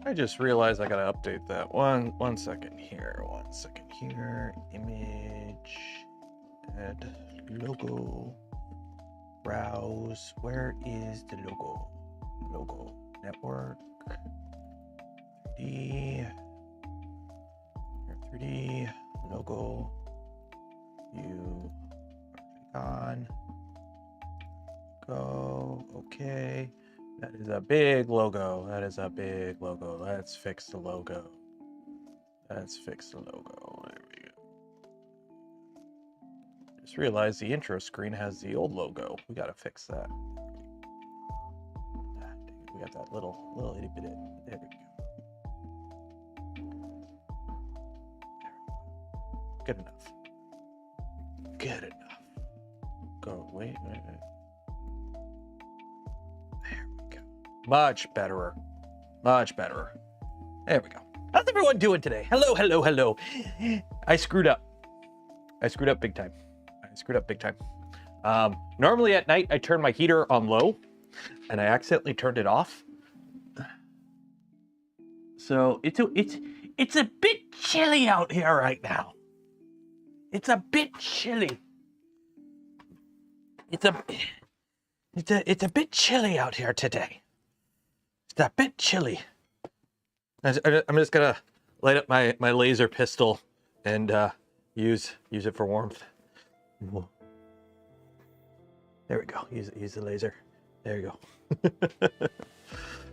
I just realized I gotta update that. One second here. 1 second here. Image. Add logo. Browse. Where is the logo? Logo. Network. 3D. 3D. Logo. View. On. Go. Okay. That is a big logo. That is a big logo. Let's fix the logo. Let's fix the logo. There we go. Just realized the intro screen has the old logo. We gotta fix that. We got that little itty bit. There we go. Good enough. Good enough. Go. Wait. There we go. Much betterer. Much betterer. There we go. How's everyone doing today? Hello, hello, hello. I screwed up. I screwed up big time. Normally at night, I turn my heater on low, and I accidentally turned it off. So it's a bit chilly out here right now. It's a bit chilly. It's a bit chilly out here today. It's a bit chilly. I'm just gonna light up my laser pistol and use it for warmth. There we go. Use the laser. There you go.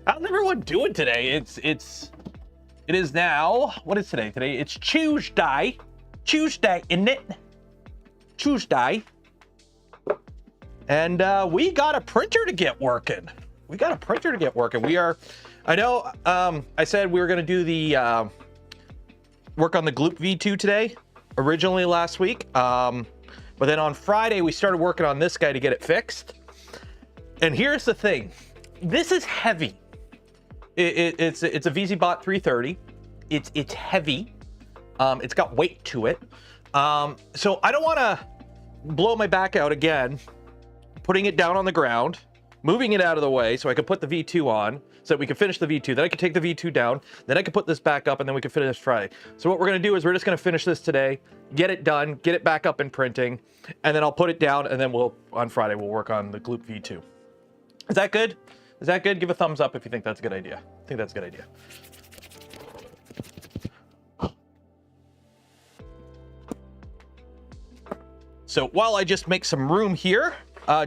How's everyone doing today? It is now. What is today? Today it's Tuesday. Tuesday, isn't it? Tuesday. And we got a printer to get working. We are. I know. I said we were gonna do the work on the Gloop V2 today. Originally last week. But then on Friday, we started working on this guy to get it fixed. And here's the thing. This is heavy. It's a VZbot 330. It's heavy. It's got weight to it. So I don't want to blow my back out again, putting it down on the ground, moving it out of the way so I could put the V2 on, so that we could finish the V2. Then I could take the V2 down. Then I could put this back up, and then we could finish Friday. So what we're going to do is we're just going to finish this today, get it done, get it back up in printing, and then I'll put it down, and then on Friday we'll work on the Gloop V2. Is that good? Is that good? Give a thumbs up if you think that's a good idea. I think that's a good idea. So while I just make some room here,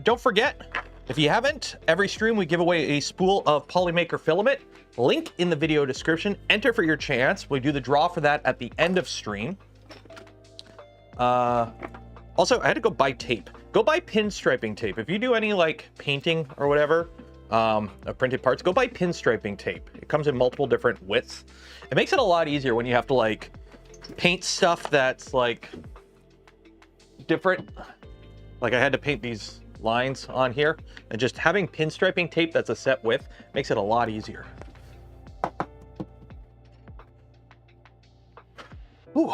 don't forget, if you haven't, every stream we give away a spool of POLYMAKER filament. Link in the video description. Enter for your chance. We do the draw for that at the end of stream. Also, I had to go buy tape. Go buy pinstriping tape. If you do any like painting or whatever, of printed parts, go buy pinstriping tape. It comes in multiple different widths. It makes it a lot easier when you have to like paint stuff that's like different. Like I had to paint these lines on here, and just having pinstriping tape that's a set width makes it a lot easier. Ooh.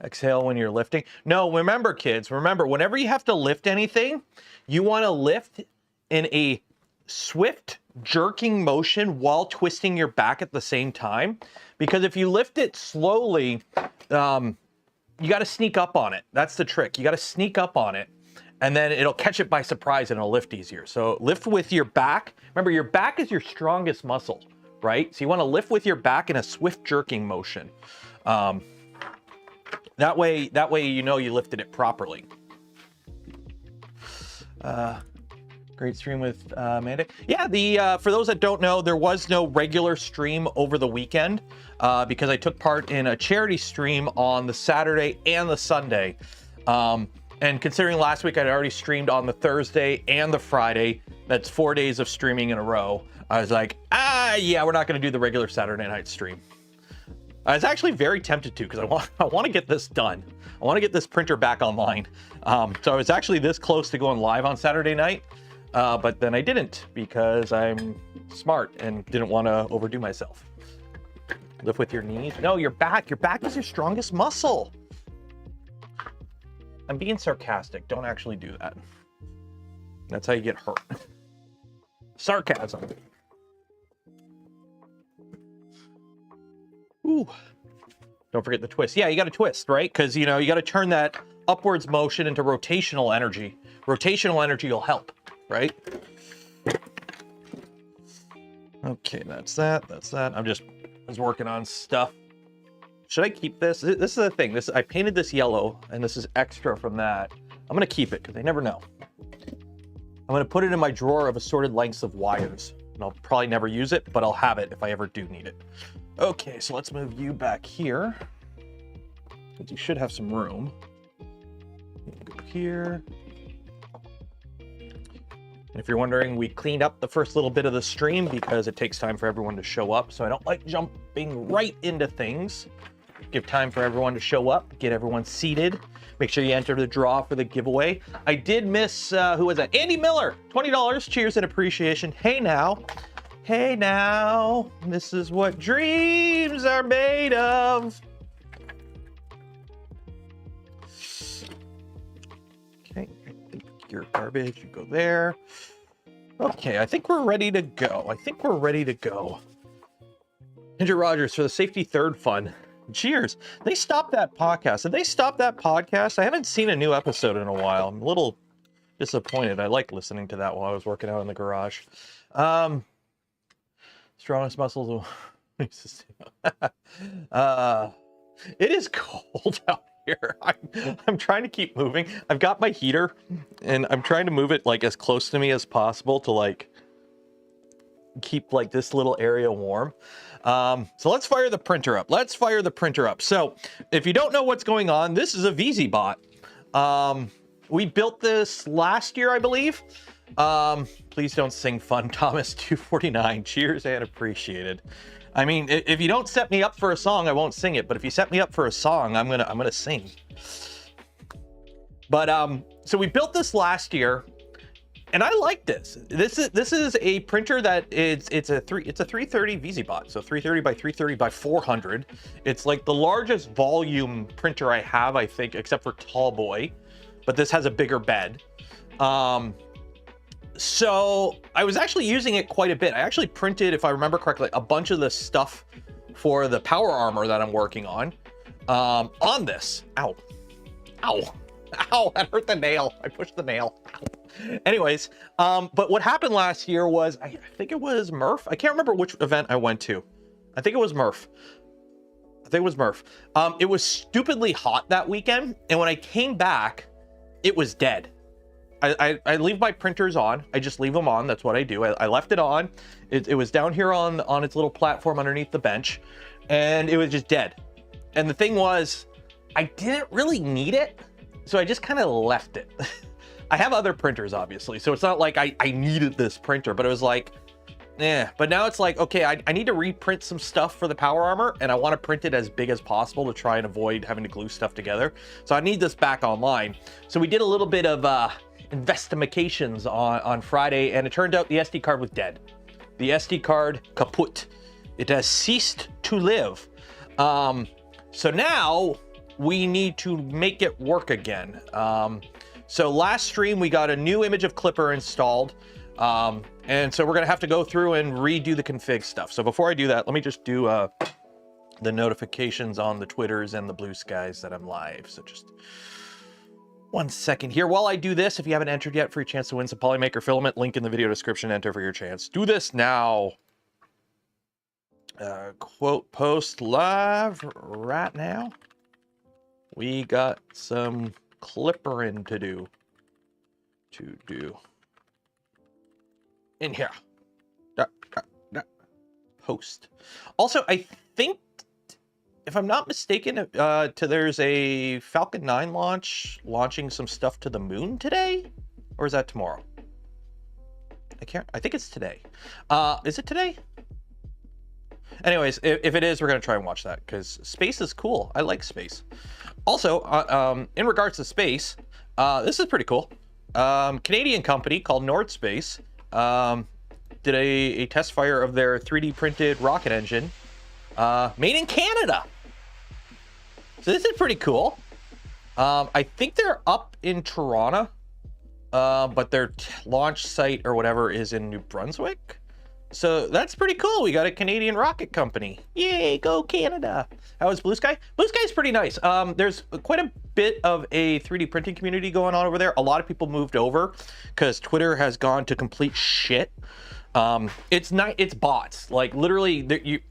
Exhale when you're lifting. No, remember kids, remember whenever you have to lift anything, you want to lift in a swift jerking motion while twisting your back at the same time, because if you lift it slowly, you got to sneak up on it. That's the trick. You got to sneak up on it, and then it'll catch it by surprise and it'll lift easier. So lift with your back. Remember, your back is your strongest muscle, right? So you want to lift with your back in a swift jerking motion. That way you know you lifted it properly. Great stream with Amanda. Yeah, for those that don't know, there was no regular stream over the weekend because I took part in a charity stream on the Saturday and the Sunday. And considering last week I'd already streamed on the Thursday and the Friday, that's 4 days of streaming in a row. I was like, yeah, we're not going to do the regular Saturday night stream. I was actually very tempted to, because I want to get this done. I want to get this printer back online. So I was actually this close to going live on Saturday night, but then I didn't, because I'm smart and didn't want to overdo myself. Lift with your knees. No, your back. Your back is your strongest muscle. I'm being sarcastic. Don't actually do that. That's how you get hurt. Sarcasm. Ooh. Don't forget the twist. Yeah, you got to twist, right? Because, you know, you got to turn that upwards motion into rotational energy. Rotational energy will help, right? Okay, that's that. That's that. I was working on stuff. Should I keep this? This is the thing. I painted this yellow, and this is extra from that. I'm going to keep it because I never know. I'm going to put it in my drawer of assorted lengths of wires. And I'll probably never use it, but I'll have it if I ever do need it. Okay, so let's move you back here. Because you should have some room. Go here. And if you're wondering, we cleaned up the first little bit of the stream because it takes time for everyone to show up. So I don't like jumping right into things. Give time for everyone to show up, get everyone seated. Make sure you enter the draw for the giveaway. I did miss, who was that? Andy Miller, $20. Cheers and appreciation. Hey now. Hey now. This is what dreams are made of. Okay, I think your garbage, you go there. Okay, I think we're ready to go. Andrew Rogers for the Safety Third Fund. Cheers. They stopped that podcast. Did they stop that podcast? I haven't seen a new episode in a while. I'm a little disappointed. I like listening to that while I was working out in the garage. Strongest muscles. It is cold out here. I'm trying to keep moving. I've got my heater and I'm trying to move it like as close to me as possible to like keep like this little area warm. So let's fire the printer up. So if you don't know what's going on, this is a VZbot. We built this last year, I believe. Please don't sing Fun Thomas 249. Cheers and appreciated. I mean, if you don't set me up for a song, I won't sing it. But if you set me up for a song, I'm gonna sing. But so we built this last year. And I like this. This is a printer that it's a 330 VZbot, so 330 by 330 by 400. It's like the largest volume printer I have, I think, except for Tallboy, but this has a bigger bed. So I was actually using it quite a bit. I actually printed, if I remember correctly, a bunch of the stuff for the power armor that I'm working on this. Ow, ow. Ow, that hurt the nail. I pushed the nail. Ow. Anyways, but what happened last year was, I think it was Murph. I can't remember which event I went to. I think it was Murph. It was stupidly hot that weekend. And when I came back, it was dead. I leave my printers on. I just leave them on. That's what I do. I left it on. It was down here on its little platform underneath the bench. And it was just dead. And the thing was, I didn't really need it. So I just kind of left it. I have other printers, obviously, so it's not like I needed this printer, but it was like, But now it's like, okay, I need to reprint some stuff for the power armor, and I want to print it as big as possible to try and avoid having to glue stuff together. So I need this back online. So we did a little bit of investigations on Friday, and it turned out the SD card was dead. The SD card kaput. It has ceased to live. So now we need to make it work again. So last stream, we got a new image of Klipper installed. And so we're gonna have to go through and redo the config stuff. So before I do that, let me just do the notifications on the Twitters and the Blue Skies that I'm live. So just 1 second here. While I do this, if you haven't entered yet for your chance to win some POLYMAKER filament, link in the video description, enter for your chance. Do this now. Quote post live right now. We got some clippering to do. In here. Post. Also, I think, if I'm not mistaken, there's a Falcon 9 launching some stuff to the moon today? Or is that tomorrow? I think it's today. Is it today? Anyways, if it is, we're going to try and watch that because space is cool. I like space. Also, in regards to space, this is pretty cool. Canadian company called Nord Space did a test fire of their 3D printed rocket engine made in Canada. So this is pretty cool. I think they're up in Toronto, but their launch site or whatever is in New Brunswick. So that's pretty cool. We got a Canadian rocket company. Yay, go Canada. How is Blue Sky? Blue Sky's pretty nice. There's quite a bit of a 3D printing community going on over there. A lot of people moved over because Twitter has gone to complete shit. It's bots. Like literally,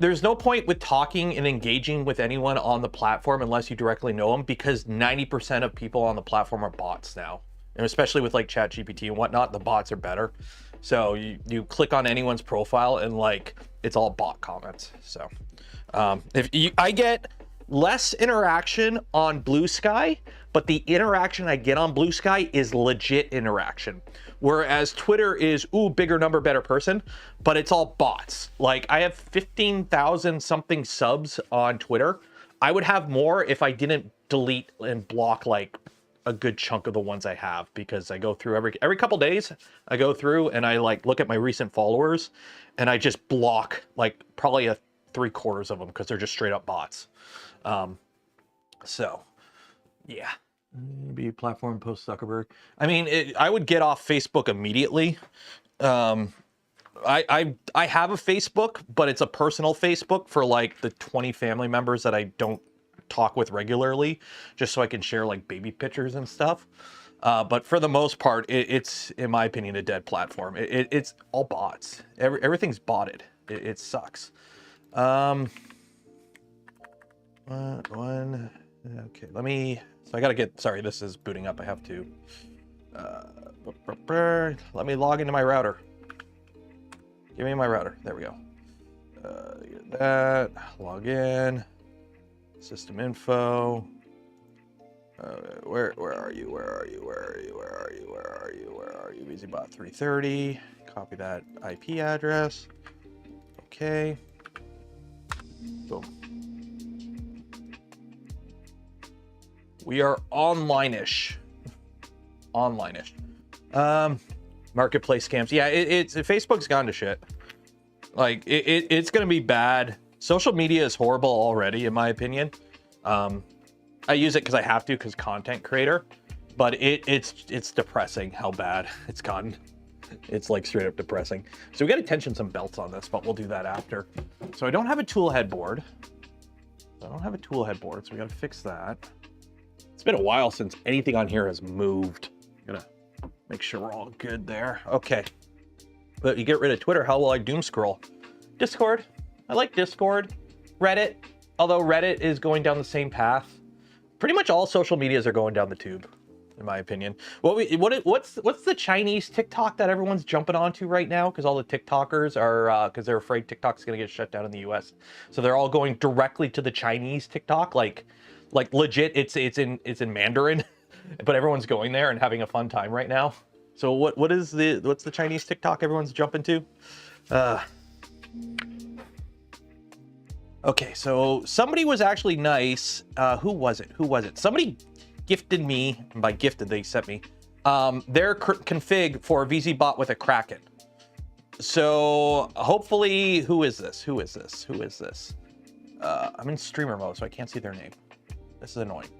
there's no point with talking and engaging with anyone on the platform unless you directly know them, because 90% of people on the platform are bots now. And especially with like ChatGPT and whatnot, the bots are better. So you click on anyone's profile and like it's all bot comments. So I get less interaction on Blue Sky, but the interaction I get on Blue Sky is legit interaction. Whereas Twitter is, ooh, bigger number, better person, but it's all bots. Like I have 15,000 something subs on Twitter. I would have more if I didn't delete and block like a good chunk of the ones I have, because I go through every couple days, I go through and I like look at my recent followers and I just block like probably a 3/4 of them because they're just straight up bots. So yeah, maybe platform post Zuckerberg. I mean, I would get off Facebook immediately. I have a Facebook, but it's a personal Facebook for like the 20 family members that I don't talk with regularly, just so I can share like baby pictures and stuff. But for the most part, it's in my opinion a dead platform. It's all bots. Everything's botted. It sucks. Okay, let me. So I gotta get. Sorry, this is booting up. I have to. Let me log into my router. Give me my router. There we go. Get that. Log in. System info. Where are you? VZbot 330. Copy that IP address. Okay. Boom. We are online-ish. Online-ish. Marketplace scams. Yeah, Facebook's gone to shit. Like it's gonna be bad. Social media is horrible already, in my opinion. I use it because I have to, because content creator, but it's depressing how bad it's gotten. It's like straight up depressing. So we got to tension some belts on this, but we'll do that after. So I don't have a tool headboard. So we got to fix that. It's been a while since anything on here has moved. Gonna make sure we're all good there. Okay. But you get rid of Twitter, how will I doom scroll? Discord. I like Discord. Reddit, although Reddit is going down the same path. Pretty much all social medias are going down the tube, in my opinion. What's the Chinese TikTok that everyone's jumping onto right now? Because all the TikTokers are, because they're afraid TikTok's gonna get shut down in the US. So they're all going directly to the Chinese TikTok, like legit. It's in Mandarin, but everyone's going there and having a fun time right now. So what's the Chinese TikTok everyone's jumping to? Okay, so somebody was actually nice. Who was it? Somebody gifted me, and by gifted they sent me, their config for VZbot with a Kraken. So hopefully, who is this? I'm in streamer mode, so I can't see their name. This is annoying.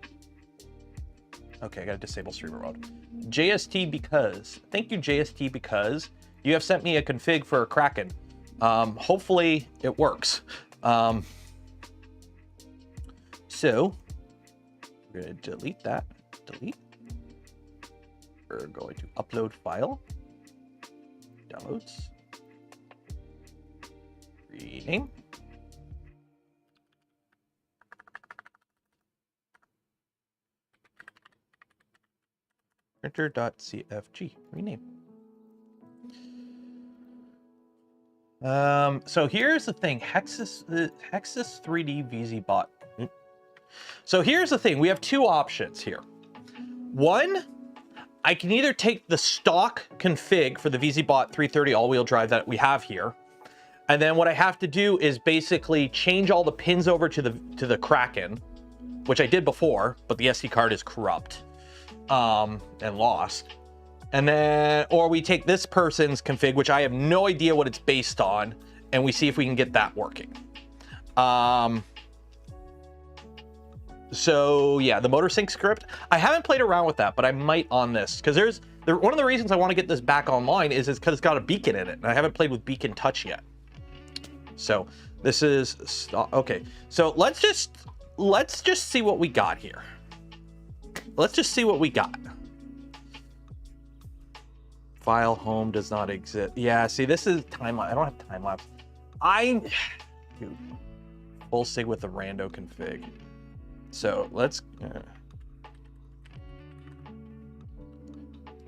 Okay, I gotta disable streamer mode. JST because, thank you JST because you have sent me a config for a Kraken. Hopefully it works. So we're going to delete that. We're going to upload file. Downloads. Rename. Printer.cfg. Rename. So here's the thing, Hexus 3D VZbot. So here's the thing, we have two options here. One, I can either take the stock config for the VZbot 330 all-wheel drive that we have here, and then what I have to do is basically change all the pins over to the Kraken, which I did before, but the SD card is corrupt and lost. And then, or we take this person's config, which I have no idea what it's based on, and we see if we can get that working. So yeah, the motor sync script, I haven't played around with that, but I might on this, because there's one of the reasons I want to get this back online is because it's got a beacon in it, and I haven't played with beacon touch yet. So this is okay. So let's just see what we got here. Let's just see what we got. File home does not exist. Yeah, see, this is time lapse. I don't have time lapse. Dude, full sig with the rando config. So let's.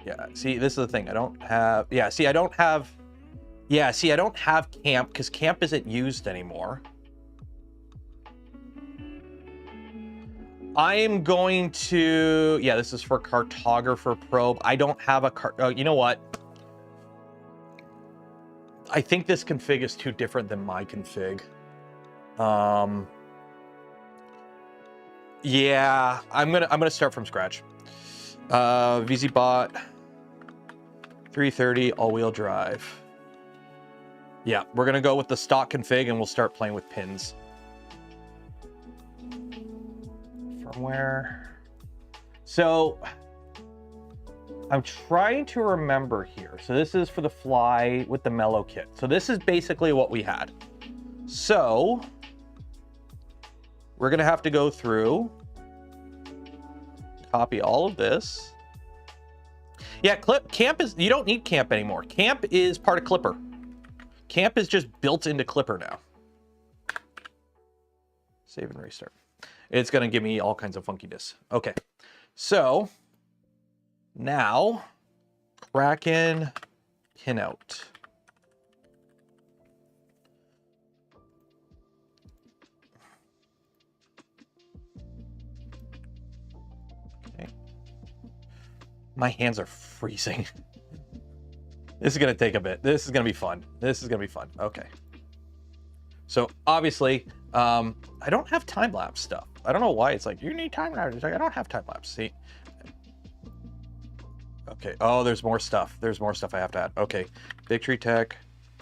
Yeah, see, this is the thing. I don't have. Yeah, see, I don't have. Yeah, see, I don't have camp because camp isn't used anymore. I am going to. Yeah, this is for cartographer probe. I don't have a you know what? I think this config is too different than my config. Yeah, I'm gonna start from scratch. VZbot 330 all-wheel drive. Yeah, we're gonna go with the stock config and we'll start playing with pins. Firmware. So I'm trying to remember here. So this is for the fly with the mellow kit. So this is basically what we had. So we're gonna have to go through, copy all of this. Yeah, camp is, you don't need camp anymore. Camp is part of Klipper. Camp is just built into Klipper now. Save and restart. It's gonna give me all kinds of funkiness. Okay, so now Kraken Canuck. Okay. My hands are freezing. This is gonna take a bit. This is gonna be fun. This is gonna be fun. Okay. So obviously, I don't have time-lapse stuff. I don't know why it's like, you need time-lapse. It's like, I don't have time-lapse. See? Okay. Oh, there's more stuff. There's more stuff I have to add. Okay. Victory Tech,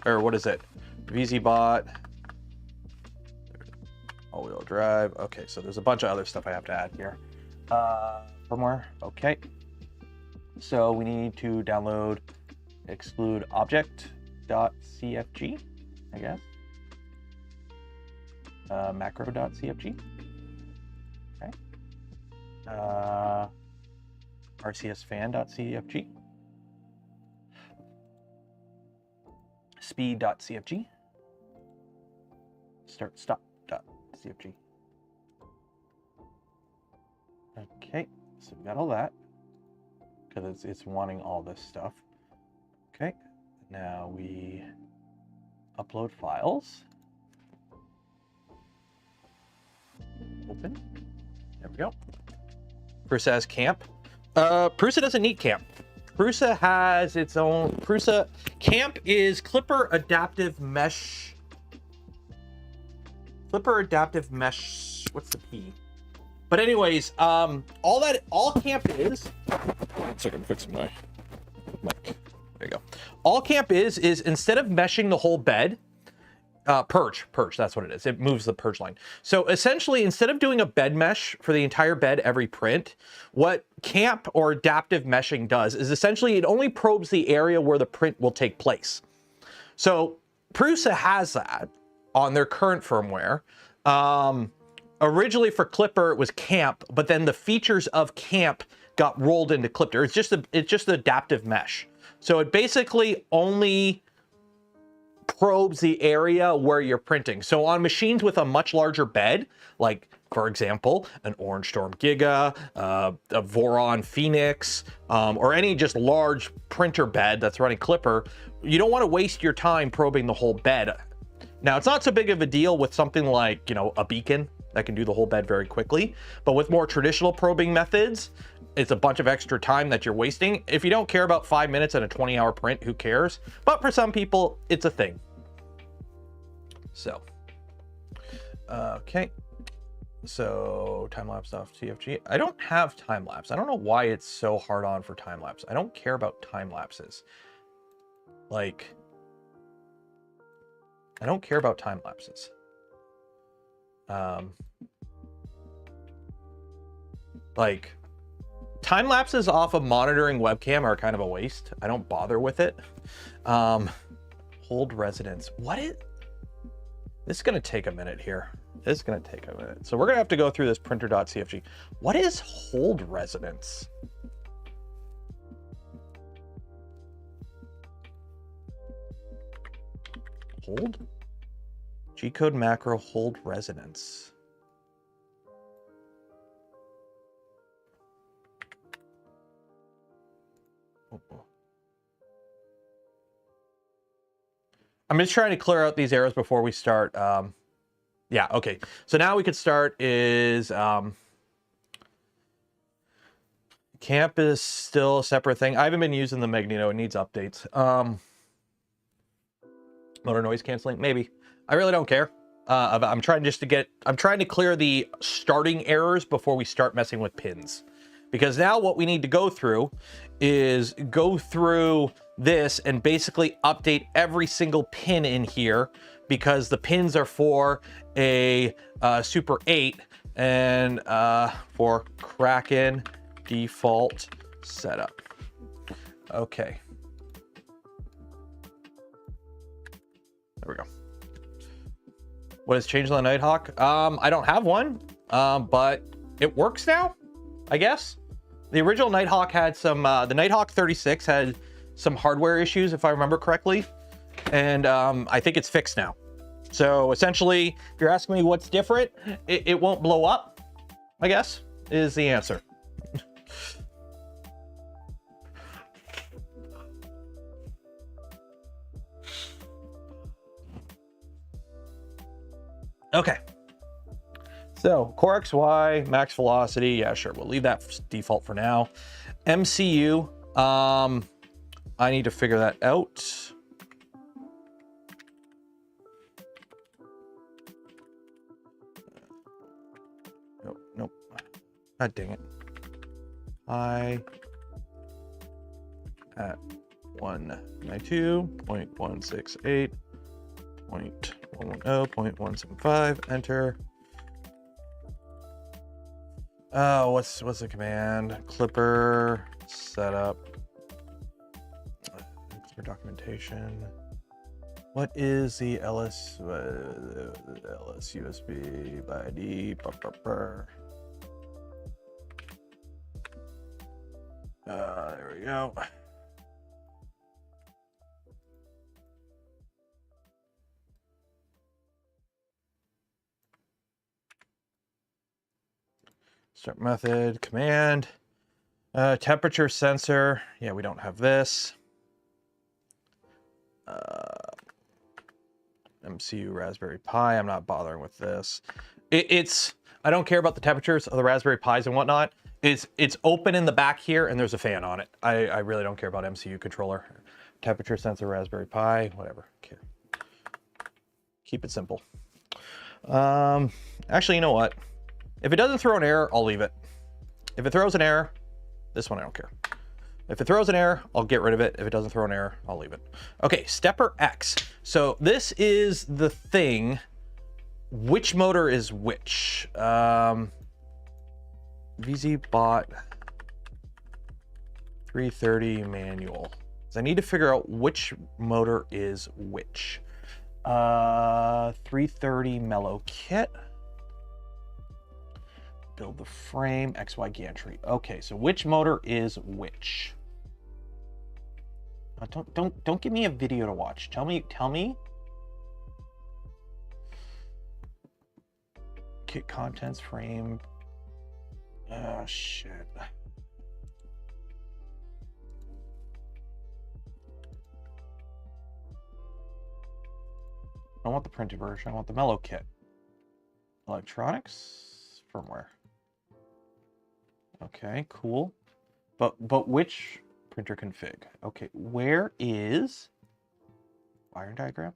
or what is it? VZbot. All-wheel drive. Okay, so there's a bunch of other stuff I have to add here. Firmware. Okay. So we need to download exclude object.cfg, I guess. Macro.cfg. Okay. rcsfan.cfg. speed.cfg. start stop.cfg. Okay, so we got all that because it's wanting all this stuff. Okay, now we upload files. Open. There we go. Prusa has camp. Prusa doesn't need camp. Prusa has its own. Prusa camp is Klipper adaptive mesh. Klipper adaptive mesh. What's the P? But anyways, all camp is. One second, fixing my mic. There you go. All camp is instead of meshing the whole bed. Purge, that's what it is. It moves the purge line. So essentially, instead of doing a bed mesh for the entire bed every print, what camp or adaptive meshing does is essentially it only probes the area where the print will take place. So Prusa has that on their current firmware. Originally for Klipper, it was camp, but then the features of camp got rolled into Klipper. It's just the adaptive mesh. So it basically only probes the area where you're printing. So on machines with a much larger bed, like for example, an Orange Storm Giga, a Voron Phoenix, or any just large printer bed that's running Klipper, you don't want to waste your time probing the whole bed. Now, it's not so big of a deal with something like, you know, a beacon that can do the whole bed very quickly, but with more traditional probing methods, it's a bunch of extra time that you're wasting. If you don't care about 5 minutes and a 20-hour print, who cares? But for some people, it's a thing. So, okay. So time-lapse off TFG. I don't have time-lapse. I don't know why it's so hard on for time-lapse. I don't care about time-lapses. Like, I don't care about time-lapses. Like, time lapses off of monitoring webcam are kind of a waste. I don't bother with it. Hold residence. What is... This is going to take a minute here. This is going to take a minute. So we're going to have to go through this printer.cfg. What is hold residence? Hold? G-code macro hold residence. I'm just trying to clear out these errors before we start. Yeah, okay. So now we could start is camp is still a separate thing. I haven't been using the Magneto. It needs updates. Motor noise canceling, maybe. I really don't care. I'm trying to clear the starting errors before we start messing with pins. Because now what we need to go through is go through this and basically update every single pin in here, because the pins are for a Super 8 and for Kraken default setup. Okay. There we go. What has changed on the Nighthawk? I don't have one, but it works now, I guess. The original Nighthawk had some, the Nighthawk 36 had some hardware issues, if I remember correctly. And I think it's fixed now. So essentially, if you're asking me what's different, it won't blow up, I guess, is the answer. Okay. So Core XY, max velocity, yeah, sure, we'll leave that default for now. MCU, I need to figure that out. Nope. God dang it. I at 192.168.110.175, enter. Oh, what's the command? Klipper setup. For documentation. What is the LS USB by ID? There we go. Start method, command, temperature sensor. Yeah, we don't have this. MCU Raspberry Pi. I'm not bothering with this. I don't care about the temperatures of the Raspberry Pis and whatnot. It's open in the back here and there's a fan on it. I really don't care about MCU controller. Temperature sensor, Raspberry Pi, whatever. Okay. Keep it simple. Actually, you know what? If it doesn't throw an error, I'll leave it. If it throws an error, this one I don't care. If it throws an error, I'll get rid of it. If it doesn't throw an error, I'll leave it. Okay, stepper X. So this is the thing. Which motor is which? VZbot 330 manual. So I need to figure out which motor is which. 330 mellow kit. Build the frame, XY gantry. Okay, so which motor is which? Don't give me a video to watch. Tell me. Kit contents, frame. Oh shit. I want the printed version. I want the mellow kit. Electronics, firmware. Okay, cool. But which printer config? Okay, where is wiring diagram?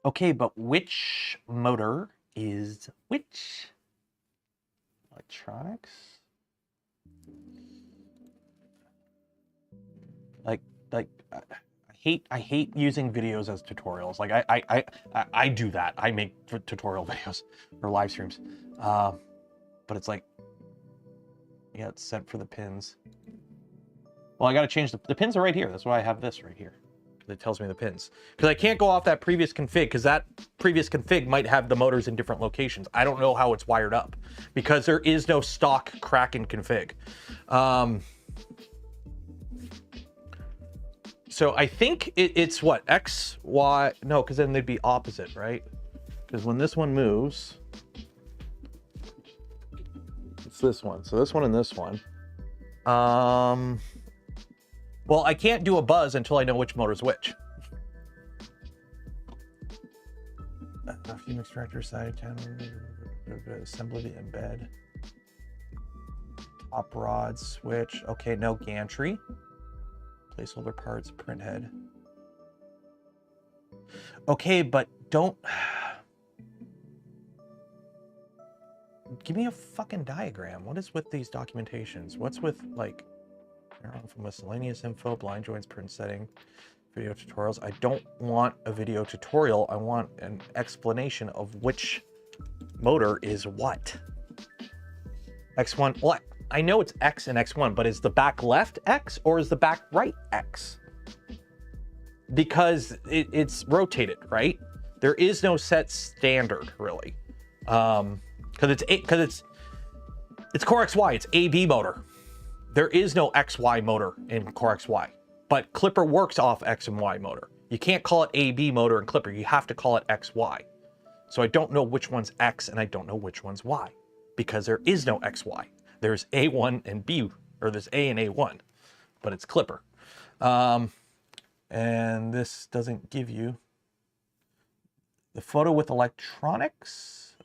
Okay, but which motor is which? Electronics? I hate using videos as tutorials. Like I do that. I make tutorial videos or live streams. But it's like Yeah, it's set for the pins. Well, I got to change the pins are right here. That's why I have this right here. It tells me the pins. Because I can't go off that previous config, because that previous config might have the motors in different locations. I don't know how it's wired up, because there is no stock Kraken config. So I think it's what? X, Y, no, because then they'd be opposite, right? Because when this one moves, it's this one. So this one and this one. Well, I can't do a buzz until I know which motor's which. Fume extractor side assembly embed. Top rod switch. Okay, no gantry. Placeholder parts, print head. Okay, but don't give me a fucking diagram. What is with these documentations? What's with like from miscellaneous info, blind joints, print setting, video tutorials? I don't want a video tutorial. I want an explanation of which motor is what. X1, well, I know it's X and X1, but is the back left X or is the back right X? Because it's rotated, right? There is no set standard really. Because it's Core XY, it's AB motor. There is no XY motor in Core XY, but Klipper works off X and Y motor. You can't call it AB motor in Klipper, you have to call it XY. So I don't know which one's X and I don't know which one's Y, because there is no XY. There's A1 and B, or there's A and A1, but it's Klipper. And this doesn't give you the photo with electronics.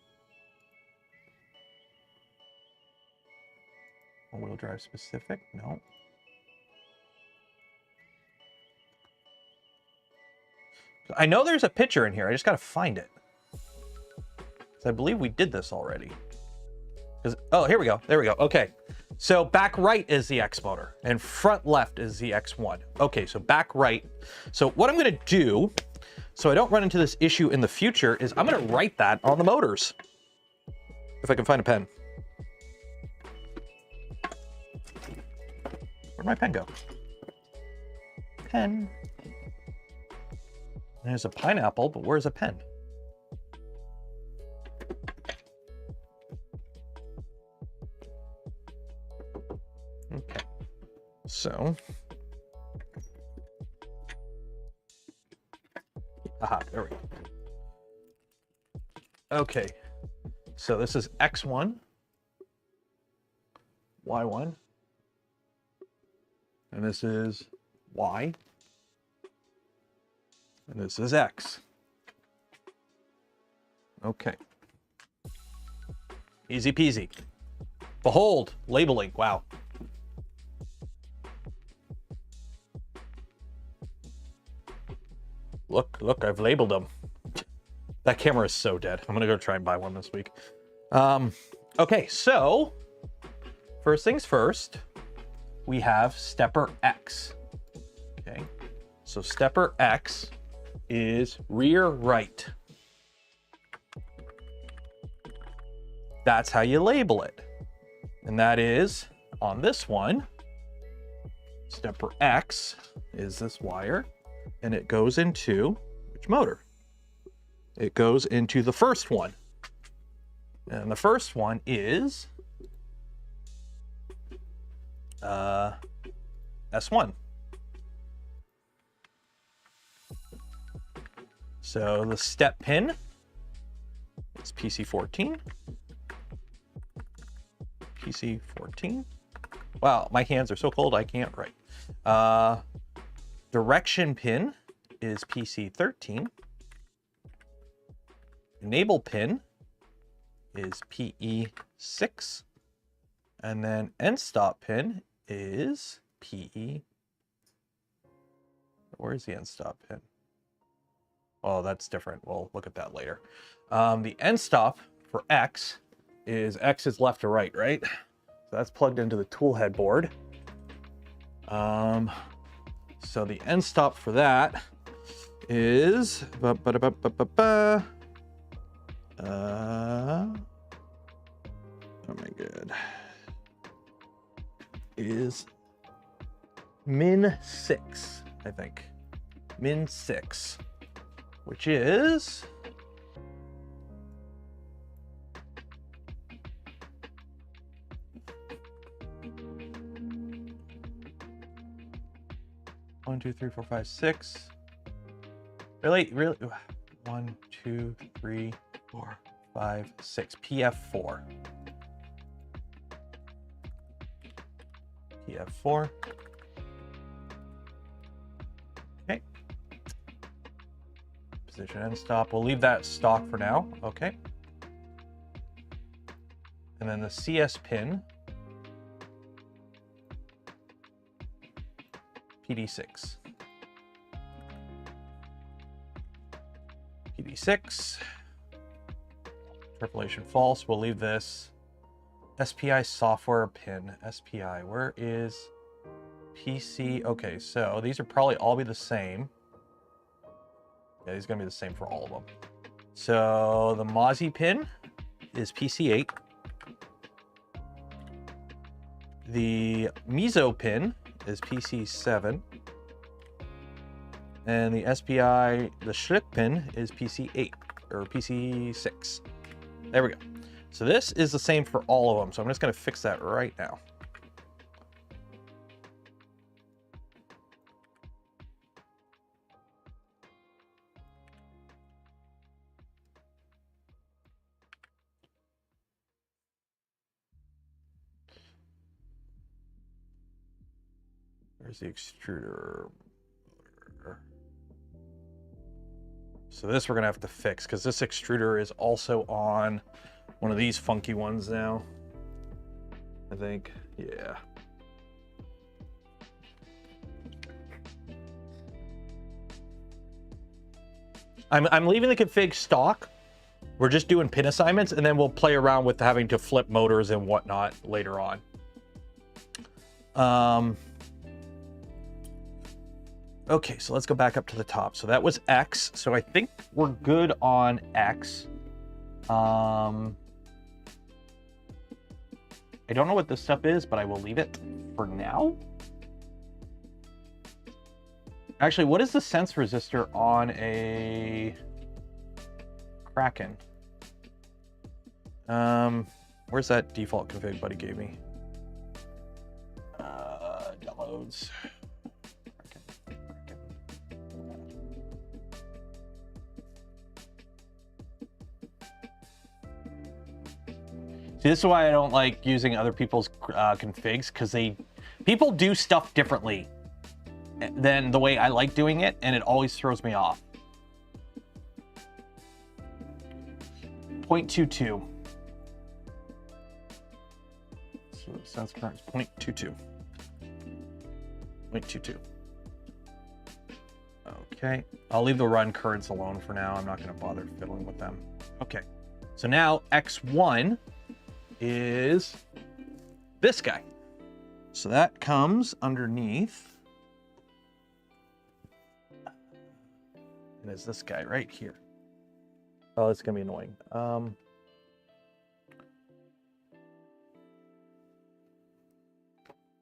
All-wheel drive specific, no. I know there's a picture in here, I just gotta find it. I believe we did this already. Oh, here we go, there we go, okay. So back right is the X motor, and front left is the X1. Okay, so back right. So what I'm gonna do, so I don't run into this issue in the future, is I'm gonna write that on the motors. If I can find a pen. Where'd my pen go? Pen. There's a pineapple, but where's a pen? Okay. So. Aha, there we go. Okay. So this is X1, Y1. And this is Y. And this is X. Okay. Easy peasy. Behold, labeling. Wow. Look, I've labeled them. That camera is so dead. I'm gonna go try and buy one this week. Okay, so first things first. We have stepper X, okay? So stepper X is rear right. That's how you label it. And that is, on this one, stepper X is this wire, and it goes into which motor? It goes into the first one. And the first one is S1. So the step pin is PC14. PC14. Wow, my hands are so cold I can't write. Direction pin is PC13. Enable pin is PE6. And then end stop pin is PE. Where's the end stop pin? Oh, that's different. We'll look at that later. The end stop for X is left to right, right? So that's plugged into the tool head board. So the end stop for that is oh my god. is -6, I think. -6, which is one, 2, 3, 4, 5, 6. Really? 1, 2, 3, 4, 5, 6. PF4. PF4. Okay. Position end stop. We'll leave that stock for now. Okay. And then the CS pin. PD6. PD6. Interpolation false. We'll leave this. SPI software pin. SPI. Where is PC? Okay, so these are probably all be the same. Yeah, these are going to be the same for all of them. So the Mozzie pin is PC8. The Mizo pin is PC7. And the SPI, the Schlick pin is PC8 or PC6. There we go. So this is the same for all of them. So I'm just going to fix that right now. Where's the extruder? So this we're gonna have to fix because this extruder is also on one of these funky ones now. I think, yeah. I'm leaving the config stock. We're just doing pin assignments, and then we'll play around with having to flip motors and whatnot later on. Okay, so let's go back up to the top. So that was X. So I think we're good on X. I don't know what this stuff is, but I will leave it for now. Actually, what is the sense resistor on a Kraken? Where's that default config buddy gave me? Downloads. See, this is why I don't like using other people's configs, because people do stuff differently than the way I like doing it, and it always throws me off. 0.22. So sense current is 0.22. 0.22. Okay, I'll leave the run currents alone for now. I'm not going to bother fiddling with them. Okay, so now X1 is this guy. So that comes underneath. And it's this guy right here. Oh, it's gonna be annoying.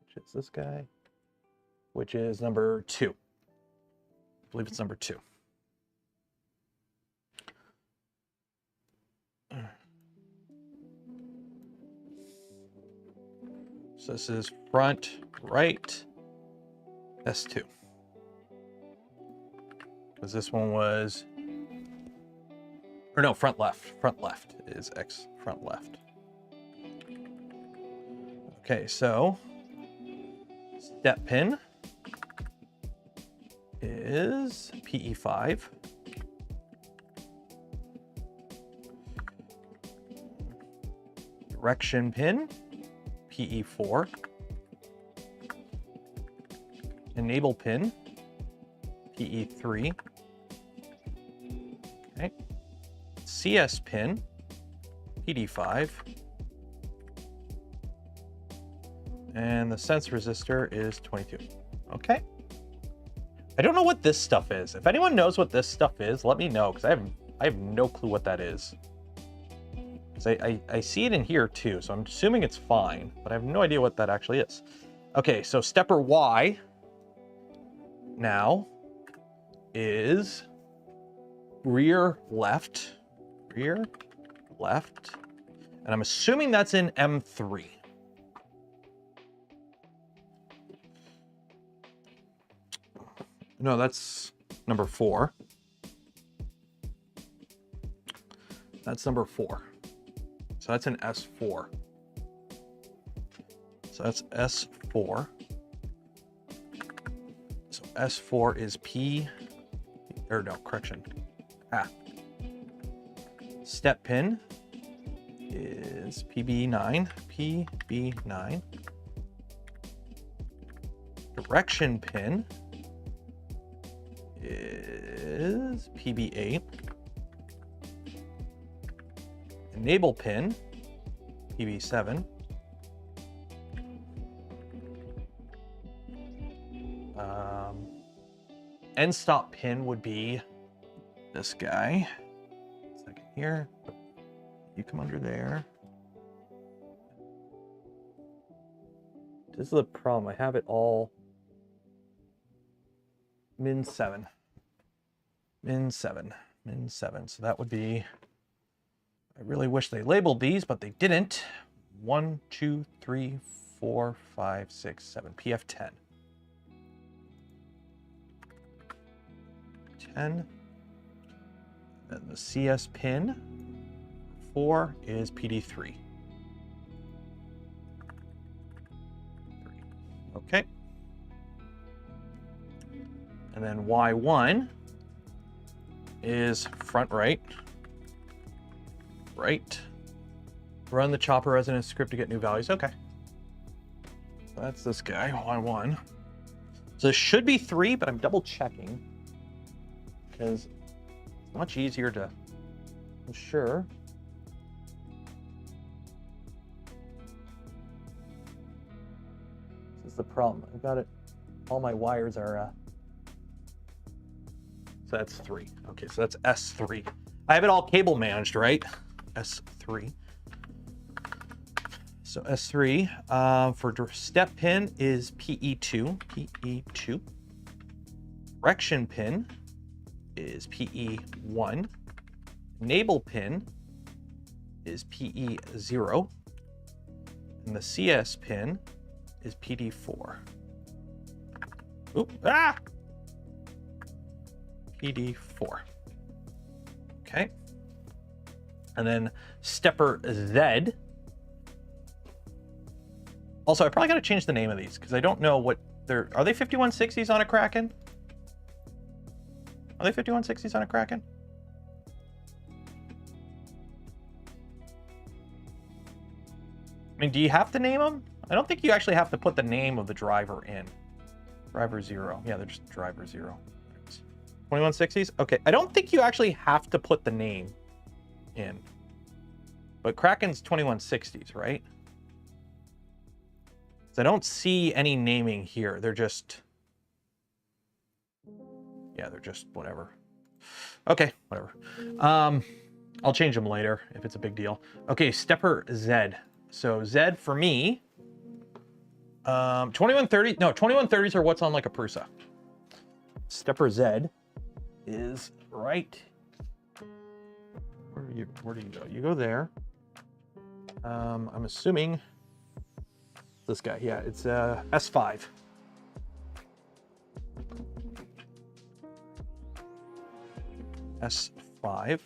Which is this guy, which is number 2. I believe it's number 2. So this is front right S2. Because this one was, or no, front left. Front left is X, front left. Okay, so step pin is PE5. Direction pin, PE4. Enable pin, PE3. Okay. CS pin, PD5. And the sense resistor is 22. Okay. I don't know what this stuff is. If anyone knows what this stuff is, let me know, because I have no clue what that is. I see it in here too, so I'm assuming it's fine, but I have no idea what that actually is. Okay, so stepper Y now is rear left, and I'm assuming that's in M3. No, that's number 4. That's number 4. So that's an S4. So that's S4. So S4 is P, or no, correction. Step pin is PB9, PB9. Direction pin is PB8. Enable pin, PB7. End stop pin would be this guy. Second here. You come under there. This is the problem. I have it all min 7. So that would be, I really wish they labeled these, but they didn't. 1, 2, 3, 4, 5, 6, 7. PF10. 10. And the CS pin 4 is PD3. Okay. And then Y1 is front right. Run the chopper resonance script to get new values. Okay. So that's this guy, Y1. So this should be 3, but I'm double checking because it's much easier to ensure. This is the problem. I've got it. All my wires are. So that's 3. Okay, so that's S3. I have it all cable managed, right? S3. So S3 for step pin is PE2. PE2. Direction pin is PE1. Enable pin is PE0. And the CS pin is PD4. Oop, PD4. Okay. And then stepper Z. Also, I probably got to change the name of these because I don't know what they're. Are they 5160s on a Kraken? Are they 5160s on a Kraken? I mean, do you have to name them? I don't think you actually have to put the name of the driver in. Driver 0. Yeah, they're just driver 0. 2160s? Okay, I don't think you actually have to put the name in. But Kraken's 2160s, right? So I don't see any naming here. They're just... Yeah, they're just whatever. Okay, whatever. I'll change them later if it's a big deal. Okay, stepper Z. So Z for me... 2130... No, 2130s are what's on like a Prusa. Stepper Z is right... Where do you go? You go there. I'm assuming this guy. Yeah, it's S5. S5.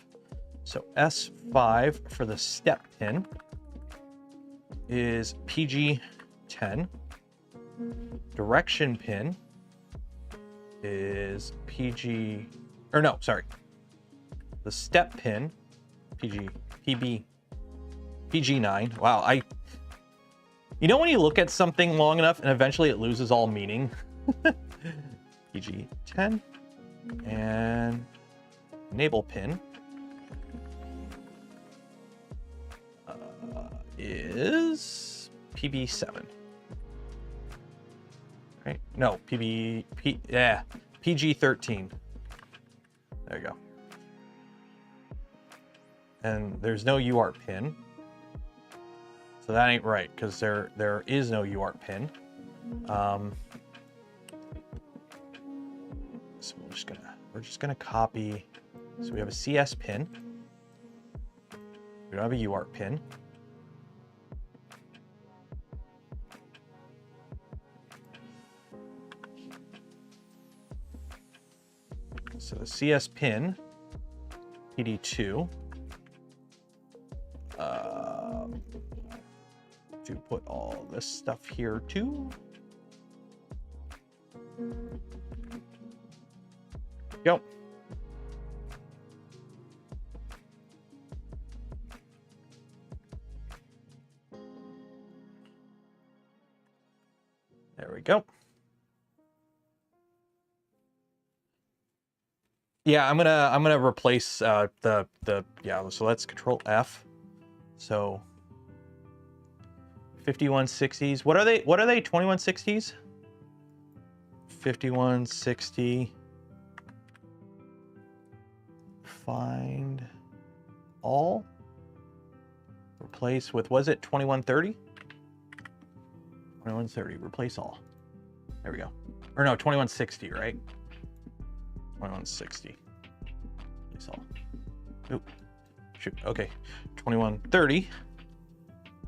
So S5 for the step pin is PG10. Direction pin is PG, or no, sorry. The step pin, PG9. Wow, you know when you look at something long enough and eventually it loses all meaning? PG10 and enable pin is PB7. Right? No, PG13. There you go. And there's no UART pin. So that ain't right, because there is no UART pin. So we're just gonna copy. So we have a CS pin. We don't have a UART pin. So the CS pin, PD2. To put all this stuff here too. Go. There we go. Yeah, I'm gonna replace so let's Control F. So 5160s. What are they? 2160s? 5160. Find all. Replace with, was it 2130? 2130. Replace all. There we go. Or no, 2160, right? 2160. Replace all. Oop. Shoot. Okay. 2130.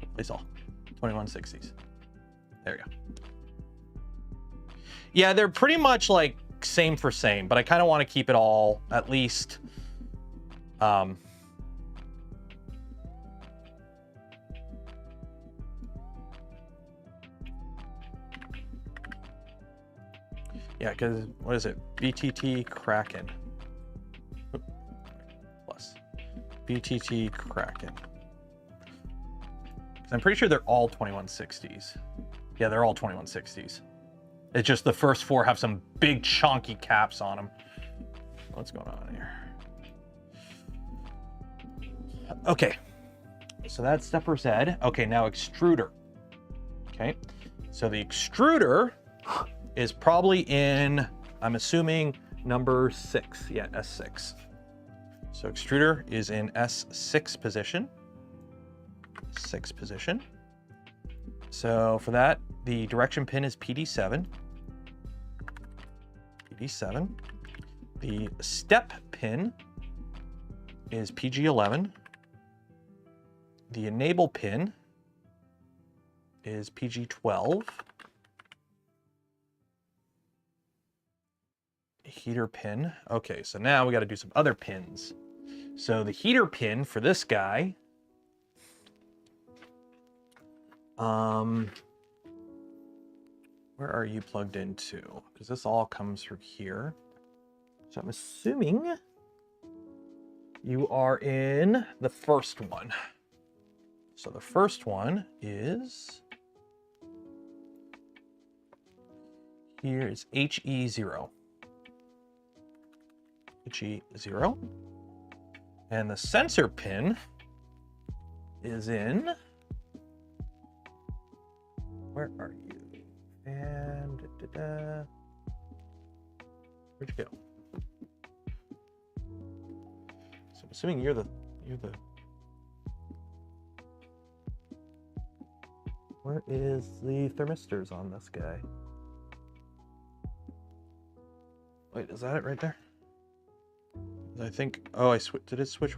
Replace all. 2160s. There we go. Yeah, they're pretty much like same for same, but I kind of want to keep it all at least. Yeah, because what is it? BTT Kraken. Plus BTT Kraken. I'm pretty sure they're all 2160s. Yeah, they're all 2160s. It's just the first four have some big chunky caps on them. What's going on here? Okay, so that's stepper Z. Okay, now extruder. Okay, so the extruder is probably in, I'm assuming, number 6. Yeah, S6. So extruder is in S6 position. 6 position. So for that, the direction pin is PD7. PD7. The step pin is PG11. The enable pin is PG12. Heater pin. Okay, so now we got to do some other pins. So the heater pin for this guy, where are you plugged into? Because this all comes through here. So I'm assuming you are in the first one. So the first one is, here is HE0. HE0. And the sensor pin is in, where are you? And where'd you go? So I'm assuming you're the where is the thermistors on this guy? Wait, is that it right there? I think, oh, did it switch?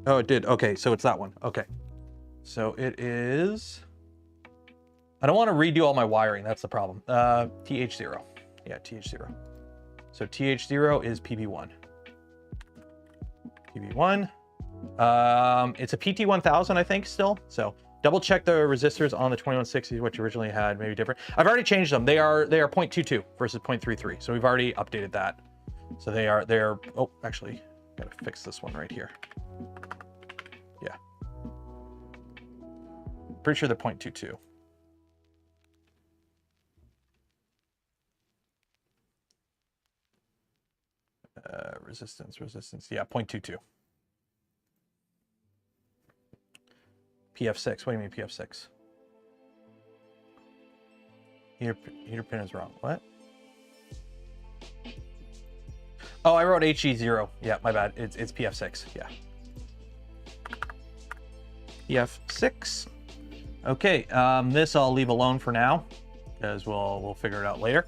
Oh, it did. Okay, so it's that one. Okay. So it is, I don't want to redo all my wiring. That's the problem. TH0. Yeah, TH0. So TH0 is PB1. PB1. It's a PT1000, I think, still. So double check the resistors on the 2160s, what you originally had, maybe different. I've already changed them. They are 0.22 versus 0.33. So we've already updated that. So they are, oh, actually, gotta fix this one right here. Yeah. Pretty sure they're 0.22. Resistance. Yeah, 0.22. PF6. What do you mean PF6? Heater pin is wrong. What? Oh, I wrote HE0. Yeah, my bad. It's PF6. Yeah. PF6. Okay, this I'll leave alone for now because we'll figure it out later.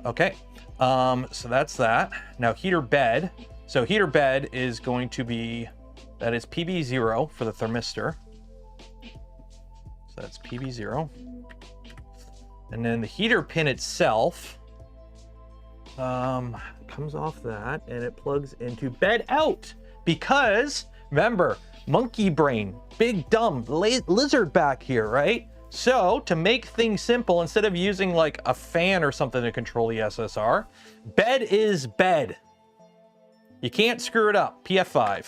Okay, so that's that. Now heater bed. So heater bed is going to be, that is PB0 for the thermistor. So that's PB0. And then the heater pin itself comes off that and it plugs into bed out because remember, monkey brain, big dumb lizard back here, right? So to make things simple, instead of using like a fan or something to control the SSR, bed is bed. You can't screw it up. PF5.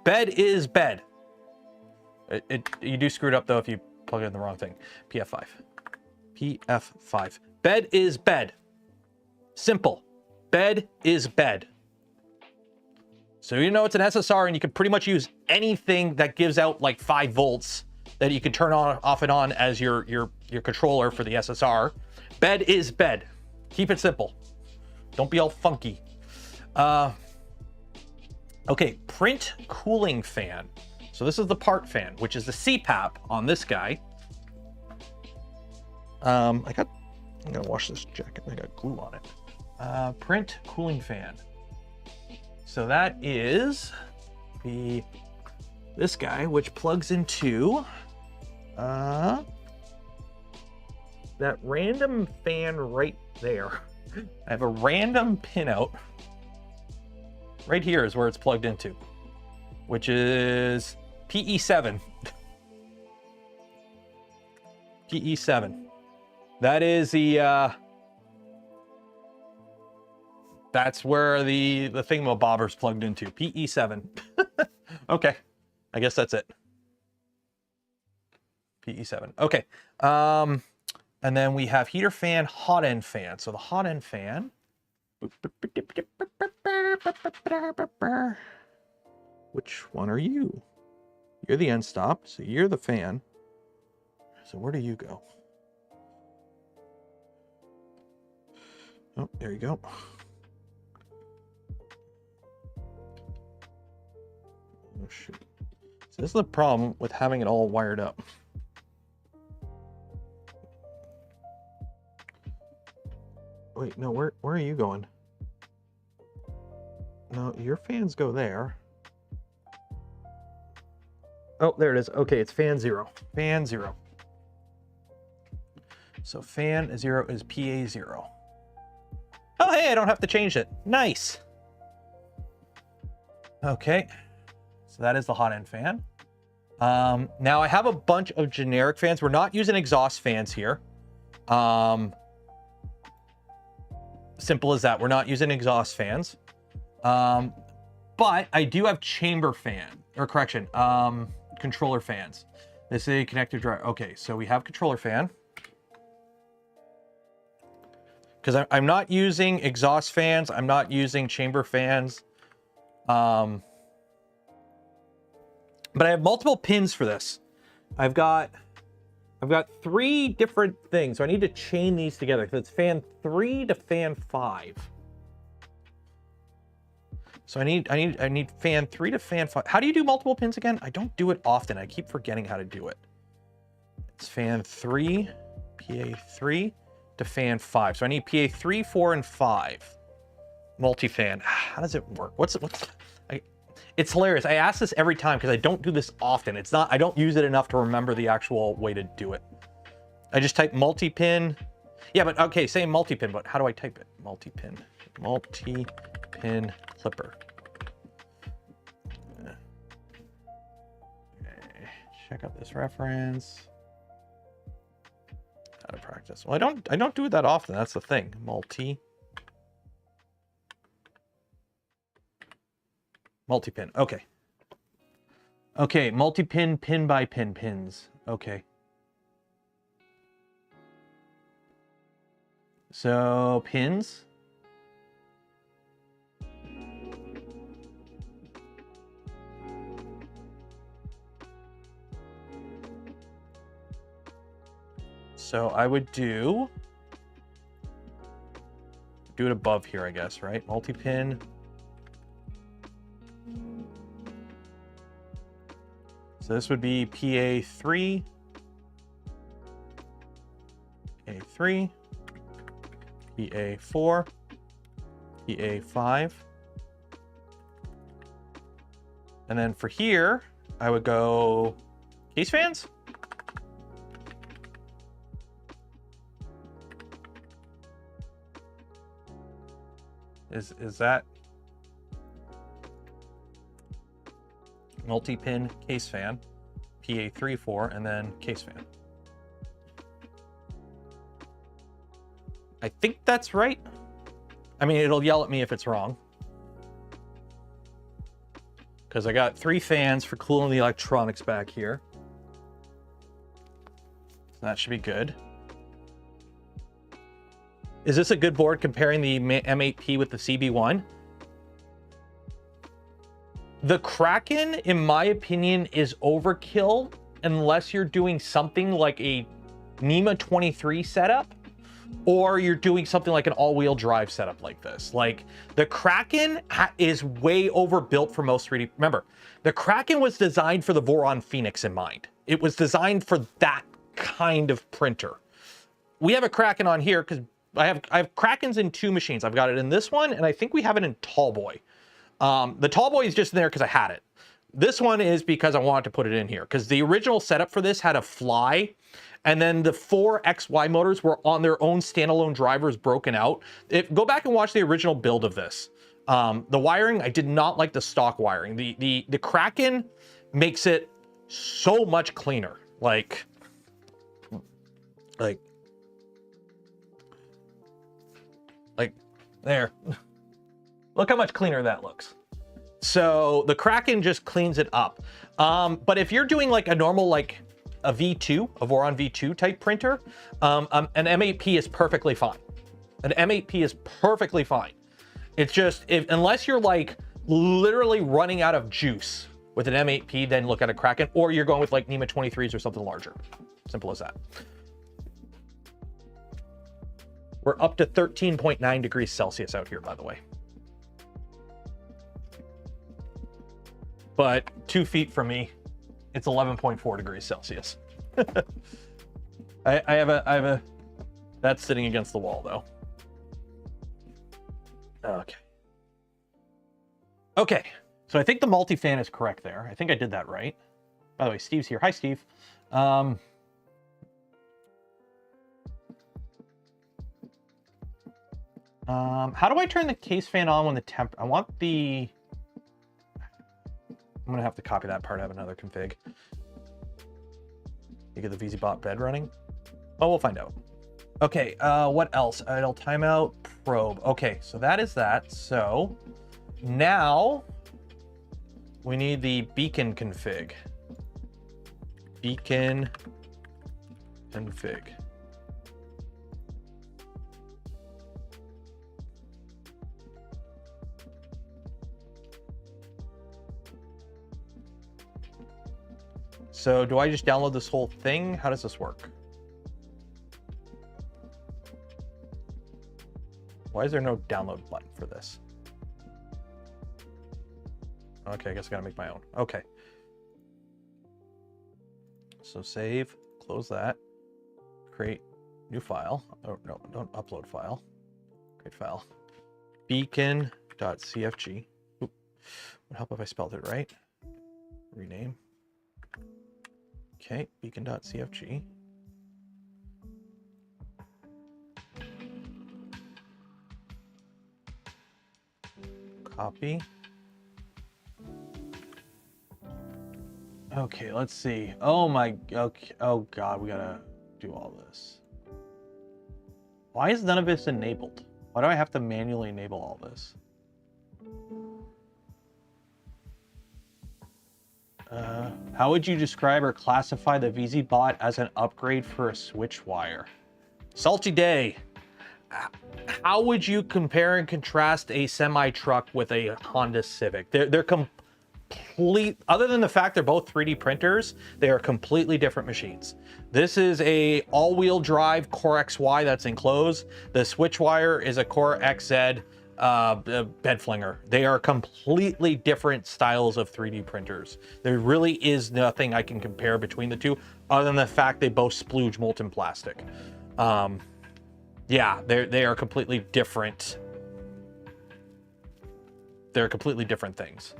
Bed is bed. You do screw it up though if you plug in the wrong thing. PF5. PF5. Bed is bed. Simple. Bed is bed. So you know it's an SSR and you can pretty much use anything that gives out like 5 volts that you can turn on, off and on as your controller for the SSR. Bed is bed. Keep it simple. Don't be all funky. Okay, print cooling fan. So this is the part fan, which is the CPAP on this guy. I'm gonna wash this jacket. I got glue on it. Print cooling fan. So that is this guy, which plugs into that random fan right there. I have a random pinout. Right here is where it's plugged into, which is PE7. PE7. That is the that's where the thingamabobber's plugged into. PE7. Okay, I guess that's it. PE7. Okay. And then we have heater fan, hot end fan. So the hot end fan. Which one are you? You're the end stop, so you're the fan. So where do you go? Oh, there you go. Oh, shoot. So this is the problem with having it all wired up. Wait, no, where are you going? No, your fans go there. Oh, there it is. Okay, it's fan 0. Fan 0. So fan 0 is PA 0. Oh, hey, I don't have to change it. Nice. Okay, so that is the hot end fan. Now I have a bunch of generic fans. We're not using exhaust fans here. Simple as that. We're not using exhaust fans. But I do have chamber fan, or correction, controller fans. This is a connected drive. Okay, so we have controller fan. Because I'm not using exhaust fans. I'm not using chamber fans. But I have multiple pins for this. I've got 3 different things. So I need to chain these together. So it's fan 3 to fan 5. So I need fan 3 to fan 5. How do you do multiple pins again? I don't do it often. I keep forgetting how to do it. It's fan 3, PA 3 to fan 5. So I need PA 3, 4, and 5. Multi-fan. How does it work? It's hilarious. I ask this every time because I don't do this often. I don't use it enough to remember the actual way to do it. I just type multi-pin. Yeah, but okay, say multi-pin, but how do I type it? Multi-pin. Multi-pin Klipper. Okay. Check out this reference. How to practice. Well, I don't do it that often. That's the thing. Multi-pin. Okay. Okay, multi-pin, pin by pin pins. Okay. So pins. So I would do it above here, I guess, right? Multi-pin. So this would be PA3, PA3, PA4, PA5. And then for here, I would go case fans. Is that multi-pin case fan, PA3, 4, and then case fan. I think that's right. I mean, it'll yell at me if it's wrong, because I got 3 fans for cooling the electronics back here. So that should be good. Is this a good board comparing the M8P with the CB1? The Kraken, in my opinion, is overkill unless you're doing something like a NEMA 23 setup, or you're doing something like an all-wheel drive setup like this. Like, the Kraken is way overbuilt for most 3D. Remember, the Kraken was designed for the Voron Phoenix in mind. It was designed for that kind of printer. We have a Kraken on here because I have Krakens in 2 machines. I've got it in this one, and I think we have it in Tallboy. The Tallboy is just in there because I had it. This one is because I wanted to put it in here, because the original setup for this had a fly, and then the 4 XY motors were on their own standalone drivers broken out. Go back and watch the original build of this. The wiring, I did not like the stock wiring. The Kraken makes it so much cleaner. Like there. Look how much cleaner that looks. So the Kraken just cleans it up. But if you're doing like a normal, like a V2, a Voron V2 type printer, an M8P is perfectly fine. An M8P is perfectly fine. It's just, unless you're like literally running out of juice with an M8P, then look at a Kraken, or you're going with like NEMA 23s or something larger. Simple as that. We're up to 13.9 degrees Celsius out here, by the way. But 2 feet from me, it's 11.4 degrees Celsius. I have a, that's sitting against the wall though. Okay. Okay, so I think the multi-fan is correct there. I think I did that right. By the way, Steve's here. Hi, Steve. How do I turn the case fan on when the temp... I want the... I'm going to have to copy that part. I have another config. You get the VZbot bed running? Oh, we'll find out. Okay, what else? Idle timeout, probe. Okay, so that is that. So now we need the beacon config. Beacon config. So do I just download this whole thing? How does this work? Why is there no download button for this? Okay, I guess I gotta make my own. Okay. So save, close that, create new file. Oh, no, don't upload file. Create file. Beacon.cfg. Would help if I spelled it right. Rename. Okay, beacon.cfg. Copy. Okay, let's see. Oh my, okay, oh God, we gotta do all this. Why is none of this enabled? Why do I have to manually enable all this? How would you describe or classify the VZbot as an upgrade for a switch wire? Salty day. How would you compare and contrast a semi-truck with a Honda Civic? They're complete, other than the fact they're both 3D printers, they are completely different machines. This is a all-wheel drive Core XY that's enclosed. The switch wire is a Core XZ bed flinger. They are completely different styles of 3D printers. There really is nothing I can compare between the two, other than the fact they both splooge molten plastic. Yeah, they are completely different. They're completely different things.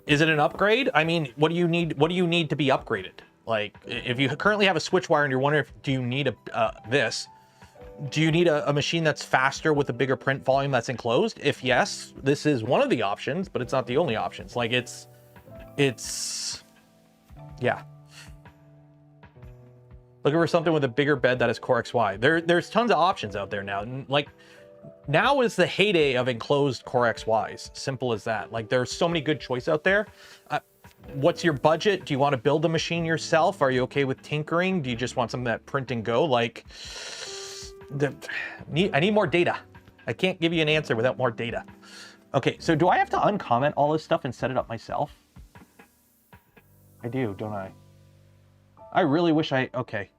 Is it an upgrade? I mean, what do you need? What do you need to be upgraded? Like, if you currently have a switch wire and you're wondering, do you need this? Do you need a machine that's faster with a bigger print volume that's enclosed? If yes, this is one of the options, but it's not the only options. Like, it's, yeah. Looking for something with a bigger bed that is Core XY. There's tons of options out there now. Like, now is the heyday of enclosed Core XYs. Simple as that. Like, there's so many good choices out there. What's your budget? Do you want to build a machine yourself? Are you okay with tinkering? Do you just want something that print and go? Like, I need more data. I can't give you an answer without more data. Okay, so do I have to uncomment all this stuff and set it up myself? I do, don't I? I really wish okay.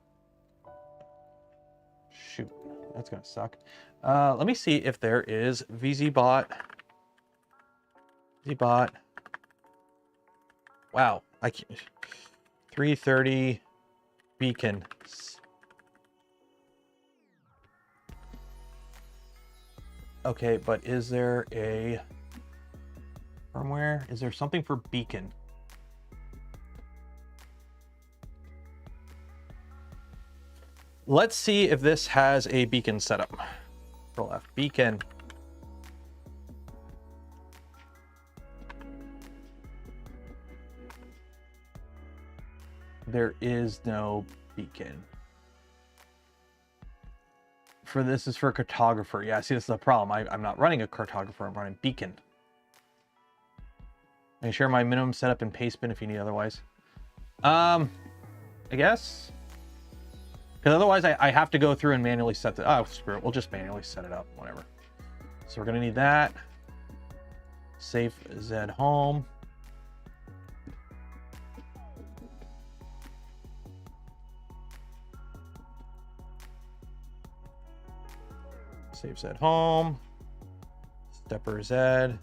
Shoot, that's gonna suck. Let me see if there is VZbot. VZbot. Wow, I can't. 330 beacon. Okay, but is there a firmware? Is there something for beacon? Let's see if this has a beacon setup. Control F, beacon. There is no beacon. This is for cartographer. Yeah, see, this is the problem. I'm not running a cartographer, I'm running beacon. I can share my minimum setup in Pastebin if you need otherwise. I guess. Because otherwise I have to go through and manually set the, oh, screw it. We'll just manually set it up, whatever. So we're gonna need that. Safe Z home. Save Z home. Stepper Z.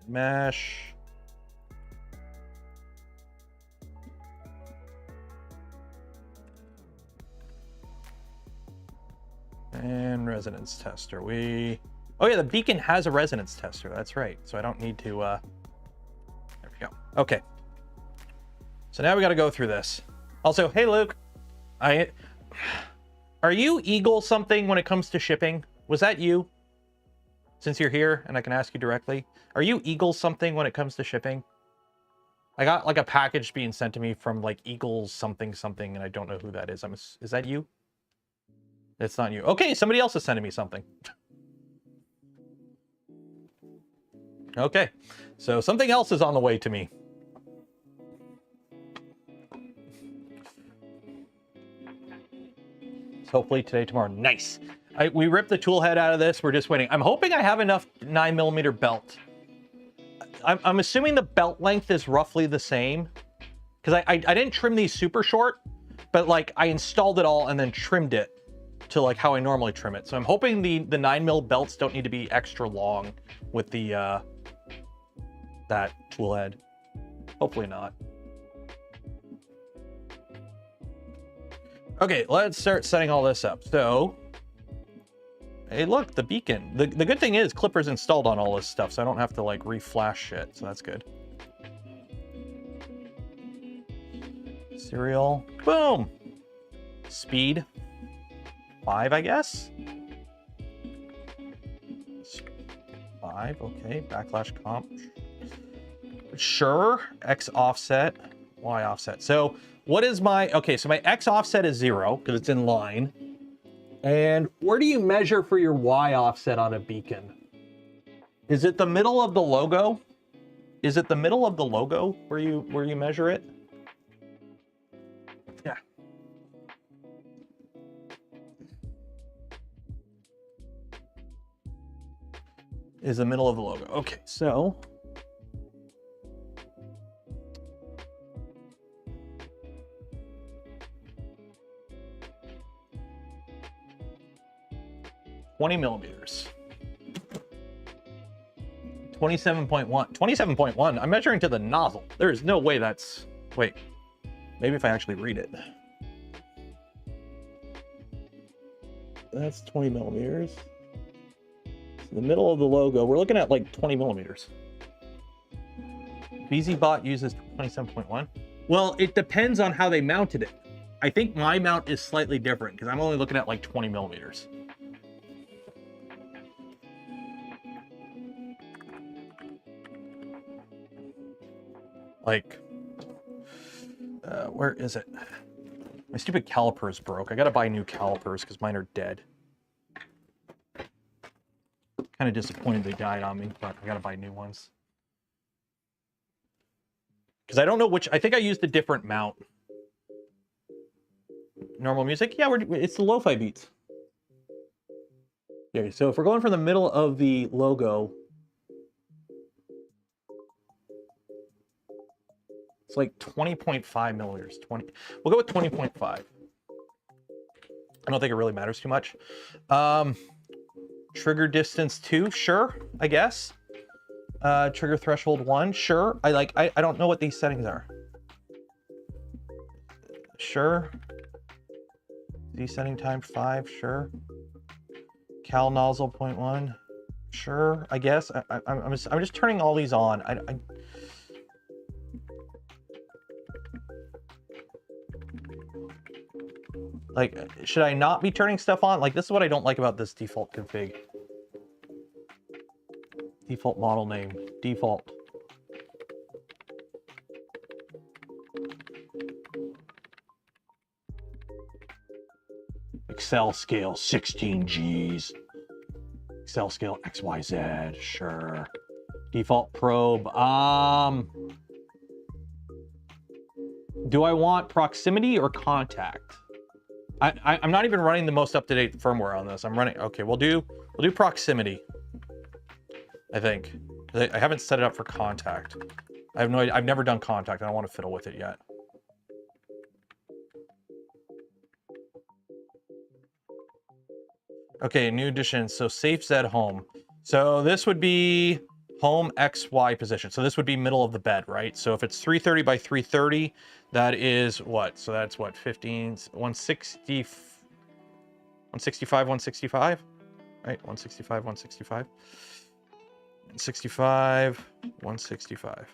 Mesh. And resonance tester. Oh yeah, the beacon has a resonance tester. That's right. So I don't need to, there we go. Okay. So now we got to go through this. Also, hey, Luke, are you Eagle something when it comes to shipping? Was that you? Since you're here and I can ask you directly, are you Eagle something when it comes to shipping? I got like a package being sent to me from like Eagles something something, and I don't know who that is. Is that you? It's not you. Okay, somebody else is sending me something. Okay, so something else is on the way to me. Hopefully today, tomorrow. Nice. We ripped the tool head out of this. We're just waiting. I'm hoping I have enough 9mm belt. I'm assuming the belt length is roughly the same, because I didn't trim these super short, but like I installed it all and then trimmed it to like how I normally trim it. So I'm hoping the 9mm belts don't need to be extra long with the that tool head. Hopefully not. Okay, let's start setting all this up. So, hey, look, the beacon. The good thing is Klipper's installed on all this stuff, so I don't have to like reflash shit, so that's good. Serial, boom. Speed, 5, I guess. 5, okay. Backlash comp. Sure. X offset, Y offset. So what is my, okay, so my X offset is 0 because it's in line. And where do you measure for your Y offset on a beacon? Is it the middle of the logo? Is it the middle of the logo where you measure it? Yeah. Is the middle of the logo. Okay, so 20 millimeters. 27.1. 27.1. I'm measuring to the nozzle. There is no way that's... Wait. Maybe if I actually read it. That's 20 millimeters. So the middle of the logo, we're looking at like 20 millimeters. VZbot uses 27.1. Well, it depends on how they mounted it. I think my mount is slightly different because I'm only looking at like 20 millimeters. Like, where is it? My stupid calipers broke. I gotta buy new calipers because mine are dead. Kind of disappointed they died on me, but I gotta buy new ones. Because I don't know which... I think I used a different mount. Normal music? Yeah, it's the lo-fi beats. Okay, so if we're going from the middle of the logo... It's like 20.5 millimeters. 20. We'll go with 20.5. I don't think it really matters too much. Trigger distance 2, sure, I guess. Trigger threshold 1, sure. I don't know what these settings are. Sure. Desetting time 5, sure. Cal nozzle 0.1, sure, I guess. I'm just turning all these on. Like, should I not be turning stuff on? Like, this is what I don't like about this default config. Default model name, default. Excel scale 16 Gs. Excel scale XYZ, sure. Default probe. Do I want proximity or contact? I'm not even running the most up-to-date firmware on this. I'm running, okay, we'll do proximity, I think. I haven't set it up for contact. I have no idea. I've never done contact. I don't want to fiddle with it yet. Okay, new addition. So safe Z home. So this would be home XY position. So this would be middle of the bed, right? So if it's 330 by 330, that is what? So that's what? 15, 160, 165, 165, right? 165, 165. 165, 165.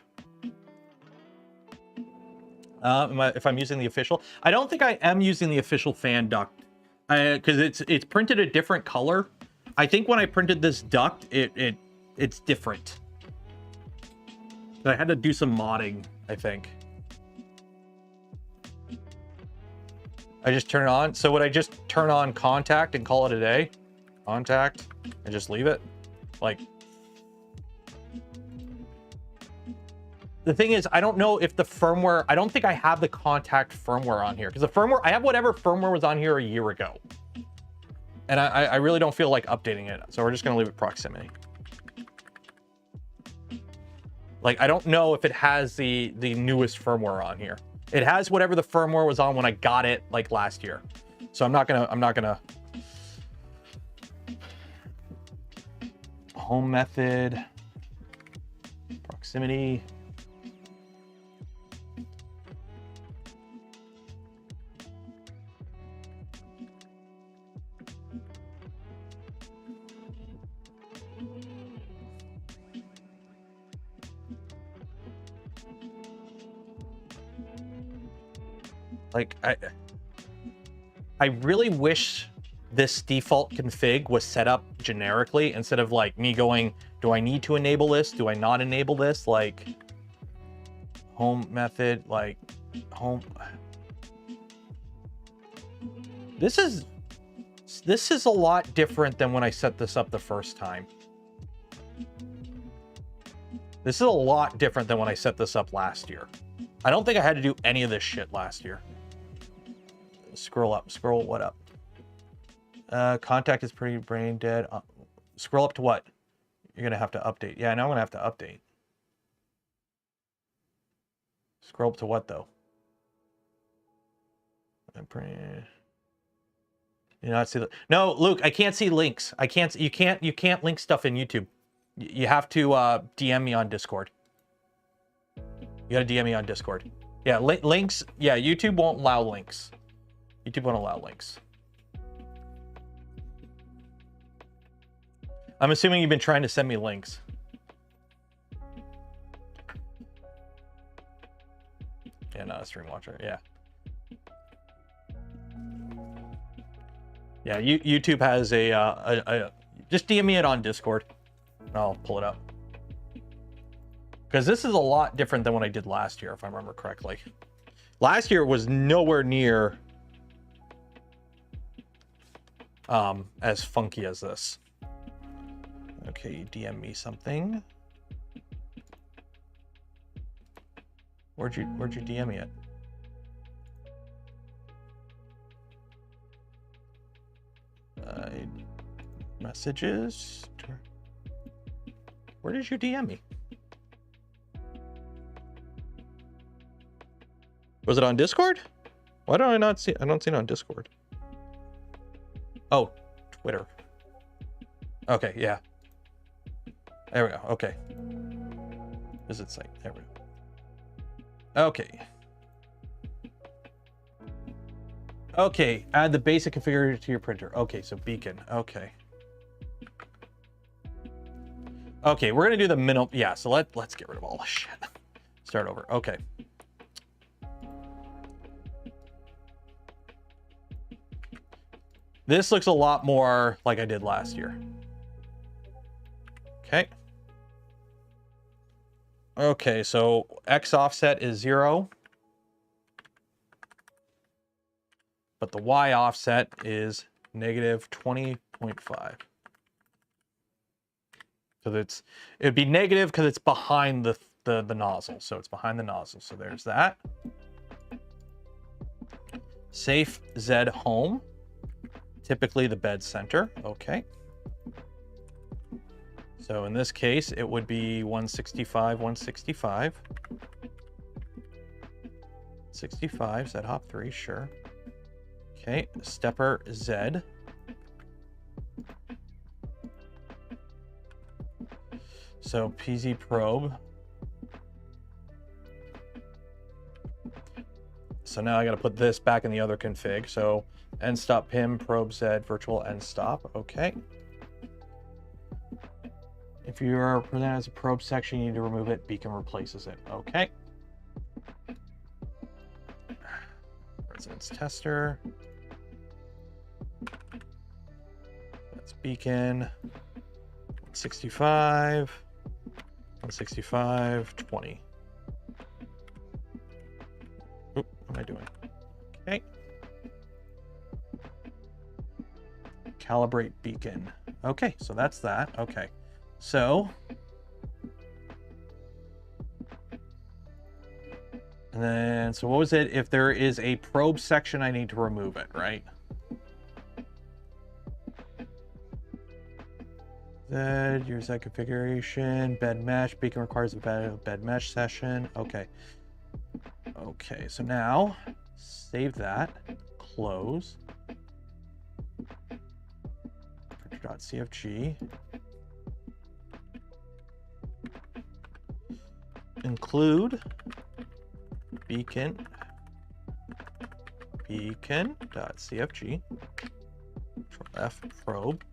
If I'm using the official, I don't think I am using the official fan duct, because it's printed a different color. I think when I printed this duct, it's different. But I had to do some modding, I think. I just turn it on. So would I just turn on contact and call it a day? Contact and just leave it? Like, the thing is, I don't know if the firmware, I don't think I have the contact firmware on here, because the firmware, I have whatever firmware was on here a year ago. And I really don't feel like updating it. So we're just going to leave it proximity. Like, I don't know if it has the newest firmware on here. It has whatever the firmware was on when I got it like last year. So I'm not gonna home method, proximity. Like, I really wish this default config was set up generically instead of like me going, do I need to enable this? Do I not enable this? Like, home method, like home. This is a lot different than when I set this up the first time. This is a lot different than when I set this up last year. I don't think I had to do any of this shit last year. Scroll up, scroll what up? Contact is pretty brain dead. Scroll up to what? You're gonna have to update. Yeah, now I'm gonna have to update. Scroll up to what though? You not see the no, Luke. I can't see links. I can't. You can't link stuff in YouTube. You have to DM me on Discord. You gotta DM me on Discord. Yeah, links. Yeah, YouTube won't allow links. YouTube won't allow links. I'm assuming you've been trying to send me links. Yeah, not a stream watcher. Yeah. Yeah, YouTube has a just DM me it on Discord, and I'll pull it up. Because this is a lot different than what I did last year, if I remember correctly. Last year was nowhere near as funky as this. Okay, you DM me something. Where'd you DM me it? Messages. Where did you DM me? Was it on Discord? Why do I not see? I don't see it on Discord. Oh, Twitter. Okay, yeah. There we go. Okay. Visit site. There we go. Okay. Okay, add the basic configurator to your printer. Okay, so beacon. Okay. Okay, we're gonna do the minimum. Yeah, so let's get rid of all this shit. Start over. Okay. This looks a lot more like I did last year. Okay. Okay, so X offset is 0. But the Y offset is negative 20.5. So it'd be negative because it's behind the nozzle. So it's behind the nozzle. So there's that. Safe Z home. Typically the bed center. Okay. So in this case, it would be 165, 165. 65, Z hop 3, sure. Okay, stepper Z. So PZ probe. So now I got to put this back in the other config. So end stop pim probe Z virtual end stop. Okay. If you are presented as a probe section, you need to remove it. Beacon replaces it. Okay. Residence tester. That's beacon. 165. 165. 20. Oop, what am I doing? Okay. Calibrate beacon. Okay, so that's that. Okay. So, and then, so what was it? If there is a probe section, I need to remove it, right? Z, use that configuration, bed mesh, beacon requires a bed mesh session. Okay. Okay, so now save that, close, printer.cfg. Include beacon beacon.cfg F probe.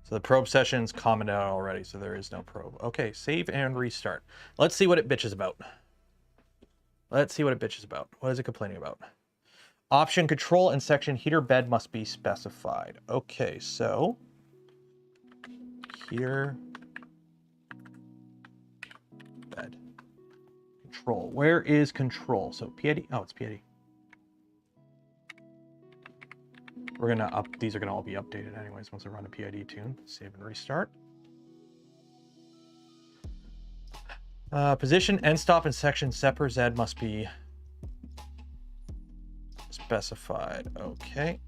So the probe session's commented out already, so there is no probe. Okay, save and restart. Let's see what it bitches about. Let's see what it bitches about. What is it complaining about? Option control and section heater bed must be specified. Okay, so heater bed. Control. Where is control? So PID. Oh, it's PID. We're gonna these are gonna all be updated anyways once I run a PID tune. Save and restart. Position, end stop, and section separ Z must be specified. Okay.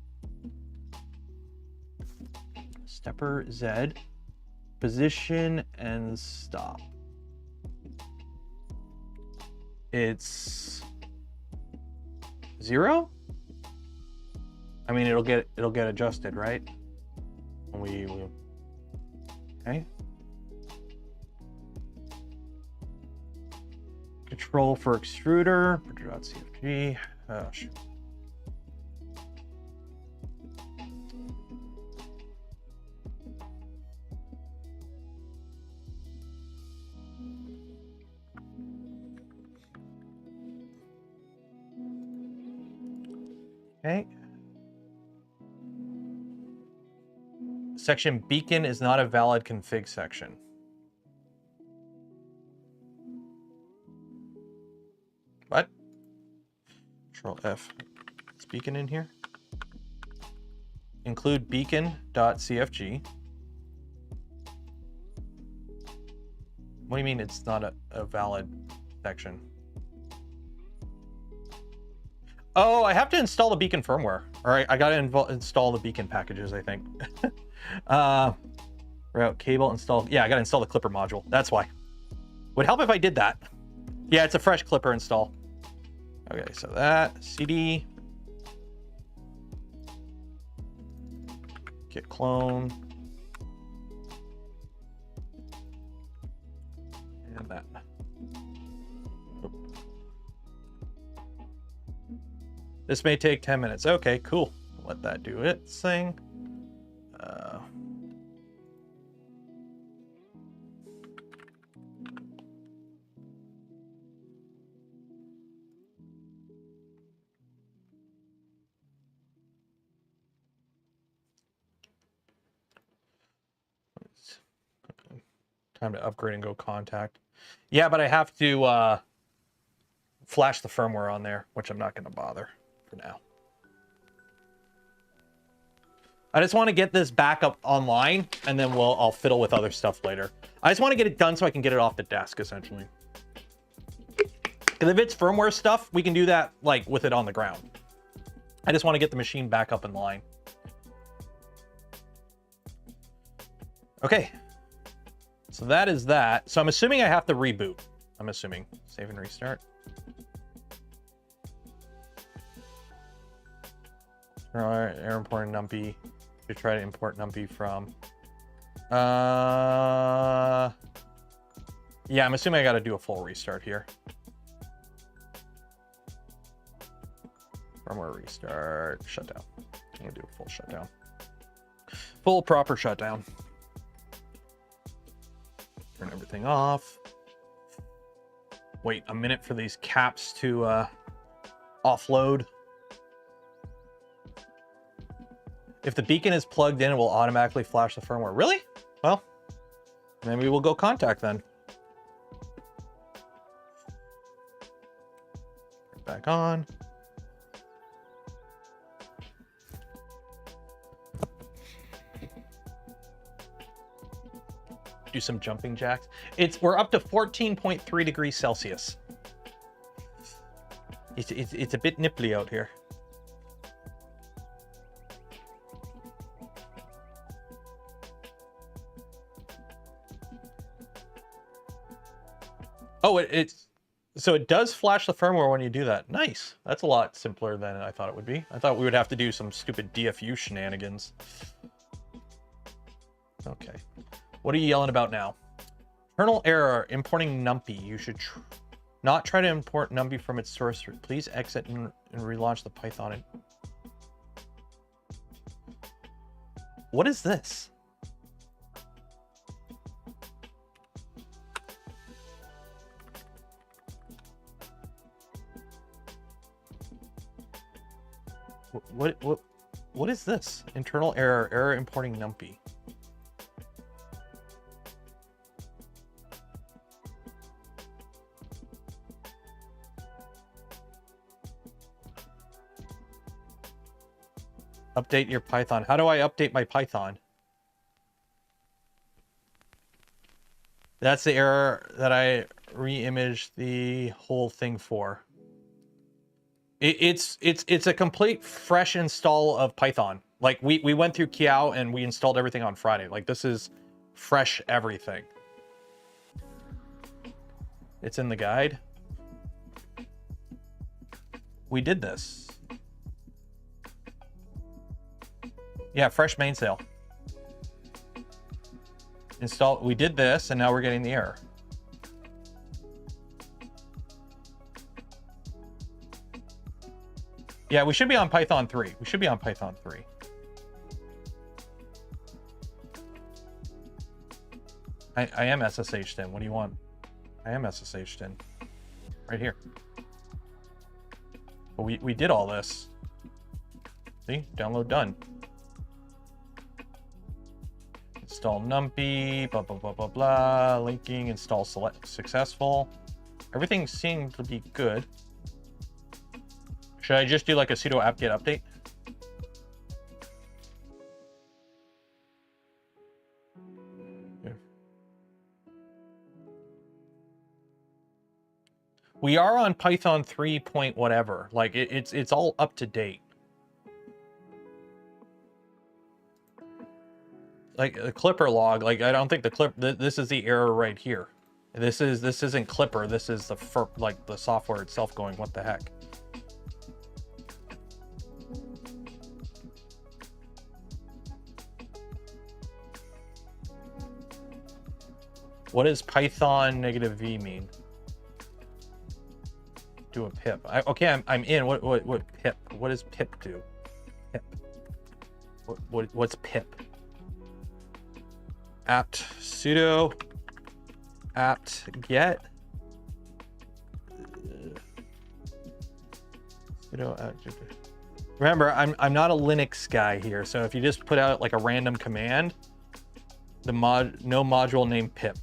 Stepper Z. Position and stop. It's 0? I mean, it'll get adjusted, right? Okay. Control for extruder, printer.cfg. Oh, shoot. Okay. Section beacon is not a valid config section. What? Control F. Is beacon in here? Include beacon.cfg. What do you mean it's not a valid section? Oh, I have to install the beacon firmware. All right, I got to install the beacon packages, I think. Route cable install. Yeah, I got to install the Klipper module. That's why. Would help if I did that. Yeah, it's a fresh Klipper install. Okay, so that cd git clone and that. Oop. This may take 10 minutes. Okay, cool. Let that do its thing. Time to upgrade and go contact. Yeah, but I have to flash the firmware on there, which I'm not going to bother for now. I just want to get this back up online, and then I'll fiddle with other stuff later. I just want to get it done so I can get it off the desk, essentially. Because if it's firmware stuff, we can do that like with it on the ground. I just want to get the machine back up in line. Okay. So that is that. So I'm assuming I have to reboot. I'm assuming. Save and restart. Air import numpy. Should try to import numpy from. Yeah, I'm assuming I got to do a full restart here. Firmware restart. Shutdown. I'm gonna do a full shutdown. Full proper shutdown. Turn everything off. Wait a minute for these caps to offload. If the beacon is plugged in, it will automatically flash the firmware. Really? Well, maybe we'll go contact then. Back on. Do some jumping jacks. We're up to 14.3 degrees Celsius. It's a bit nipply out here. Oh, so it does flash the firmware when you do that. Nice. That's a lot simpler than I thought it would be. I thought we would have to do some stupid DFU shenanigans. Okay. What are you yelling about now? Kernel error, importing numpy. You should not try to import numpy from its source. Please exit and relaunch the Python. What is this? What is this? Internal error importing numpy. Update your Python. How do I update my Python? That's the error that I re-imaged the whole thing for. It's a complete fresh install of Python. Like we went through CHOW and we installed everything on Friday. Like this is fresh everything. It's in the guide. We did this. Yeah, fresh mainsail. Install. We did this, and now we're getting the error. Yeah, we should be on Python 3. We should be on Python 3. I am SSH'd in. What do you want? I am SSH'd in. Right here. But we did all this. See? Download done. Install numpy, blah, blah, blah, blah, blah. Linking, install select successful. Everything seemed to be good. Should I just do like a sudo apt-get update? Yeah. We are on Python 3 point whatever. Like it's all up to date. Like the Klipper log, like I don't think the clip. This is the error right here. This isn't Klipper. This is like the software itself going, what the heck? What does Python -v mean? Do a pip. Okay, I'm in. What pip? What does pip do? Pip. What's pip? Apt sudo apt-get sudo apt. Remember, I'm not a Linux guy here, so if you just put out like a random command, no module name pip.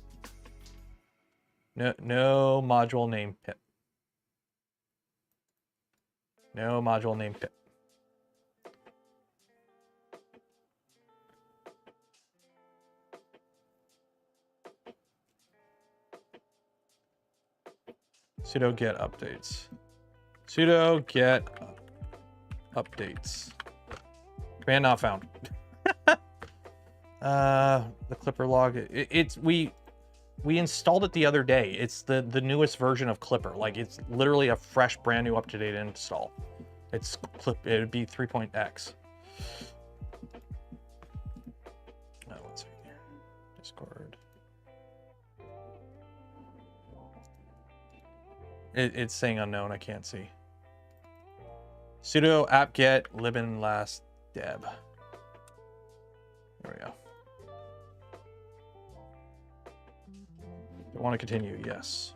No module name pip. No module name pip. Sudo get updates. Sudo get updates. Command not found. The Klipper log. We installed it the other day. It's the newest version of Klipper. Like it's literally a fresh, brand new, up-to-date install. It's it'd be 3.x. Oh, one second here. Discord. It's saying unknown. I can't see. Sudo apt-get libin last deb. There we go. I want to continue, yes.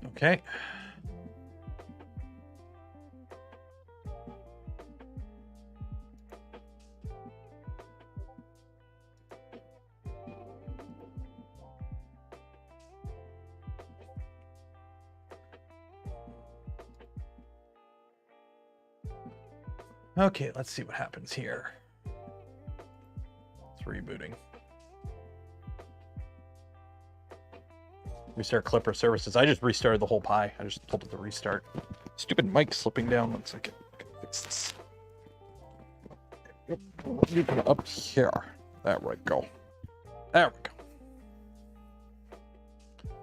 Okay. Okay, let's see what happens here. It's rebooting. Restart Klipper services. I just restarted the whole Pi. I just told it to restart. Stupid mic slipping down. 1 second. Fix this. You put it up here. There we go. There we go.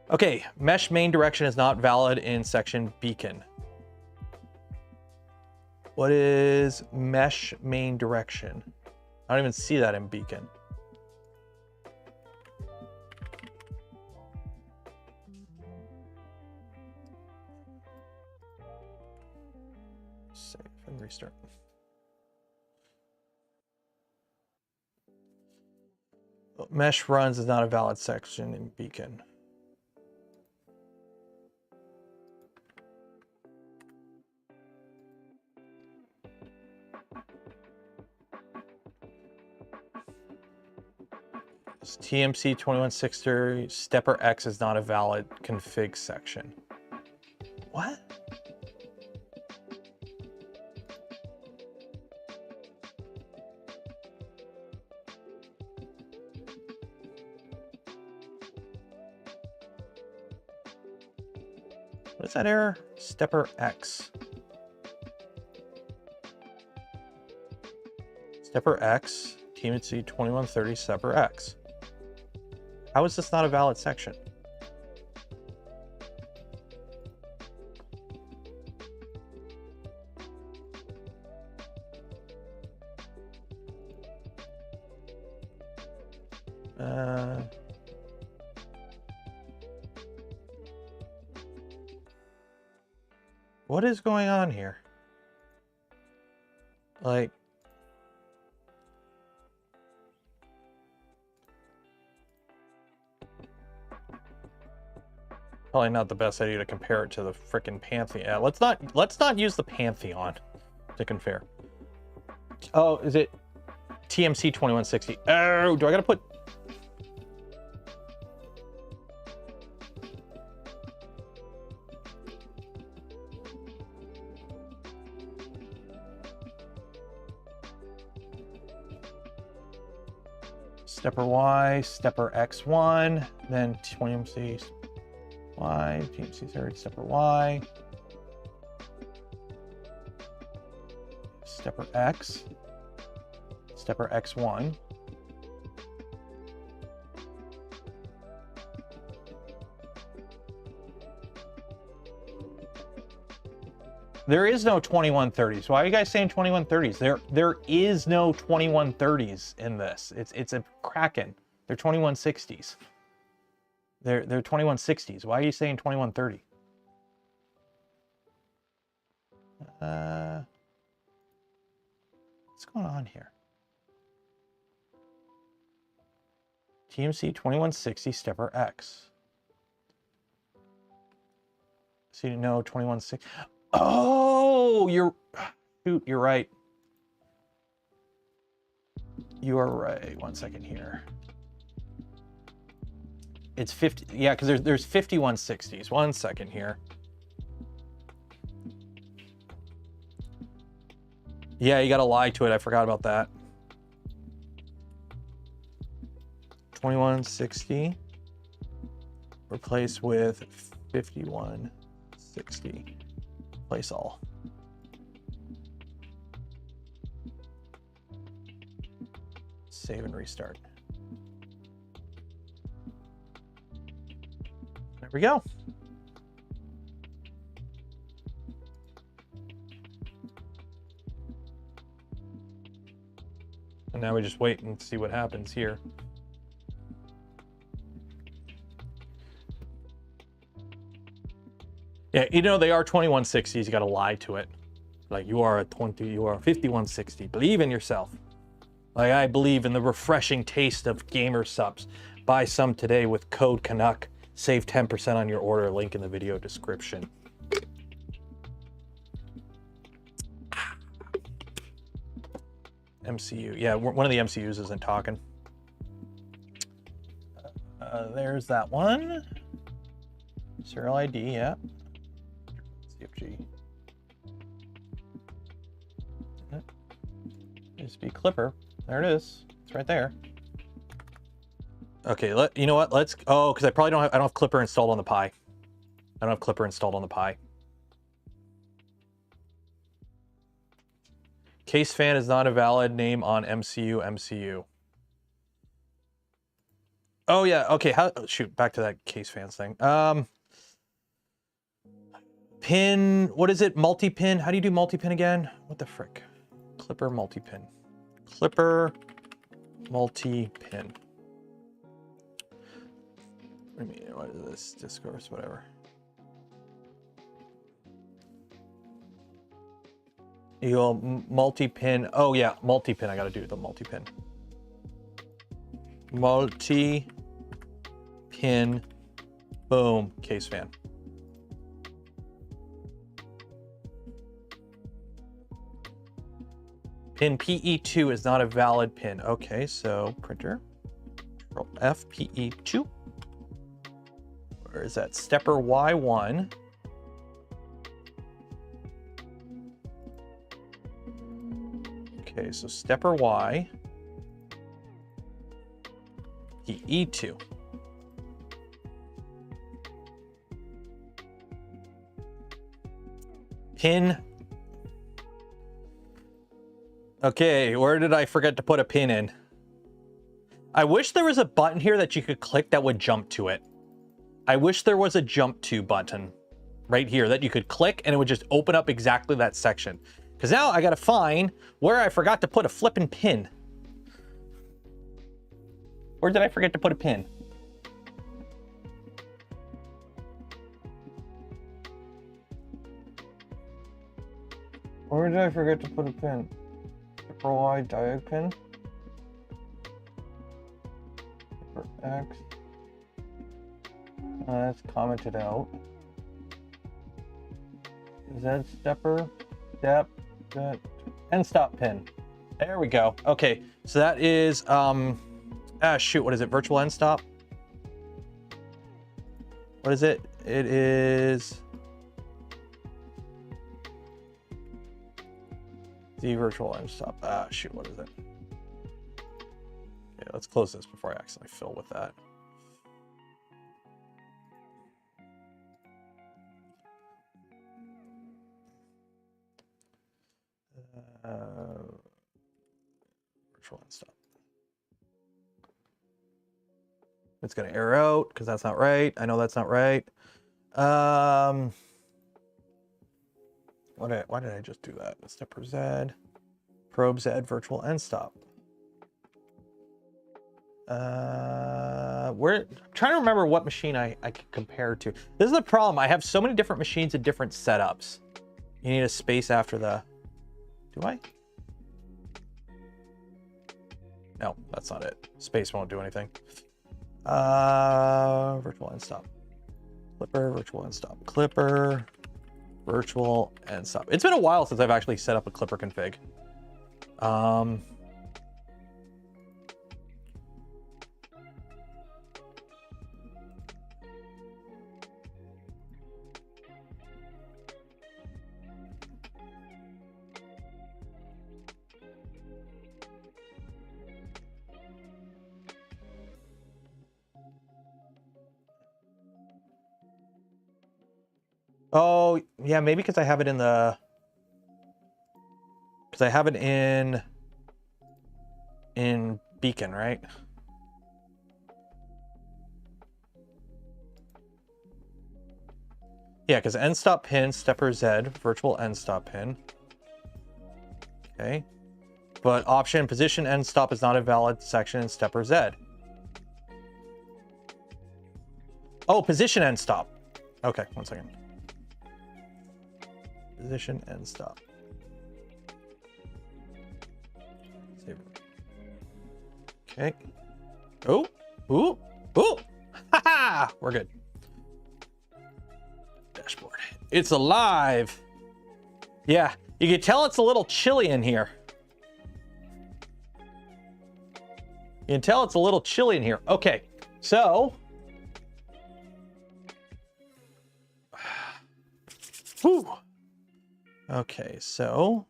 Okay, mesh main direction is not valid in section beacon. What is mesh main direction? I don't even see that in beacon. Save and restart. Mesh runs is not a valid section in beacon. TMC 2160 stepper X is not a valid config section. What? What is that error? Stepper X. Stepper X, TMC 2130 stepper X. How is this not a valid section? What is going on here? Like, probably not the best idea to compare it to the frickin' Pantheon. Yeah, let's not use the Pantheon to compare. Oh, is it TMC 2160? Oh, do I gotta put? Stepper Y, stepper X1, then TMC Y, TMC 30, stepper Y, stepper X, stepper X1. There is no 2130s. Why are you guys saying 2130s? There is no 2130s in this. It's a Kraken. They're 2160s. They're 2160s. Why are you saying 2130? What's going on here? TMC 2160 stepper X. So you know 2160. Oh, you're right. You are right. 1 second here. It's 50. Yeah, because there's 5160s. 1 second here. Yeah, you got to lie to it. I forgot about that. 2160 replace with 5160. Place all. Save and restart. There we go. And now we just wait and see what happens here. Yeah, you know, they are 2160s. You got to lie to it. Like, you are a 5160. Believe in yourself. Like, I believe in the refreshing taste of gamer subs. Buy some today with code Canuck. Save 10% on your order. Link in the video description. MCU. Yeah, one of the MCUs isn't talking. There's that one. Serial ID, yeah. CFG. Used to be Klipper. There it is. It's right there. Okay, you know what? Let's. Oh, because I probably don't have Klipper installed on the Pi. I don't have Klipper installed on the Pi. Case fan is not a valid name on MCU. Oh yeah. Okay. Shoot. Back to that case fans thing. Pin. What is it? Multi-pin. How do you do multi-pin again? What the frick? Klipper multi-pin. Klipper multi-pin. I mean, what is this? Discourse, whatever. You go multi-pin. Oh yeah, multi-pin. I gotta do the multi-pin. Multi-pin. Boom. Case fan. Pin PE2 is not a valid pin. Okay, so printer. Control F, PE2. Where is that? Stepper Y1. Okay, so stepper Y. PE2. Pin. Okay, where did I forget to put a pin in? I wish there was a button here that you could click that would jump to it. I wish there was a jump to button right here that you could click and it would just open up exactly that section. Because now I got to find where I forgot to put a flipping pin. Where did I forget to put a pin? Where did I forget to put a pin? For Y diag pin? For X. That's commented out. Z stepper, step, end stop pin. There we go. Okay, so that is shoot, what is it? Virtual end stop? What is it? It is the virtual end stop. Shoot, what is it? Okay, let's close this before I accidentally fill with that. Virtual end stop. It's gonna error out because that's not right. I know that's not right. Why did I just do that? Stepper Z, probe Z, virtual end stop. I'm trying to remember what machine I can compare to. This is the problem. I have so many different machines and different setups. You need a space after the. Do I? No, that's not it. Space won't do anything. Virtual end stop. Klipper, virtual end stop. Klipper, virtual end stop. It's been a while since I've actually set up a Klipper config. Oh, yeah, maybe because I have it in the... Because I have it in Beacon, right? Yeah, because end stop pin, stepper Z, virtual end stop pin. Okay. But option, position end stop is not a valid section in stepper Z. Oh, position end stop. Okay, 1 second. Position end stop. Save it. Okay. Oh, ooh, ooh. Ha ha! We're good. Dashboard. It's alive. Yeah, you can tell it's a little chilly in here. You can tell it's a little chilly in here. Okay, so. Whew. Okay, so.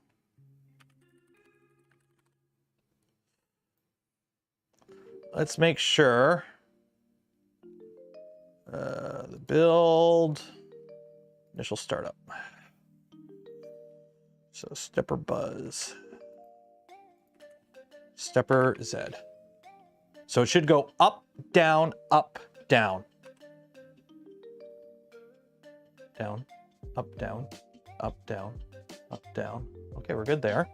Let's make sure. The build. Initial startup. So stepper buzz. Stepper Z. So it should go up, down, up, down. Down, up, down, up, down, up, down. Okay, we're good there.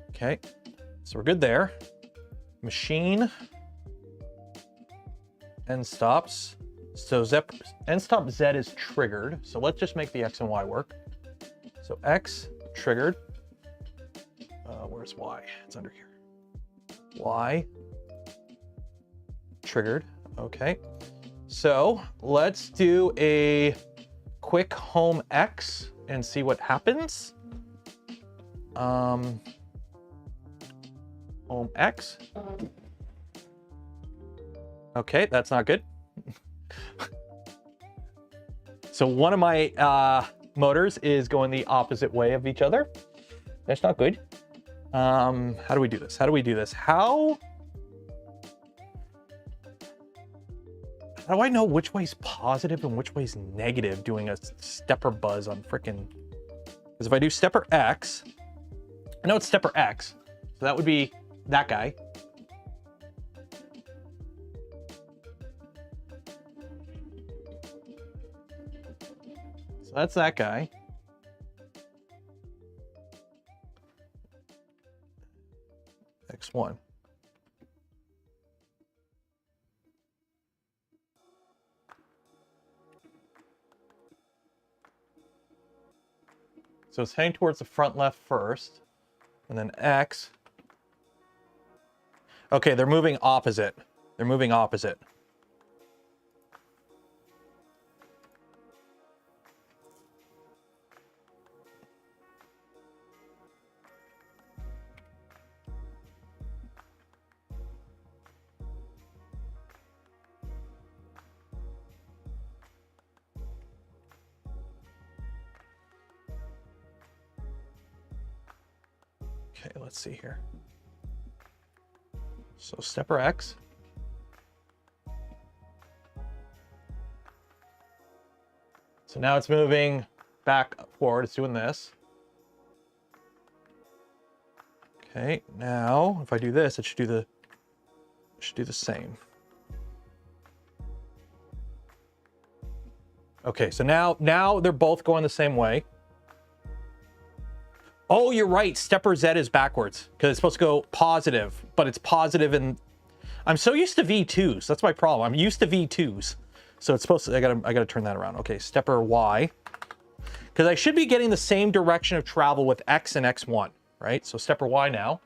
Okay, so we're good there. Machine. End stops. So end stop Z is triggered. So let's just make the X and Y work. So X triggered. Where's Y? It's under here. Y triggered. Okay. So let's do a quick home X and see what happens. Home X. Okay, that's not good. So one of my motors is going the opposite way of each other. That's not good. How do we do this? How do we do this? How do I know which way's positive and which way's negative doing a stepper buzz on frickin'? Because if I do stepper X, I know it's stepper X, so that would be that guy. So that's that guy. X1. So it's heading towards the front left first, and then X. Okay, they're moving opposite. They're moving opposite. Okay, let's see here. So stepper X. So now it's moving back forward. It's doing this. Okay, now if I do this, it should do the same. Okay, so now they're both going the same way. Oh, you're right. Stepper Z is backwards because it's supposed to go positive, but it's positive in. I'm so used to V2s. That's my problem. I'm used to V2s. So it's supposed to, I gotta turn that around. Okay, stepper Y. Because I should be getting the same direction of travel with X and X1, right? So stepper Y now.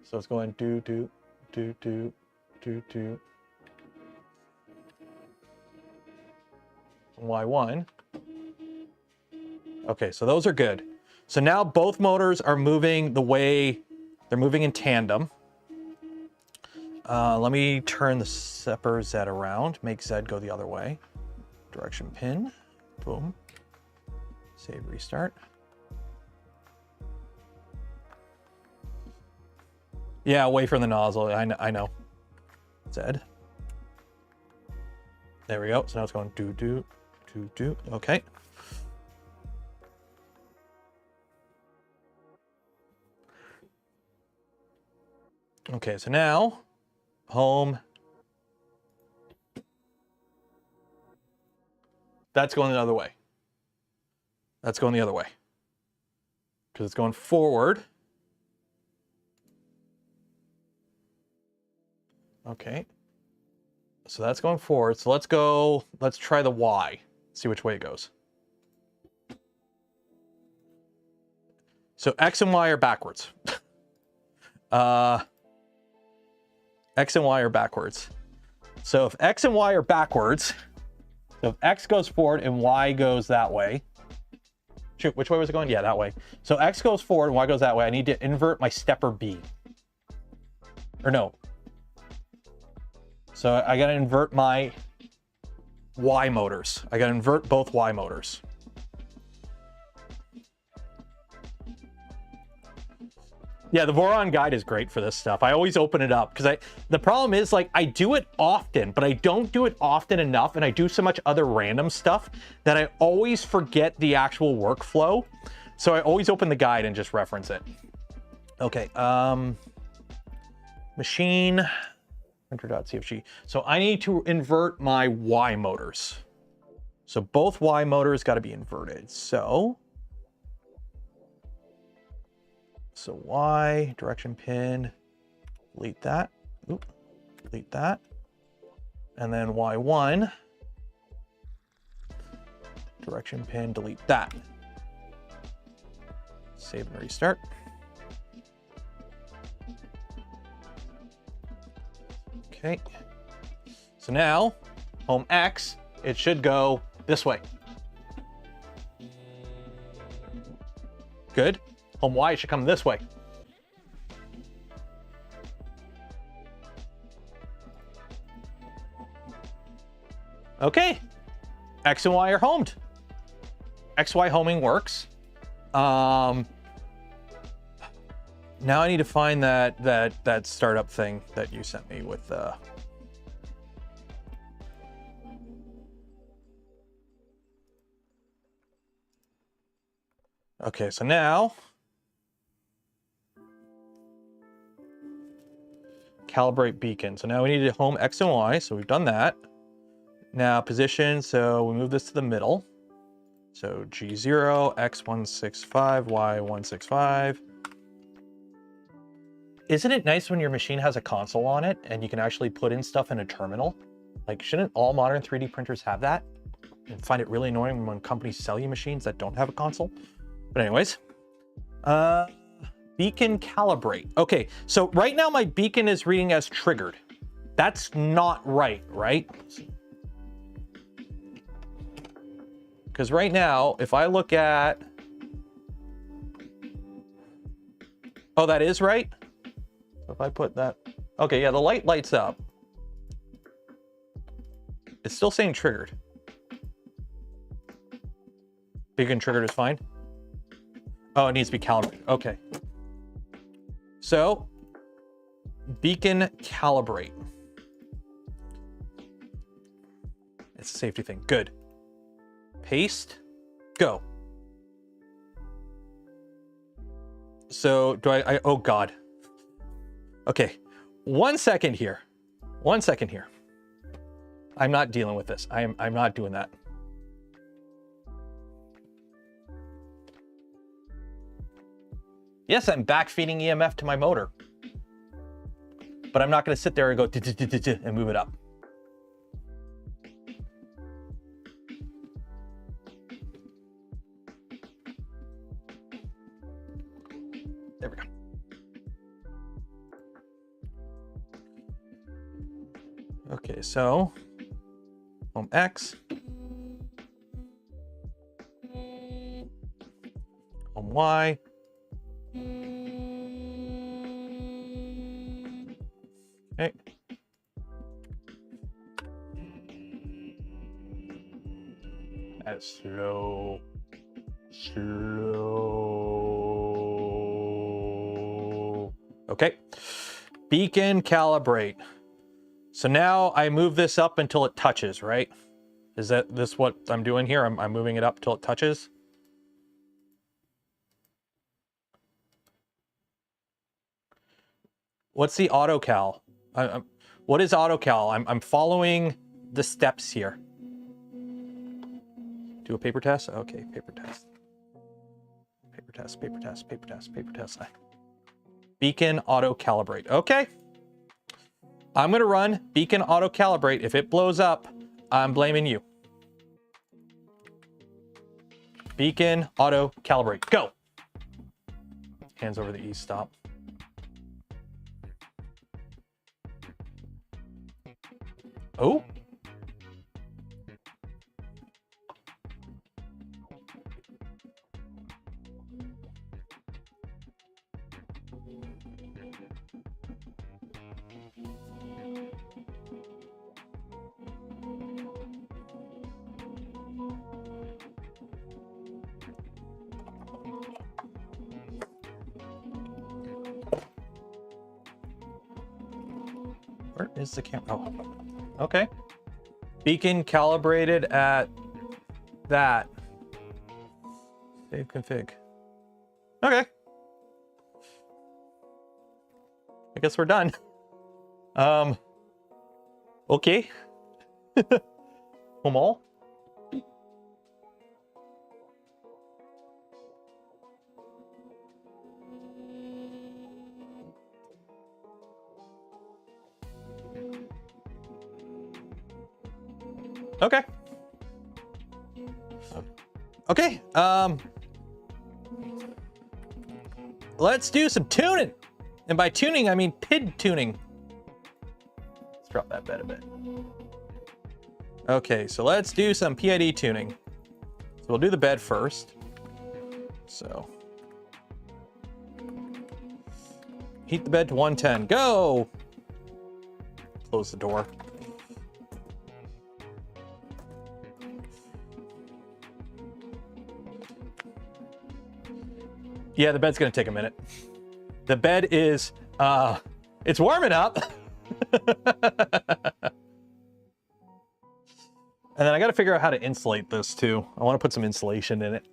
So it's going do. Y1. Okay, so those are good. So now both motors are moving the way they're moving in tandem. Let me turn the stepper Z around, make Z go the other way. Direction pin, boom. Save, restart. Yeah, away from the nozzle, I know. Z. There we go, so now it's going do. Okay. Okay, so now, home. That's going the other way. That's going the other way. Because it's going forward. Okay. So that's going forward. So let's try the Y. See which way it goes. So X and Y are backwards. X and Y are backwards. So if X and Y are backwards, so if X goes forward and Y goes that way. Shoot, which way was it going? Yeah, that way. So X goes forward and Y goes that way. I need to invert my stepper B. Or no. So I gotta invert my Y motors. I gotta invert both Y motors. Yeah, the Voron guide is great for this stuff. I always open it up because the problem is, like, I do it often, but I don't do it often enough, and I do so much other random stuff that I always forget the actual workflow. So I always open the guide and just reference it. Okay, machine printer.cfg. So I need to invert my Y motors. So both Y motors got to be inverted. So Y, direction pin, delete that. Oop, delete that. And then Y1, direction pin, delete that. Save and restart. Okay. So now, home X, it should go this way. Good. Home Y should come this way. Okay. X and Y are homed. XY homing works. Now I need to find that startup thing that you sent me with Okay, so now calibrate beacon. So now we need to home X and Y. So we've done that. Now position. So we move this to the middle. So G0, X165, Y165. Isn't it nice when your machine has a console on it and you can actually put in stuff in a terminal? Like, shouldn't all modern 3D printers have that? And find it really annoying when companies sell you machines that don't have a console. But anyways, beacon calibrate. Okay, so right now my beacon is reading as triggered. That's not right, right? Because right now, if I look at, oh, that is right. So if I put that, okay, yeah, the light lights up. It's still saying triggered. Beacon triggered is fine. Oh, it needs to be calibrated. Okay. So, beacon calibrate. It's a safety thing. Good. Paste. Go. So, do I oh God. Okay. 1 second here. 1 second here. I'm not dealing with this. I'm not doing that. Yes, I'm backfeeding EMF to my motor. But I'm not going to sit there and go and move it up. There we go. Okay, so home X. Home Y. Okay. That's slow. Okay. Beacon calibrate. So now I move this up until it touches, right? Is this what I'm doing here? I'm moving it up till it touches. What's the auto-cal? What is auto-cal? I'm following the steps here. Do a paper test? Okay, paper test. Paper test, paper test, paper test, paper test. Beacon auto-calibrate. Okay. I'm going to run beacon auto-calibrate. If it blows up, I'm blaming you. Beacon auto-calibrate. Go. Hands over the E-stop. Oh. Where is the camera? Oh, okay. Beacon calibrated at that. Save config. Okay. I guess we're done. Okay. Home all. Okay. Okay. Let's do some tuning. And by tuning, I mean PID tuning. Let's drop that bed a bit. Okay, so let's do some PID tuning. So we'll do the bed first. So heat the bed to 110. Go. Close the door. Yeah, the bed's gonna take a minute. The bed is, it's warming up. And then I gotta figure out how to insulate this too. I wanna put some insulation in it.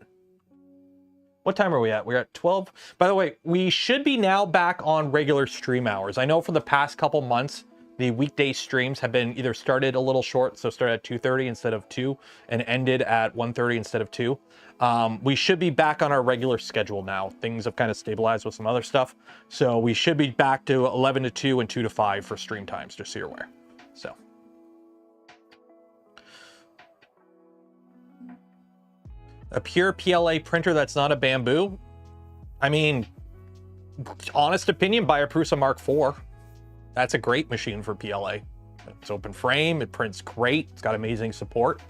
What time are we at? We're at 12. By the way, we should be now back on regular stream hours. I know for the past couple months, the weekday streams have been either started a little short, so started at 2:30 instead of 2, and ended at 1:30 instead of 2. We should be back on our regular schedule now. Things have kind of stabilized with some other stuff. So we should be back to 11 to 2 and 2 to 5 for stream times, just so you're aware. So. A pure PLA printer that's not a bamboo? I mean, honest opinion, buy a Prusa Mark IV. That's a great machine for PLA. It's open frame, it prints great, it's got amazing support.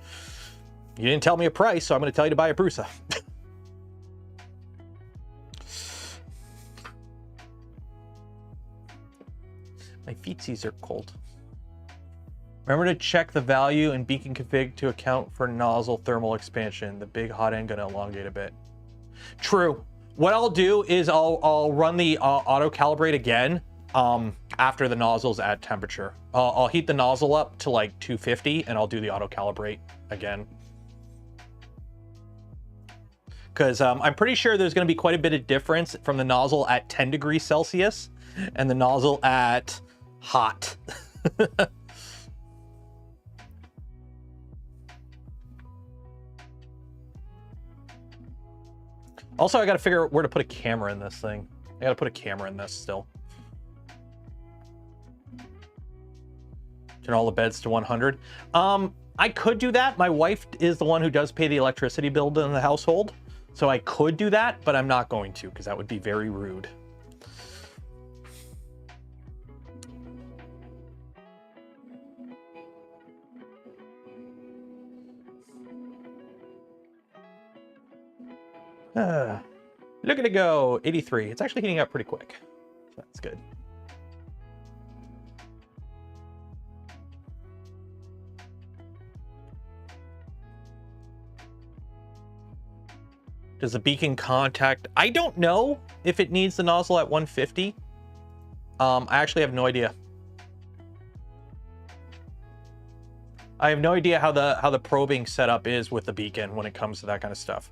You didn't tell me a price, so I'm going to tell you to buy a Prusa. My feetsies are cold. Remember to check the value in beacon config to account for nozzle thermal expansion. The big hot end gonna elongate a bit. True. What I'll do is I'll run the auto calibrate again after the nozzle's at temperature. I'll heat the nozzle up to like 250 and I'll do the auto calibrate again. Because I'm pretty sure there's gonna be quite a bit of difference from the nozzle at 10 degrees Celsius and the nozzle at hot. Also, I got to figure out where to put a camera in this thing. I got to put a camera in this still. Turn all the beds to 100. I could do that. My wife is the one who does pay the electricity bill in the household. So I could do that, but I'm not going to because that would be very rude. Look at it go, 83. It's actually heating up pretty quick. That's good. Does the beacon contact? I don't know if it needs the nozzle at 150. I actually have no idea. I have no idea how the probing setup is with the beacon when it comes to that kind of stuff.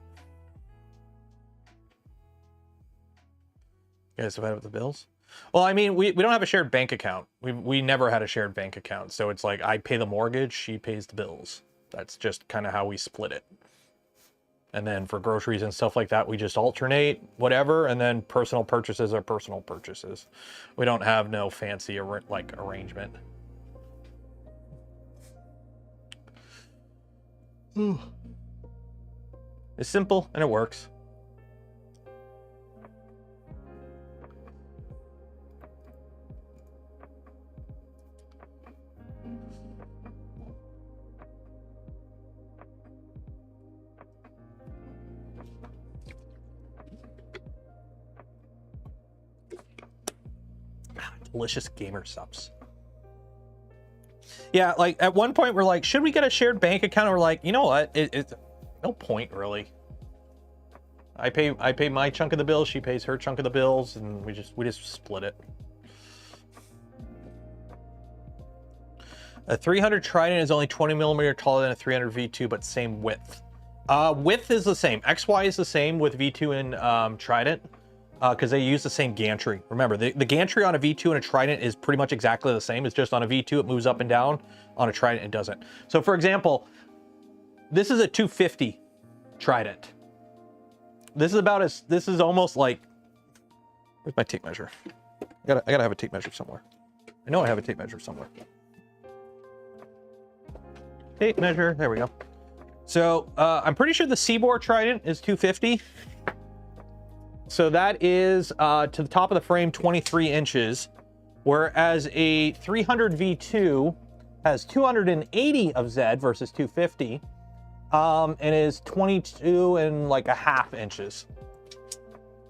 You guys have had with the bills? Well, I mean, we don't have a shared bank account. We never had a shared bank account. So it's like I pay the mortgage, she pays the bills. That's just kind of how we split it. And then for groceries and stuff like that, we just alternate whatever. And then personal purchases are personal purchases. We don't have no fancy like arrangement. It's simple and it works. Delicious gamer subs. Yeah, like at one point we're like, should we get a shared bank account? And we're like, you know what? It's no point really. I pay my chunk of the bills, she pays her chunk of the bills, and we just split it. A 300 Trident is only 20 millimeter taller than a 300 V2, but same width. Width is the same. XY is the same with V2 and Trident. Because they use the same gantry. Remember, the gantry on a V2 and a Trident is pretty much exactly the same. It's just on a V2, it moves up and down. On a Trident, it doesn't. So for example, this is a 250 Trident. This is almost like, where's my tape measure? I gotta have a tape measure somewhere. I know I have a tape measure somewhere. Tape measure, there we go. So I'm pretty sure the Seaboard Trident is 250. So that is to the top of the frame 23 inches, whereas a 300 V2 has 280 of Z versus 250, and is 22 and like a half inches.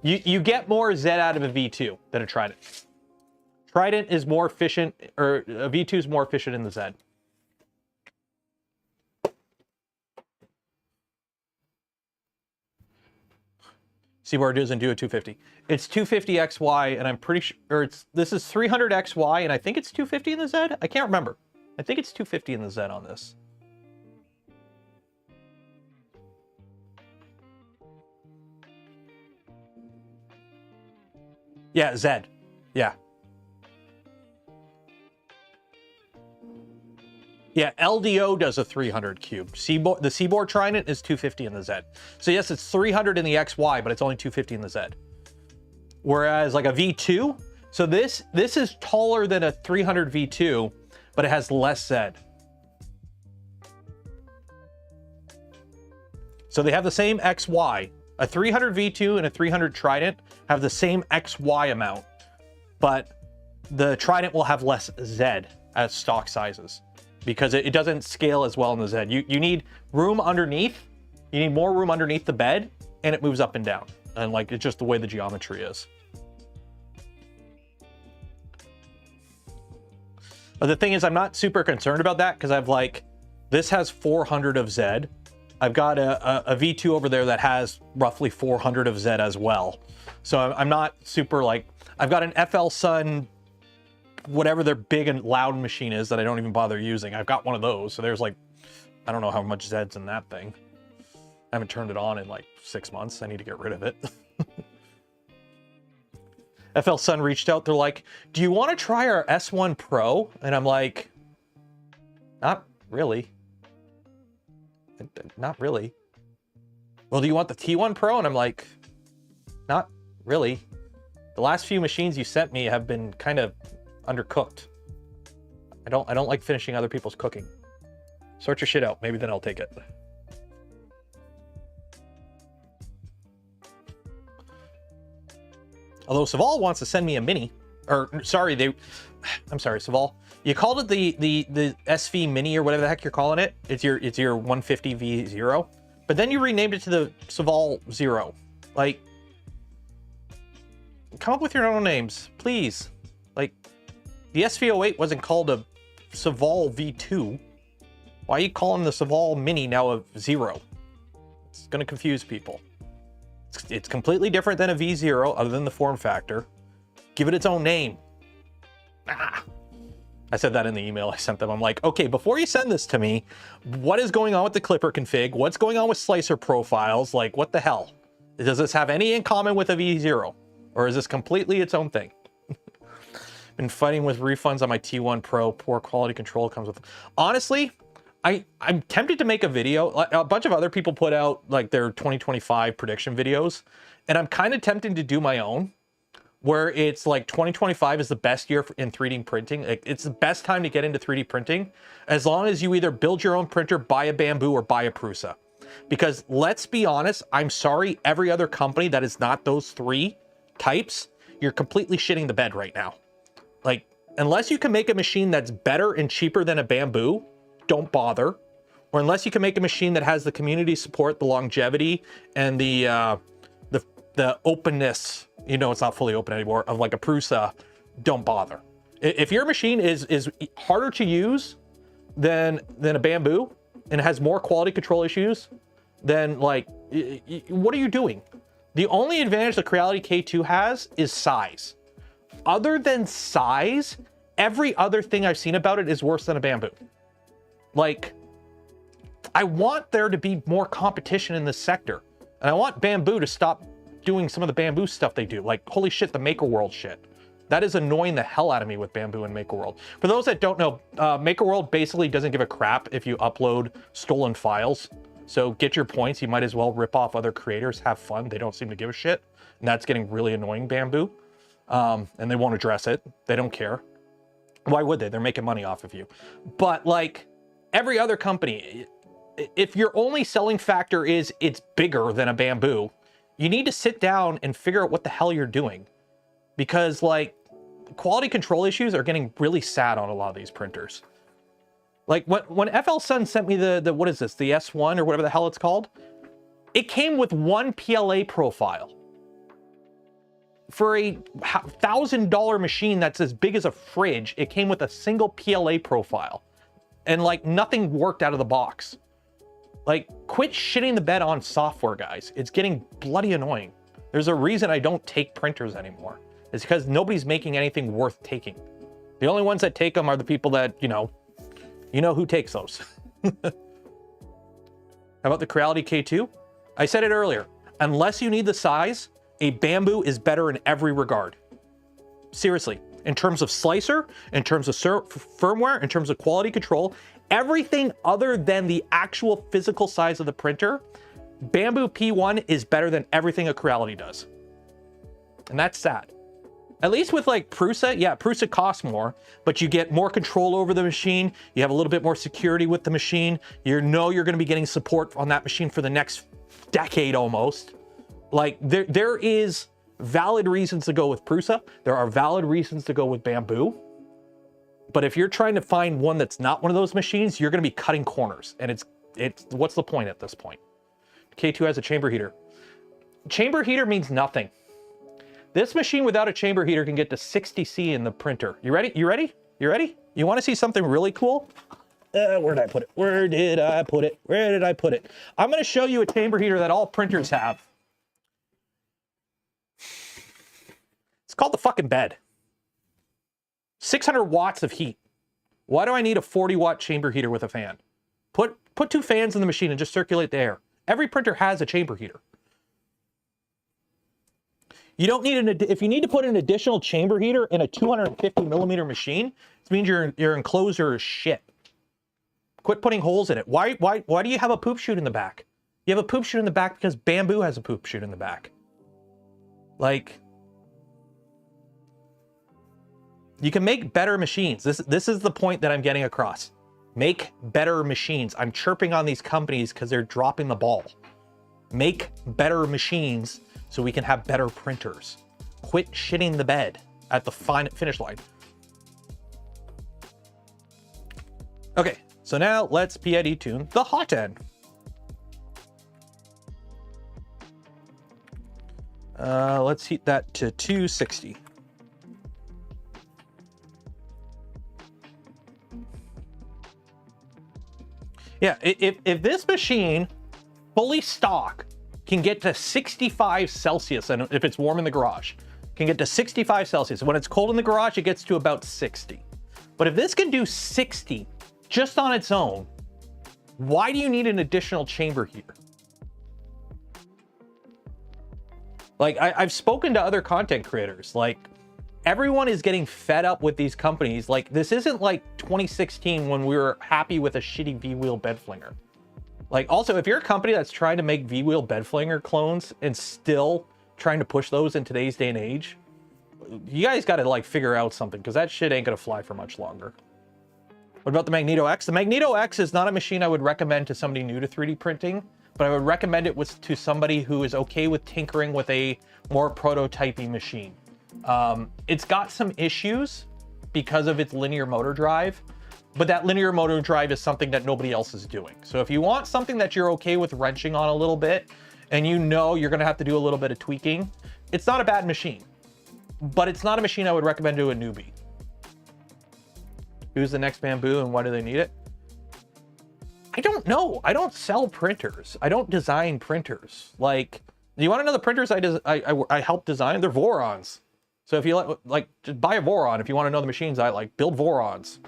You get more Z out of a V2 than a Trident. Trident is more efficient, or a V2 is more efficient in the Z. Seaboard doesn't do a 250. It's 250 XY, and I'm pretty sure, this is 300 XY, and I think it's 250 in the Z? I can't remember. I think it's 250 in the Z on this. Yeah, Z. Yeah. Yeah, LDO does a 300 cube. The Seaboard Trident is 250 in the Z. So yes, it's 300 in the XY, but it's only 250 in the Z. Whereas like a V2, so this is taller than a 300 V2, but it has less Z. So they have the same XY. A 300 V2 and a 300 Trident have the same XY amount, but the Trident will have less Z as stock sizes because it doesn't scale as well in the Z. You need room underneath. You need more room underneath the bed, and it moves up and down. And like, it's just the way the geometry is. But the thing is, I'm not super concerned about that because I've like, this has 400 of Z. I've got a V2 over there that has roughly 400 of Z as well. So I'm not super like, I've got an FL Sun, whatever their big and loud machine is that I don't even bother using. I've got one of those. So there's like, I don't know how much Z's in that thing. I haven't turned it on in like 6 months. I need to get rid of it. FL Sun reached out. They're like, do you want to try our S1 Pro? And I'm like, not really. Not really. Well, do you want the T1 Pro? And I'm like, not really. The last few machines you sent me have been kind of undercooked. I don't like finishing other people's cooking. Sort your shit out. Maybe then I'll take it. Although Saval wants to send me a mini, or sorry, I'm sorry, Saval. You called it the SV Mini or whatever the heck you're calling it. It's your 150 V0, but then you renamed it to the Saval Zero. Like, come up with your own names, please. Like, the SV08 wasn't called a Saval V2. Why are you calling the Saval Mini now a Zero? It's gonna confuse people. It's completely different than a V0 other than the form factor. Give it its own name. Ah. I said that in the email I sent them. I'm like, okay, before you send this to me, what is going on with the Klipper config? What's going on with slicer profiles? Like, what the hell? Does this have any in common with a V0? Or is this completely its own thing? Been fighting with refunds on my T1 Pro. Poor quality control comes with... Honestly, I'm tempted to make a video. A bunch of other people put out like their 2025 prediction videos, and I'm kind of tempted to do my own, where it's like 2025 is the best year in 3D printing. It's the best time to get into 3D printing, as long as you either build your own printer, buy a Bamboo, or buy a Prusa. Because let's be honest, I'm sorry, every other company that is not those three types, you're completely shitting the bed right now. Like, unless you can make a machine that's better and cheaper than a Bamboo, don't bother. Or unless you can make a machine that has the community support, the longevity, and the openness, you know, it's not fully open anymore, of like a Prusa, don't bother. If your machine is harder to use than a Bamboo and has more quality control issues, then like, what are you doing? The only advantage the Creality K2 has is size. Other than size, every other thing I've seen about it is worse than a Bamboo. Like, I want there to be more competition in this sector. And I want Bamboo to stop doing some of the Bamboo stuff they do. Like, holy shit, the Maker World shit. That is annoying the hell out of me with Bamboo and Maker World. For those that don't know, Maker World basically doesn't give a crap if you upload stolen files. So get your points. You might as well rip off other creators, have fun. They don't seem to give a shit. And that's getting really annoying, Bamboo. And they won't address it. They don't care. Why would they? They're making money off of you. But like every other company, if your only selling factor is it's bigger than a Bamboo, you need to sit down and figure out what the hell you're doing. Because like quality control issues are getting really sad on a lot of these printers. Like when FL Sun sent me the what is this, the S1 or whatever the hell it's called, it came with one PLA profile. For a $1,000 machine that's as big as a fridge, it came with a single PLA profile. And like nothing worked out of the box. Like, quit shitting the bed on software, guys. It's getting bloody annoying. There's a reason I don't take printers anymore. It's because nobody's making anything worth taking. The only ones that take them are the people that, you know who takes those. How about the Creality K2? I said it earlier. Unless you need the size, a Bamboo is better in every regard. Seriously, in terms of slicer, in terms of firmware, in terms of quality control, everything other than the actual physical size of the printer, Bamboo P1 is better than everything a Creality does. And that's sad. At least with like Prusa, yeah, Prusa costs more, but you get more control over the machine. You have a little bit more security with the machine. You know you're going to be getting support on that machine for the next decade almost. Like there is valid reasons to go with Prusa. There are valid reasons to go with Bamboo. But if you're trying to find one that's not one of those machines, you're going to be cutting corners. And it's what's the point at this point? K2 has a chamber heater. Chamber heater means nothing. This machine without a chamber heater can get to 60C in the printer. You ready? You ready? You ready? You want to see something really cool? Where did I put it? Where did I put it? Where did I put it? I'm going to show you a chamber heater that all printers have. It's called the fucking bed. 600 watts of heat. Why do I need a 40-watt chamber heater with a fan? Put 2 fans in the machine and just circulate the air. Every printer has a chamber heater. You don't need if you need to put an additional chamber heater in a 250 millimeter machine, it means your enclosure is shit. Quit putting holes in it. Why do you have a poop chute in the back? You have a poop chute in the back because Bamboo has a poop chute in the back. Like, you can make better machines. This is the point that I'm getting across. Make better machines. I'm chirping on these companies because they're dropping the ball. Make better machines so we can have better printers. Quit shitting the bed at the finish line. Okay, so now let's PID tune the hot end. Let's heat that to 260. Yeah, if this machine, fully stock, can get to 65 Celsius, and if it's warm in the garage, can get to 65 Celsius. When it's cold in the garage, it gets to about 60. But if this can do 60 just on its own, why do you need an additional chamber heater? Like, I've spoken to other content creators, like, everyone is getting fed up with these companies. Like, this isn't like 2016 when we were happy with a shitty V-wheel bed flinger. Like, also, if you're a company that's trying to make V-wheel bed flinger clones and still trying to push those in today's day and age, you guys got to like figure out something, because that shit ain't gonna fly for much longer. What about the Magneto X? The Magneto X is not a machine I would recommend to somebody new to 3D printing, but I would recommend it to somebody who is okay with tinkering with a more prototypey machine. It's got some issues because of its linear motor drive, but that linear motor drive is something that nobody else is doing. So if you want something that you're okay with wrenching on a little bit, and you know you're gonna have to do a little bit of tweaking, it's not a bad machine, but it's not a machine I would recommend to a newbie. Who's the next Bamboo and why do they need it? I don't know. I don't sell printers. I don't design printers. Like, do you want to know the printers I help design? They're Vorons. So if you like, just buy a Voron. If you want to know the machines I like, build Vorons.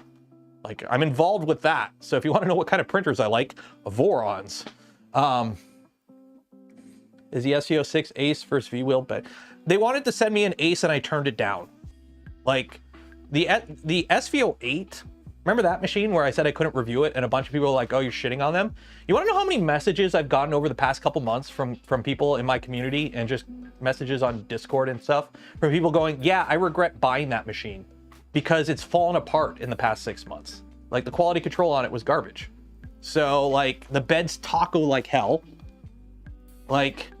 Like, I'm involved with that. So if you want to know what kind of printers I like, Vorons. Is the SVO6 Ace versus V-Wheel? But they wanted to send me an Ace and I turned it down. Like, the SVO8, remember that machine where I said I couldn't review it and a bunch of people were like, oh, you're shitting on them? You want to know how many messages I've gotten over the past couple months from people in my community, and just messages on Discord and stuff, from people going, yeah, I regret buying that machine because it's fallen apart in the past 6 months. Like, the quality control on it was garbage. So, like, the bed's taco like hell. Like,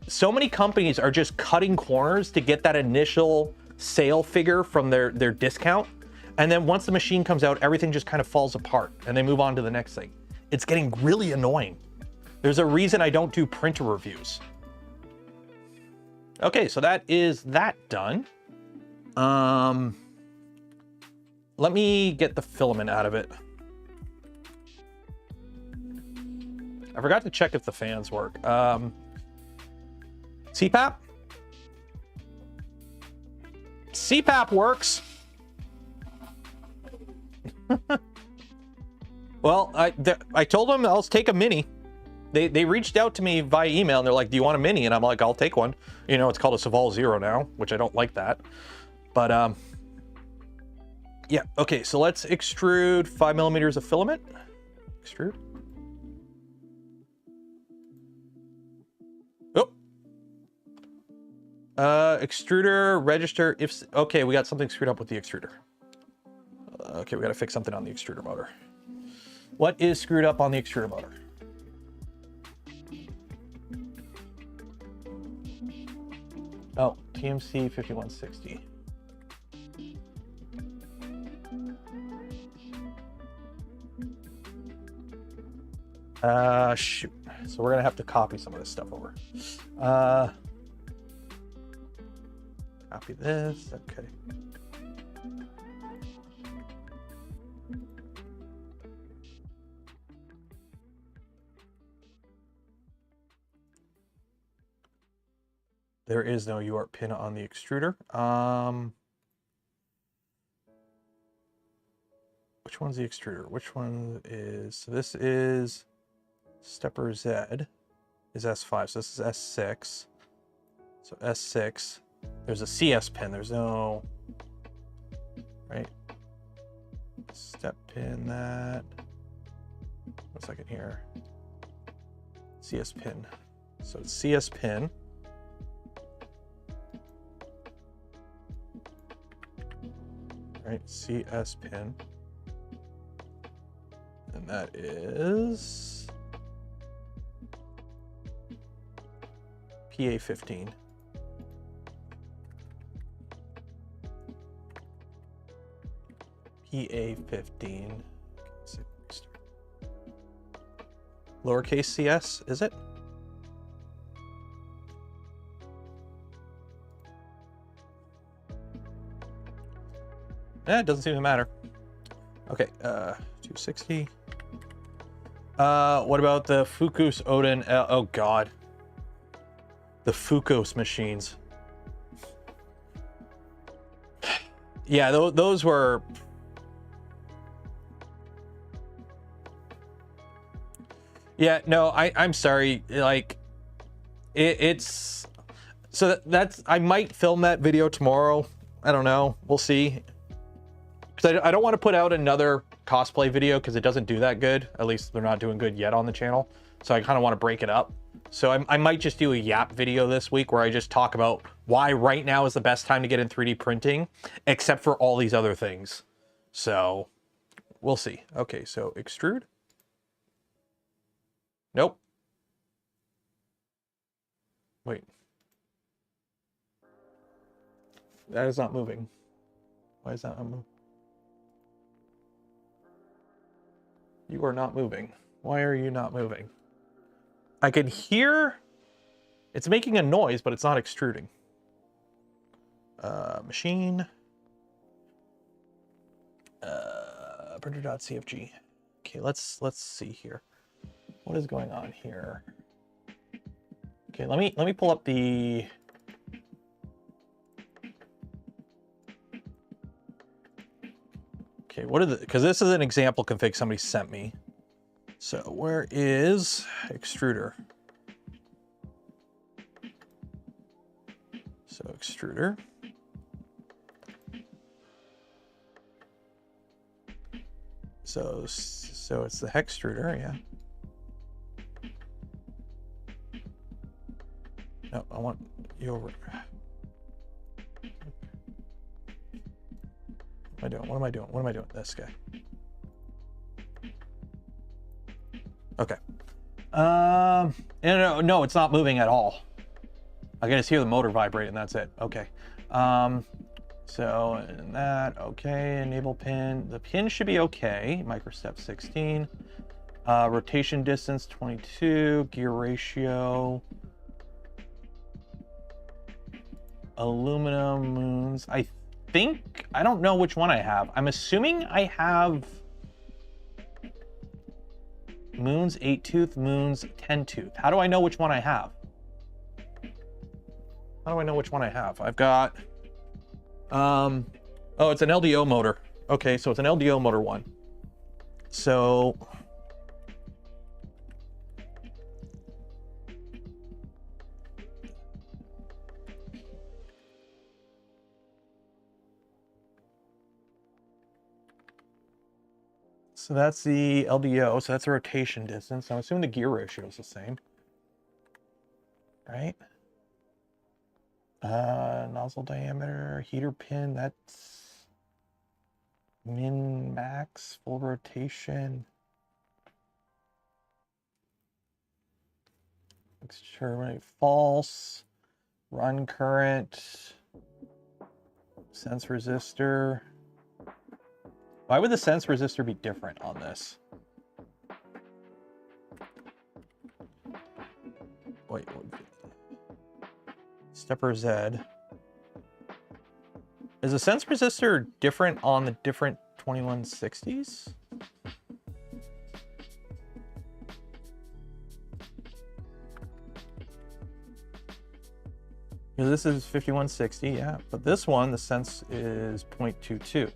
so many companies are just cutting corners to get that initial sale figure from their discount. And then once the machine comes out, everything just kind of falls apart and they move on to the next thing. It's getting really annoying. There's a reason I don't do printer reviews. Okay, so that is that done. Let me get the filament out of it. I forgot to check if the fans work. CPAP? CPAP works. Well, I told them I'll take a mini. They reached out to me via email and they're like, do you want a mini? And I'm like, I'll take one. You know, it's called a Saval Zero now, which I don't like that. But yeah, okay, so let's extrude 5 millimeters of filament. Extrude. Oh. Extruder, register if, okay, we got something screwed up with the extruder. Okay, we gotta fix something on the extruder motor. What is screwed up on the extruder motor? Oh, TMC 5160. Shoot. So we're gonna have to copy some of this stuff over. Copy this, okay. There is no UART pin on the extruder. Which one's the extruder? Which one is, so this is stepper Z is S5, so this is S6. So S6, there's a CS pin, there's no, right? Step pin that, 1 second here. CS pin, so it's CS pin. Right, CS pin. And that is PA15. PA15. Lowercase cs, is it? It doesn't seem to matter. Okay, 260. What about the Fucus Odin? Oh God, the Fucos machines. Yeah, those were. Yeah, no, I'm sorry. Like, it's so that's I might film that video tomorrow. I don't know. We'll see. Because I don't want to put out another cosplay video because it doesn't do that good. At least they're not doing good yet on the channel. So I kind of want to break it up. So I might just do a Yap video this week where I just talk about why right now is the best time to get in 3D printing, except for all these other things. So we'll see. Okay, so extrude. Nope. Wait. That is not moving. Why is that not moving? You are not moving. Why are you not moving? I can hear it's making a noise, but it's not extruding. Machine. Printer.cfg. Okay, let's see here. What is going on here? Okay, let me pull up the. Okay, what are the, because this is an example config somebody sent me. So where is extruder? So extruder. So it's the hextruder, yeah. No, I want you over. What am I doing? What am I doing? This guy. Okay. No, it's not moving at all. I can just hear the motor vibrate and that's it. Okay. So and that, okay, enable pin. The pin should be okay. Microstep 16. Rotation distance 22. Gear ratio. Aluminum moons. I don't know which one I have. I'm assuming I have moons 8-tooth, moons 10-tooth. How do I know which one I have? How do I know which one I have? I've got, oh, it's an LDO motor. Okay, so it's an LDO motor one. So, So that's the LDO, so that's the rotation distance. I'm assuming the gear ratio is the same, right? Nozzle diameter, heater pin, that's min, max, full rotation. Exterminate false, run current, sense resistor. Why would the sense resistor be different on this? Wait, stepper Z. Is the sense resistor different on the different 2160s? Because this is 5160, yeah, but this one, the sense is 0.22.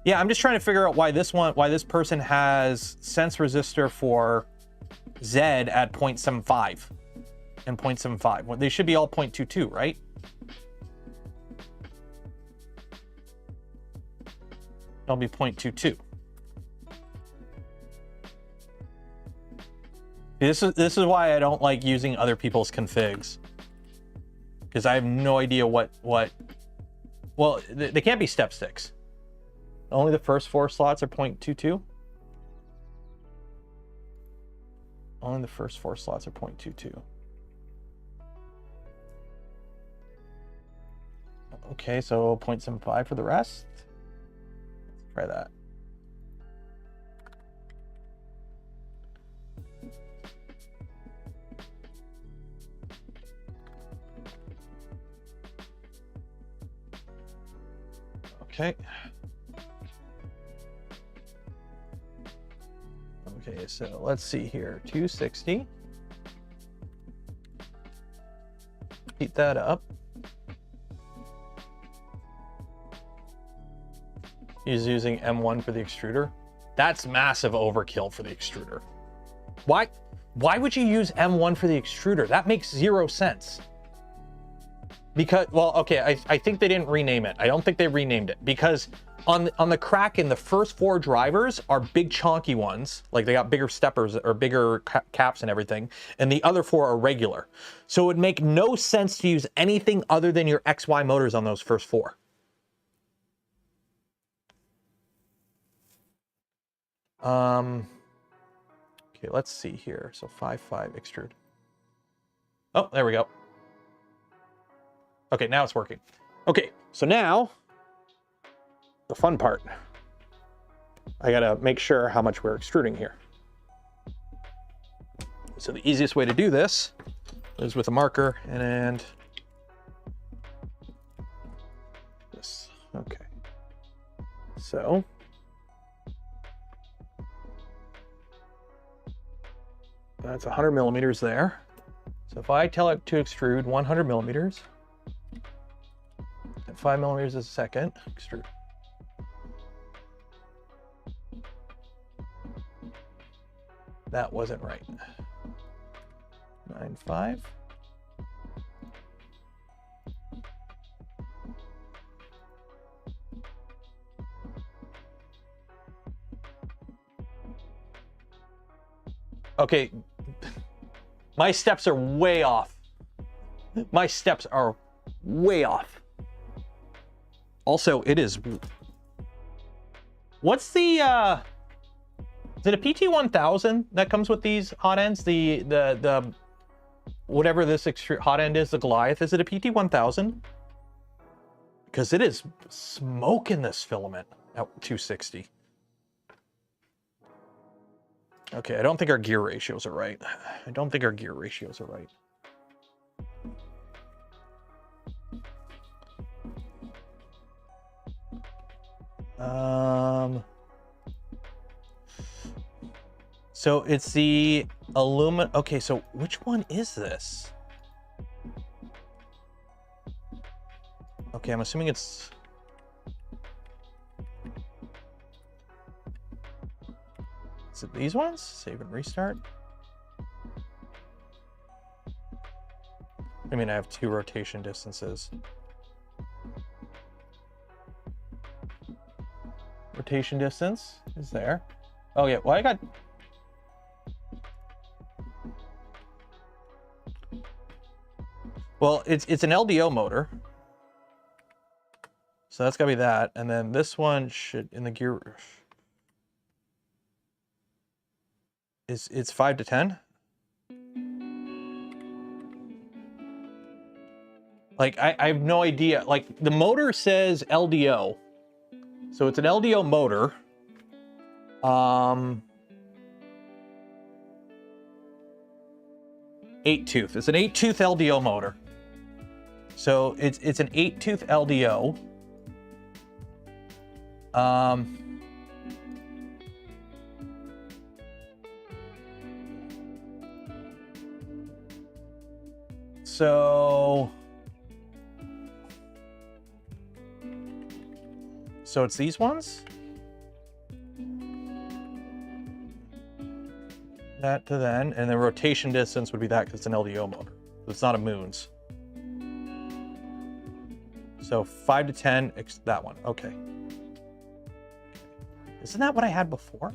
Yeah, I'm just trying to figure out why this person has sense resistor for Z at 0.75 and 0.75. Well, they should be all 0.22, right? It'll be 0.22. This is why I don't like using other people's configs, because I have no idea what. Well, they can't be step sticks. Only the first 4 slots are 0.22. Only the first 4 slots are 0.22. Okay, so 0.75 for the rest. Let's try that. Okay. Okay, so let's see here. 260. Heat that up. He's using M1 for the extruder. That's massive overkill for the extruder. Why would you use M1 for the extruder? That makes 0 sense. Because, well, okay, I think they didn't rename it. I don't think they renamed it because on the Kraken, the first 4 drivers are big chonky ones. Like they got bigger steppers or bigger caps and everything. And the other 4 are regular. So it would make no sense to use anything other than your XY motors on those first 4. Okay, let's see here. So 5.5 extrude. Oh, there we go. Okay, now it's working. Okay, so now the fun part. I gotta make sure how much we're extruding here. So the easiest way to do this is with a marker and this. Okay. So that's 100 millimeters there. So if I tell it to extrude 100 millimeters, at 5 millimeters a second, extrude. That wasn't right. 9.5. Okay, my steps are way off. My steps are way off. Also, it is. What's the is it a PT1000 that comes with these hot ends? The whatever this hot end is, the Goliath. Is it a PT1000? Because it is smoking this filament at 260. Okay, I don't think our gear ratios are right. I don't think our gear ratios are right. So it's the aluminum. Okay, so which one is this? Okay, I'm assuming it's. Is it these ones? Save and restart. I mean, I have 2 rotation distances. rotation distance is there. Oh yeah, well I got... Well, it's an LDO motor. So that's gotta be that. And then this one should, in the gear, it's 5 to 10. Like, I have no idea. Like, the motor says LDO. So it's an LDO motor. 8-tooth. It's an 8-tooth LDO motor. So it's an 8-tooth LDO. So it's these ones. That to then, and the rotation distance would be that because it's an LDO motor. It's not a Moons. So 5 to 10, that one. Okay. Isn't that what I had before?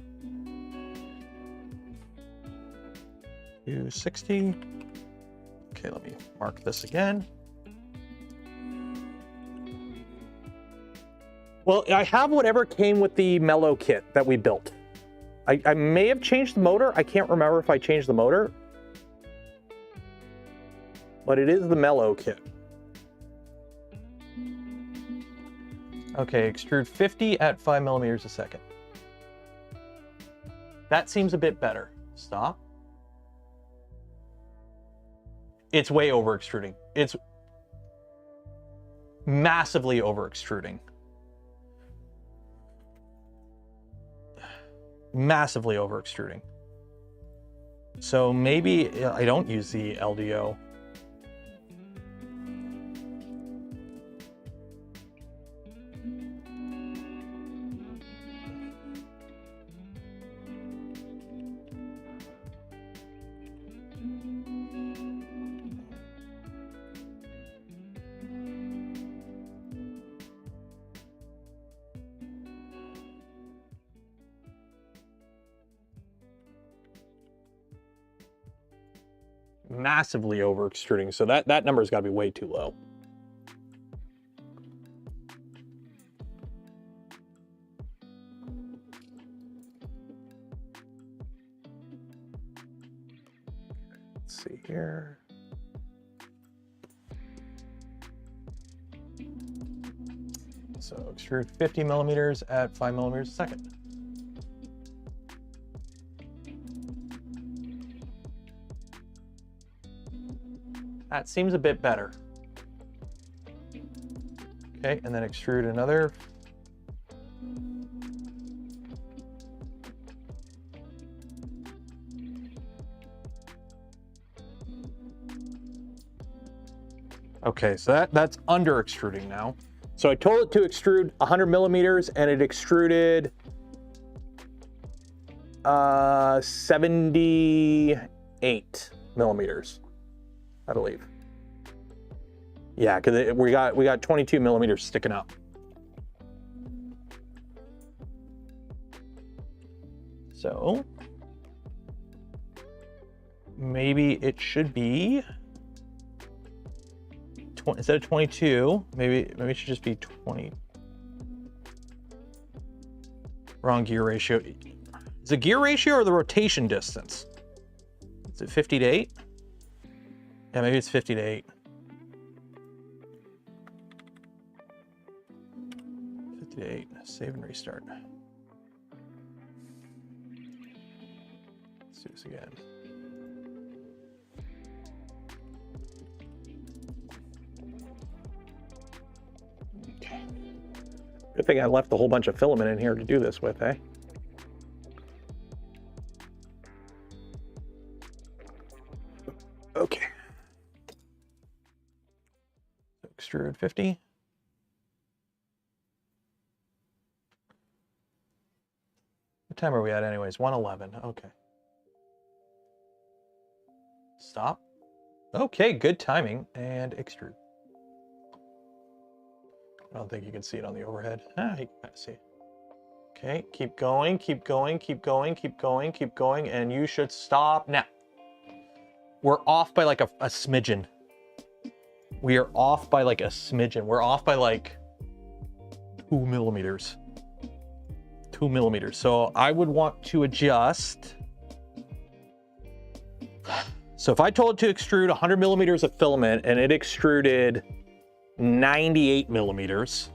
260. Okay, let me mark this again. Well, I have whatever came with the Mellow kit that we built. I may have changed the motor. I can't remember if I changed the motor. But it is the Mellow kit. Okay, extrude 50 at 5 millimeters a second. That seems a bit better. Stop. It's way over extruding. It's massively over extruding. Massively over extruding. So maybe I don't use the LDO. Massively over extruding, so that number's got to be way too low. Let's see here. So extrude 50 millimeters at 5 millimeters a second. That seems a bit better. Okay, and then extrude another. Okay, so that's under extruding now. So I told it to extrude 100 millimeters and it extruded 78 millimeters. I believe. Yeah, because we got 22 millimeters sticking up. So maybe it should be instead of 22, maybe it should just be 20. Wrong gear ratio. Is it gear ratio or the rotation distance? Is it 50 to 8? Yeah, maybe it's 50 to 8. 50 to 8. Save and restart. Let's do this again. Okay. Good thing I left a whole bunch of filament in here to do this with, eh? Okay. Extrude 50. What time are we at anyways? 1:11. Okay. Stop. Okay, good timing. And extrude. I don't think you can see it on the overhead. Ah, you can kind of see it. Okay, keep going, keep going, keep going, keep going, keep going, and you should stop now. We're off by like a smidgen. We are off by like a smidgen. We're off by like 2 millimeters. 2 millimeters. So I would want to adjust. So if I told it to extrude 100 millimeters of filament and it extruded 98 millimeters,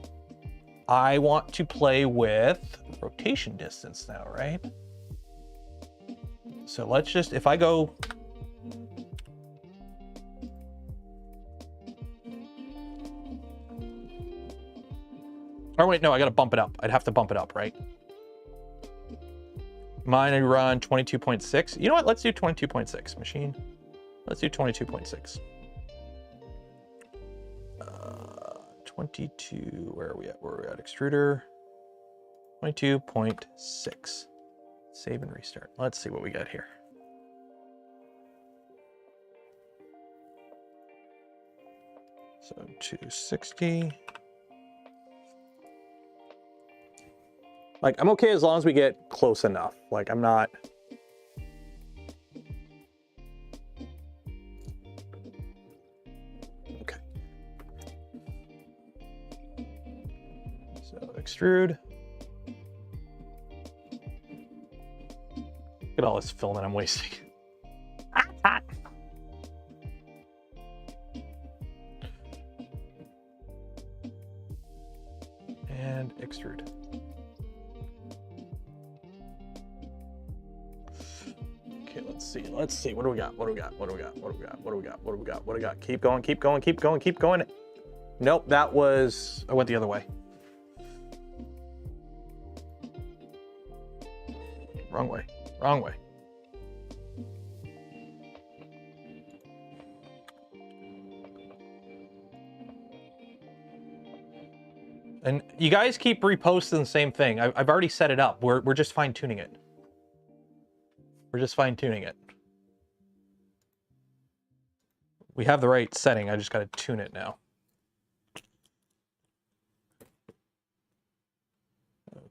I want to play with rotation distance now, right? So let's just, if I go, oh wait, no, I gotta bump it up. I'd have to bump it up, right? Mine, I run 22.6. You know what, let's do 22.6, machine. Let's do 22.6. 22, where are we at? Where are we at? Extruder, 22.6. Save and restart. Let's see what we got here. So 260. Like, I'm okay as long as we get close enough. Like, I'm not. Okay. So extrude. Look at all this filament I'm wasting. Hot. And extrude. Okay, let's see. What do we got? What do we got? What do we got? What do we got? What do we got? What do we got? What do we got? Keep going, keep going, keep going, keep going. Nope, that was, I went the other way. Wrong way, wrong way. And you guys keep reposting the same thing. I've already set it up. We're just fine tuning it. We're just fine tuning it. We have the right setting. I just got to tune it now.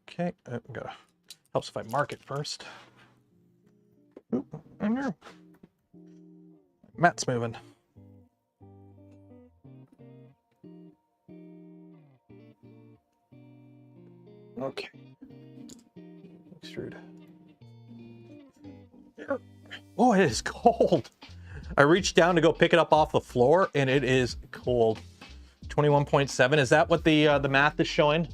Okay, helps if I mark it first. Oop, I'm here. Matt's moving. Okay. Extrude. Oh, it is cold. I reached down to go pick it up off the floor, and it is cold. 21.7. Is that what the math is showing?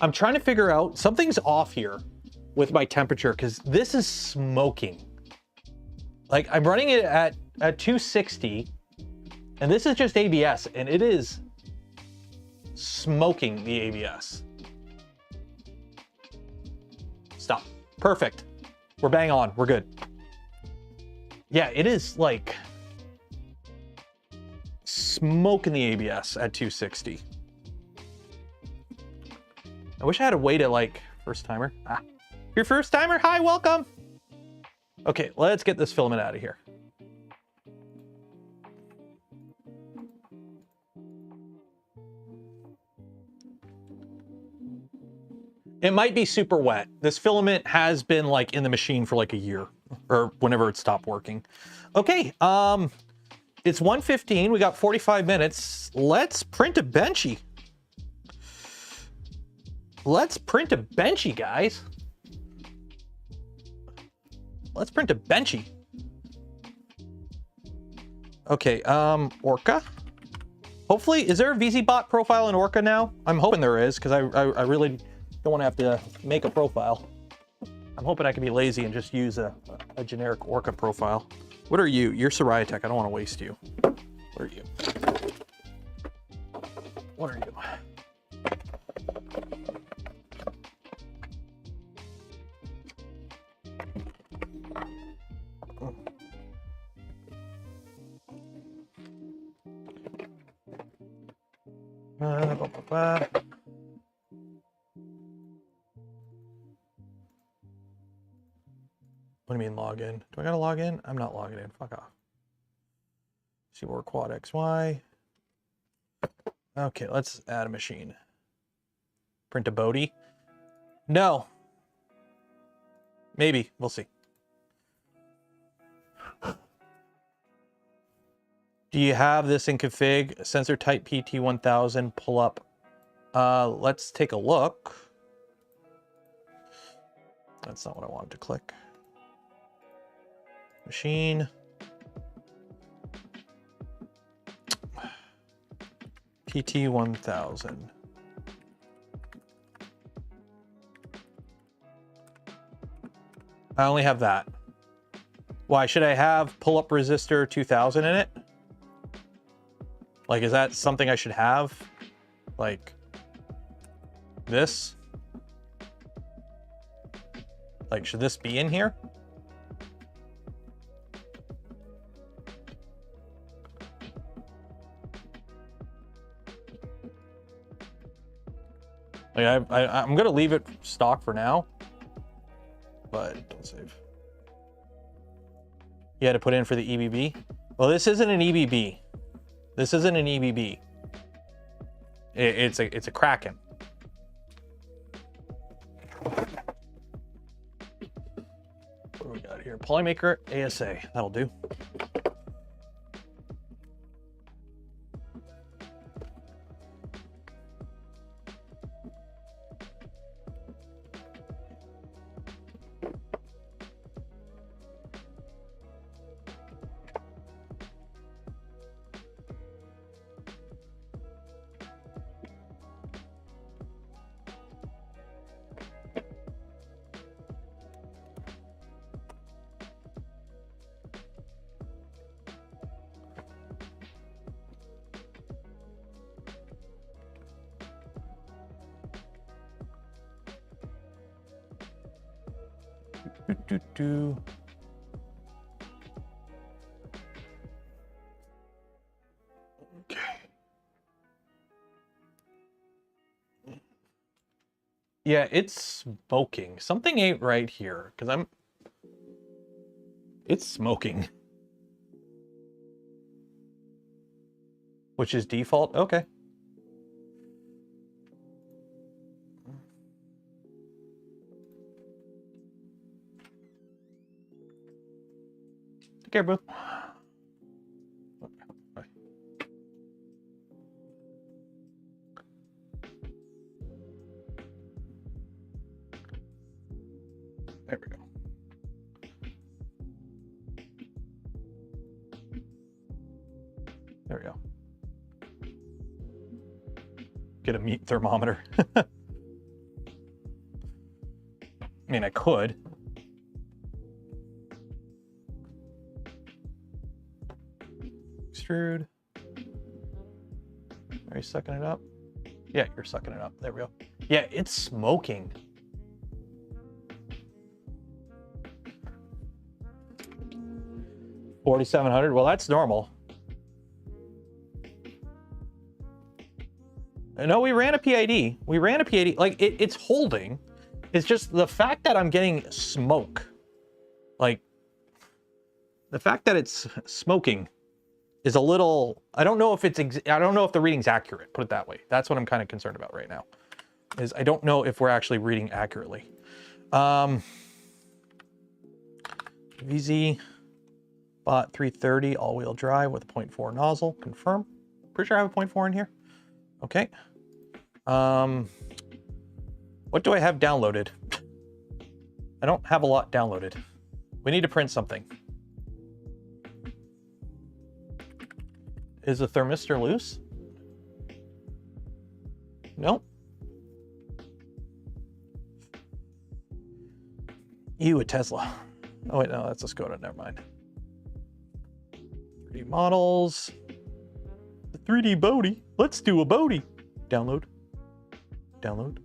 I'm trying to figure out, something's off here with my temperature, because this is smoking. Like, I'm running it at 260, and this is just ABS, and it is smoking the ABS. Stop. Perfect. We're bang on. We're good. Yeah, it is like smoking the ABS at 260. I wish I had a way to, like, first timer. Ah, your first timer? Hi, welcome. Okay, let's get this filament out of here. It might be super wet. This filament has been like in the machine for like a year or whenever it stopped working. Okay, it's 1:15. We got 45 minutes. Let's print a benchy. Let's print a benchy, guys. Let's print a benchy. Okay, Orca. Hopefully, is there a VZbot profile in Orca now? I'm hoping there is, because I really don't want to have to make a profile. I'm hoping I can be lazy and just use a generic Orca profile. What are you? You're Soriatech. I don't want to waste you. What are you? What are you? What do you mean log in? Do I gotta log in? I'm not logging in. Fuck off. See more quad XY. Okay, let's add a machine. Print a Bodhi. No, Maybe. We'll see. Do you have this in config? Sensor type PT1000 pull up. Let's take a look. That's not what I wanted to click. Machine. PT1000. I only have that. Why should I have pull-up resistor 2000 in it? Like, is that something I should have? Like this? Like, should this be in here? Like, I'm gonna leave it stock for now, but don't save. You had to put in for the EBB. Well, this isn't an EBB. This isn't an EBB. It's a Kraken. What do we got here? POLYMAKER ASA. That'll do. Okay. Yeah, it's smoking. Something ain't right here, because it's smoking. Which is default? Okay. Take care, boo. There we go. There we go. Get a meat thermometer. I mean, I could. Extrude. Are you sucking it up? Yeah, you're sucking it up. There we go. Yeah, it's smoking. $4,700. Well, that's normal. No, we ran a PID. We ran a PID. Like, it's holding. It's just the fact that I'm getting smoke. Like, the fact that it's smoking is a little, I don't know if I don't know if the reading's accurate, put it that way. That's what I'm kind of concerned about right now, is I don't know if we're actually reading accurately. VZbot 330 all-wheel drive with a 0.4 nozzle, confirm. Pretty sure I have a 0.4 in here. Okay. What do I have downloaded? I don't have a lot downloaded. We need to print something. Is the thermistor loose? Nope. You a Tesla. Oh wait, no, that's a Skoda, never mind. 3D models. The 3D Bodie. Let's do a Bodie. Download. Download.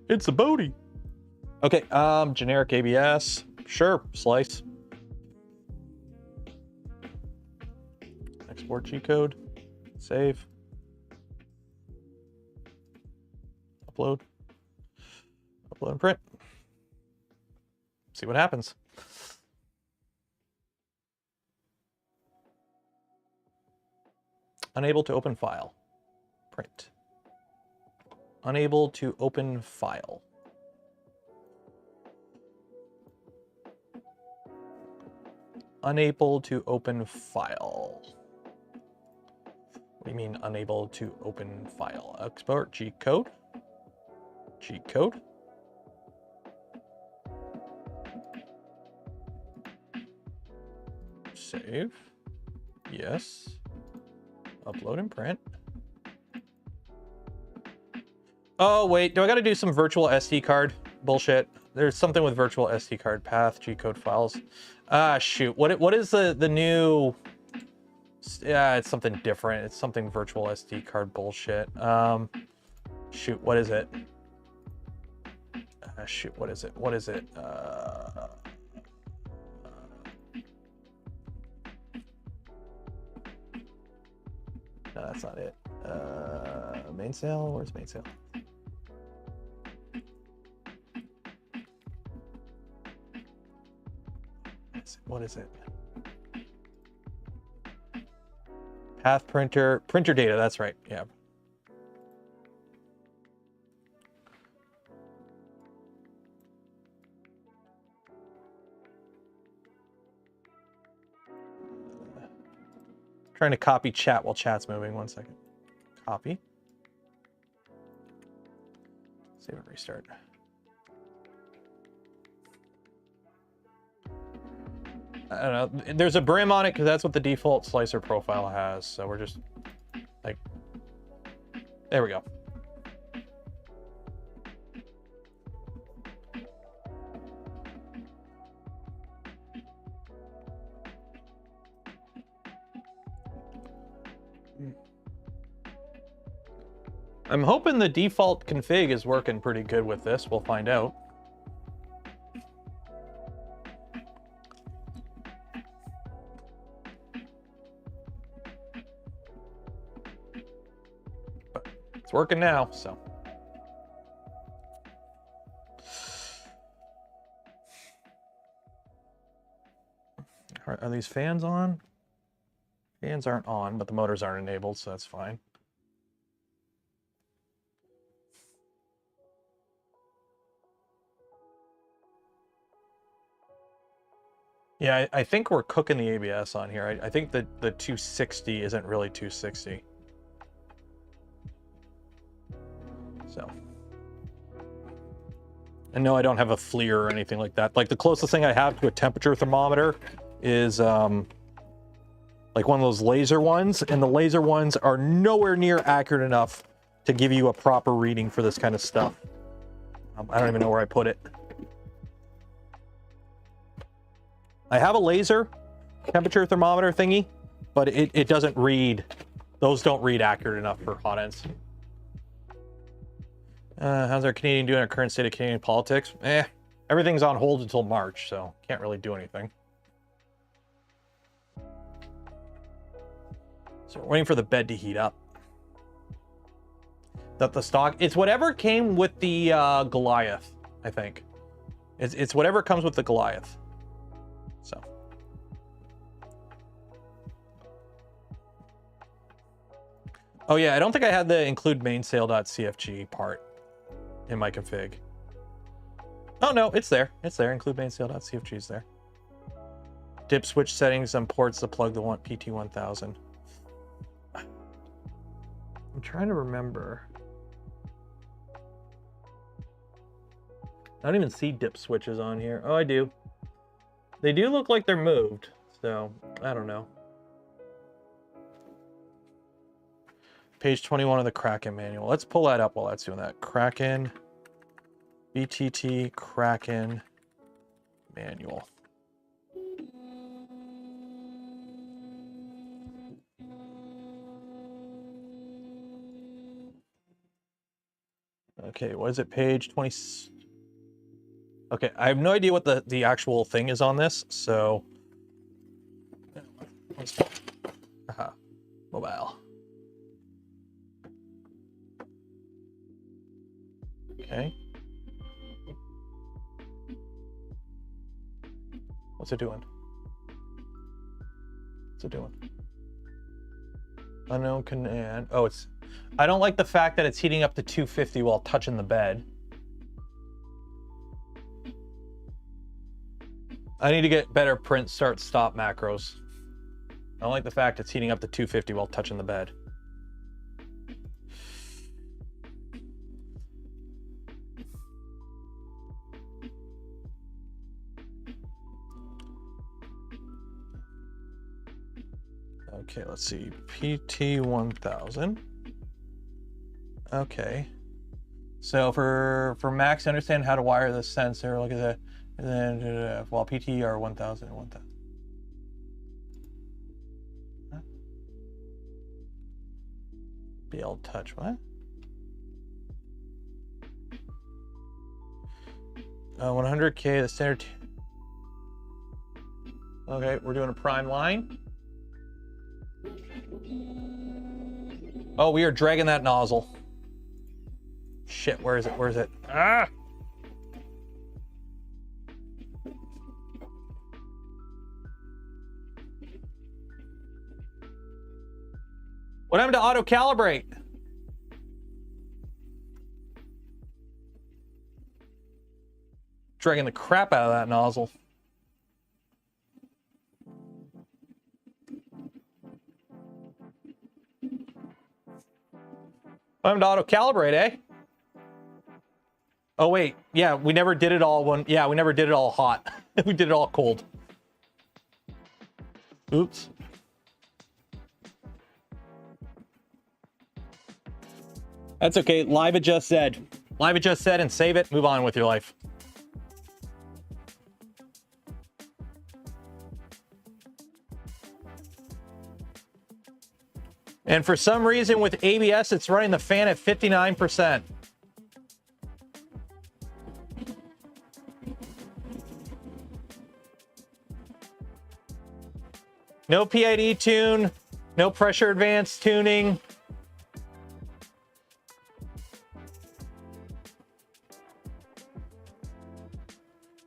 It's a Bodie. Okay, generic ABS. Sure, slice. Export G-code. Save. Upload. Upload and print. See what happens. Unable to open file. Print. Unable to open file. Unable to open file. What do you mean unable to open file? Export G code. G code. Save. Yes. Upload and print. Oh, wait. Do I got to do some virtual SD card bullshit? There's something with virtual SD card path, G-code files. Ah, shoot. What is the new... Yeah, it's something different. It's something virtual SD card bullshit. Shoot, what is it? Shoot, what is it? What is it? No, that's not it. Mainsail? Where's mainsail? What is it? Path printer, printer data, that's right, yeah. Trying to copy chat while chat's moving, 1 second. Copy. Save and restart. I don't know. There's a brim on it because that's what the default slicer profile has. So we're just like, there we go. I'm hoping the default config is working pretty good with this. We'll find out. But it's working now, so. Are these fans on? Fans aren't on, but the motors aren't enabled, so that's fine. Yeah, I think we're cooking the ABS on here. I think that the 260 isn't really 260. So. And no, I don't have a FLIR or anything like that. Like the closest thing I have to a temperature thermometer is like one of those laser ones, and the laser ones are nowhere near accurate enough to give you a proper reading for this kind of stuff. I don't even know where I put it. I have a laser temperature thermometer thingy, but it doesn't read, those don't read accurate enough for hot ends. How's our Canadian doing our current state of Canadian politics? Everything's on hold until March, so can't really do anything. So we're waiting for the bed to heat up. That the stock, it's whatever came with the Goliath, I think. It's whatever comes with the Goliath. So. Oh yeah, I don't think I had the include mainsail.cfg part in my config. Oh no, it's there. It's there. Include mainsail.cfg is there. Dip switch settings and ports to plug the PT1000. I'm trying to remember. I don't even see dip switches on here. Oh, I do. They do look like they're moved, so I don't know. Page 21 of the Kraken manual. Let's pull that up while that's doing that. Kraken, BTT, Kraken manual. Okay, what is it? Page 20. Okay, I have no idea what the actual thing is on this, so. Aha, mobile. Okay. What's it doing? What's it doing? Unknown command. Oh, it's... I don't like the fact that it's heating up to 250 while touching the bed. I need to get better print, start, stop macros. I don't like the fact it's heating up to 250 while touching the bed. Okay, let's see. PT1000. Okay. So for Max to understand how to wire this sensor, look at that. And then, well, PTR 1000 and 1000. Huh? BL touch, what? 100K, the standard. Okay, we're doing a prime line. Oh, we are dragging that nozzle. Shit, where is it? Where is it? Ah! What happened to auto-calibrate? Dragging the crap out of that nozzle. What happened to auto-calibrate, eh? Oh wait, yeah, we never did it all one. Yeah, we never did it all hot. We did it all cold. Oops. That's okay. Live adjust Z. Live adjust Z and save it. Move on with your life. And for some reason with ABS, it's running the fan at 59%. No PID tune, no pressure advance tuning.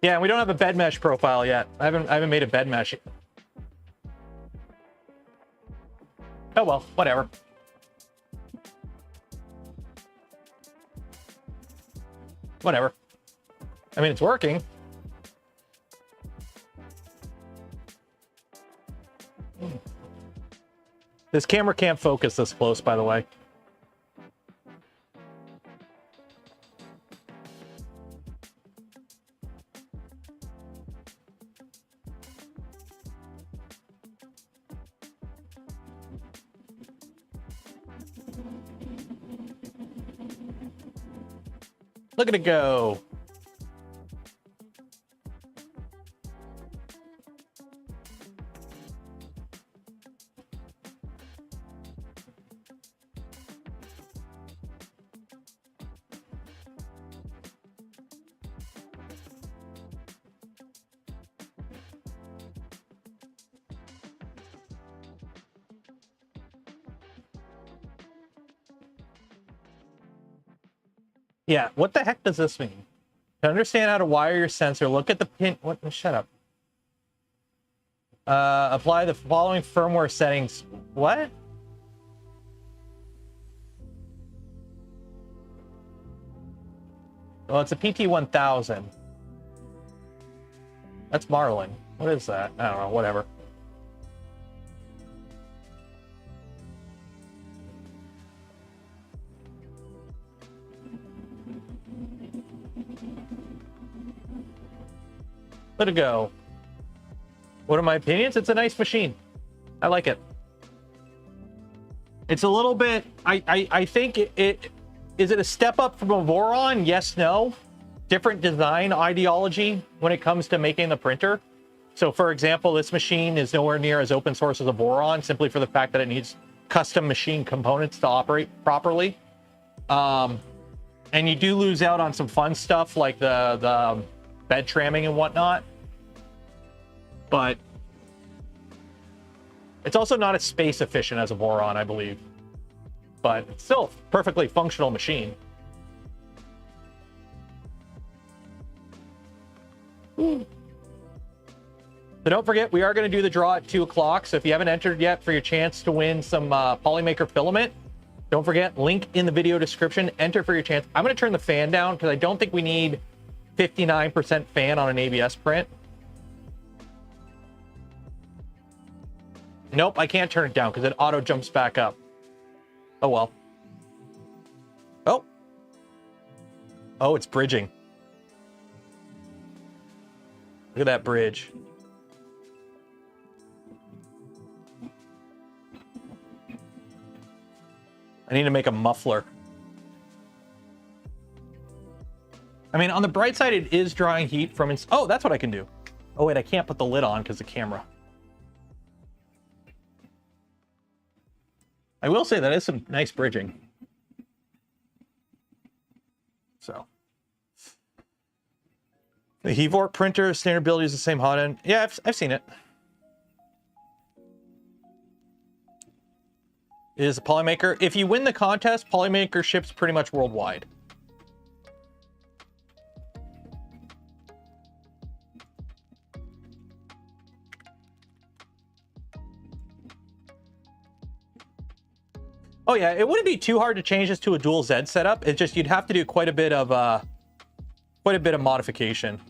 Yeah, we don't have a bed mesh profile yet. I haven't made a bed mesh yet. Oh well, whatever. Whatever. I mean, it's working. This camera can't focus this close, by the way. Look at it go. Yeah, what the heck does this mean? To understand how to wire your sensor, look at the pin. What? Shut up. Apply the following firmware settings. What? Well, it's a PT1000. That's Marlin. What is that? I don't know. Whatever. Let it go. What are my opinions? It's a nice machine. I like it. It's a little bit, I think is it a step up from a Voron? Yes, no. Different design ideology when it comes to making the printer. So for example, this machine is nowhere near as open source as a Voron, simply for the fact that it needs custom machine components to operate properly. And you do lose out on some fun stuff like the bed tramming and whatnot. But it's also not as space efficient as a Voron, I believe. But it's still a perfectly functional machine. So don't forget, we are going to do the draw at 2 o'clock. So if you haven't entered yet for your chance to win some POLYMAKER filament, don't forget, link in the video description, enter for your chance. I'm going to turn the fan down because I don't think we need 59% fan on an ABS print. Nope, I can't turn it down because it auto jumps back up. Oh, well. Oh. Oh, it's bridging. Look at that bridge. I need to make a muffler. I mean, on the bright side, it is drawing heat from its... Oh, that's what I can do. Oh, wait, I can't put the lid on because of the camera. I will say that is some nice bridging. So. The VZbot printer, standard build is the same hot end. Yeah, I've seen it. It is a POLYMAKER. If you win the contest, POLYMAKER ships pretty much worldwide. Oh yeah, it wouldn't be too hard to change this to a dual Z setup. It's just you'd have to do quite a bit of modification.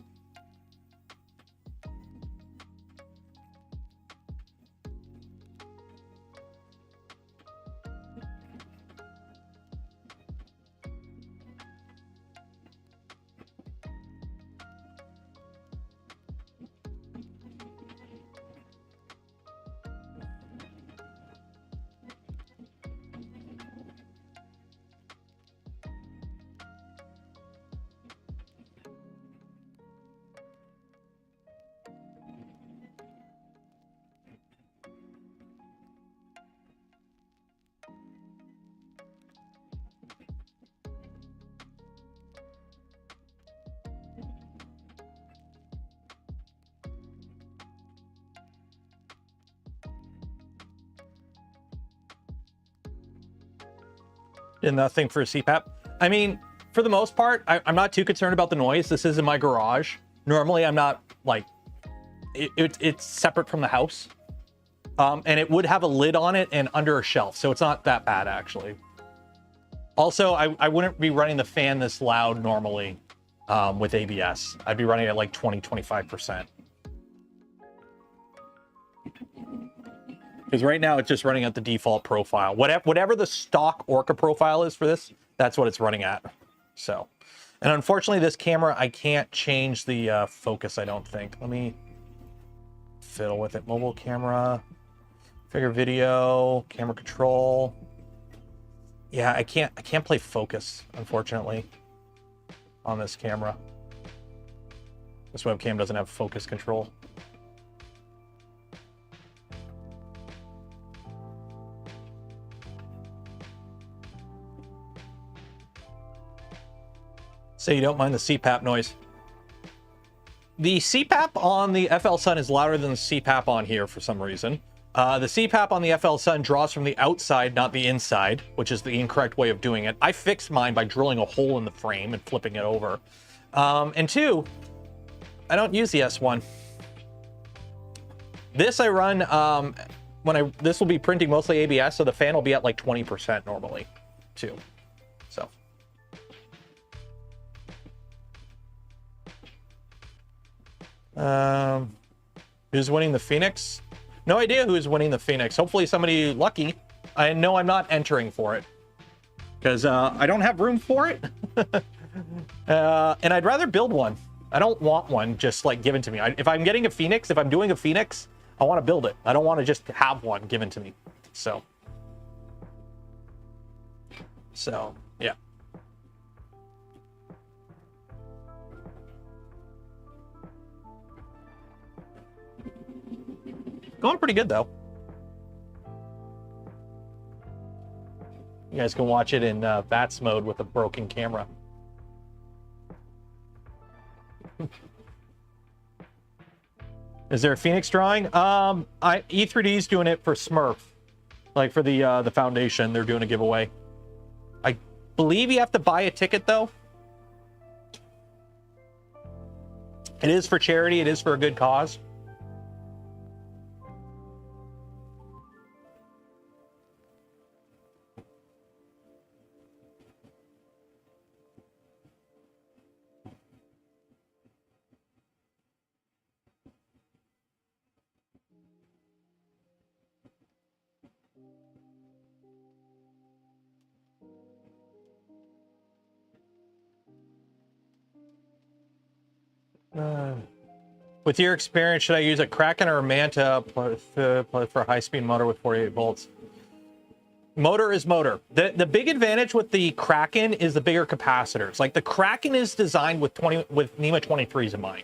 And nothing for a CPAP. I mean, for the most part, I'm not too concerned about the noise. This is in my garage. Normally, I'm not like, it's separate from the house. And it would have a lid on it and under a shelf. So it's not that bad, actually. Also, I wouldn't be running the fan this loud normally with ABS. I'd be running at like 20-25%. Because right now it's just running at the default profile. Whatever the stock Orca profile is for this, that's what it's running at. So, and unfortunately this camera, I can't change the focus, I don't think. Let me fiddle with it. Mobile camera, figure video, camera control. Yeah, I can't play focus, unfortunately, on this camera. This webcam doesn't have focus control. So you don't mind the CPAP noise. The CPAP on the FL Sun is louder than the CPAP on here for some reason. The CPAP on the FL Sun draws from the outside, not the inside, which is the incorrect way of doing it. I fixed mine by drilling a hole in the frame and flipping it over. And two, I don't use the S1. This I run, this will be printing mostly ABS, so the fan will be at like 20% normally, too. So. Who's winning the Phoenix? No idea who's winning the Phoenix. Hopefully somebody lucky. I know I'm not entering for it because I don't have room for it. And I'd rather build one. I don't want one just like given to me. If I'm getting a Phoenix, if I'm doing a Phoenix, I want to build it. I don't want to just have one given to me. So yeah. Going pretty good, though. You guys can watch it in VATS mode with a broken camera. Is there a Phoenix drawing? E3D's doing it for Smurf. Like for the foundation, they're doing a giveaway. I believe you have to buy a ticket, though. It is for charity. It is for a good cause. With your experience, should I use a Kraken or a Manta for a high-speed motor with 48 volts? Motor is motor. The big advantage with the Kraken is the bigger capacitors. Like the Kraken is designed with NEMA 23s in mind.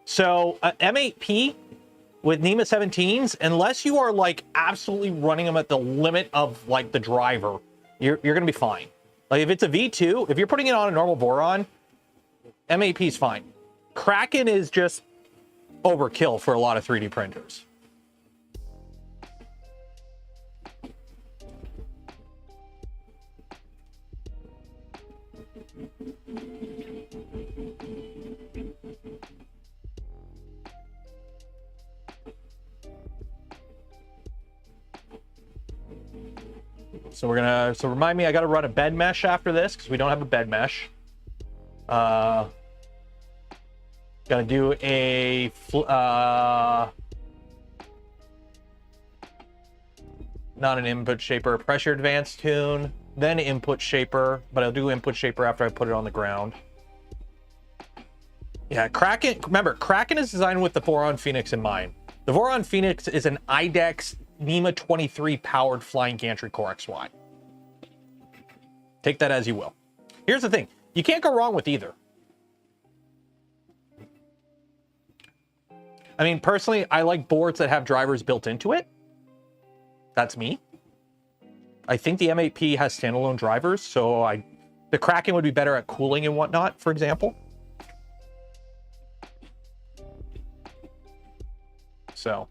So M8P with NEMA 17s, unless you are like absolutely running them at the limit of like the driver, you're gonna be fine. Like if it's a V2, if you're putting it on a normal boron, M8P is fine. Kraken is just overkill for a lot of 3D printers. So remind me, I got to run a bed mesh after this because we don't have a bed mesh. Got to do a not an input shaper, a pressure advance tune, then input shaper, but I'll do input shaper after I put it on the ground. Yeah, Kraken, remember, Kraken is designed with the Voron Phoenix in mind. The Voron Phoenix is an IDEX NEMA 23 powered flying gantry core XY. Take that as you will. Here's the thing, you can't go wrong with either. I mean, personally, I like boards that have drivers built into it. That's me. I think the M8P has standalone drivers, so the Kraken would be better at cooling and whatnot, for example. So.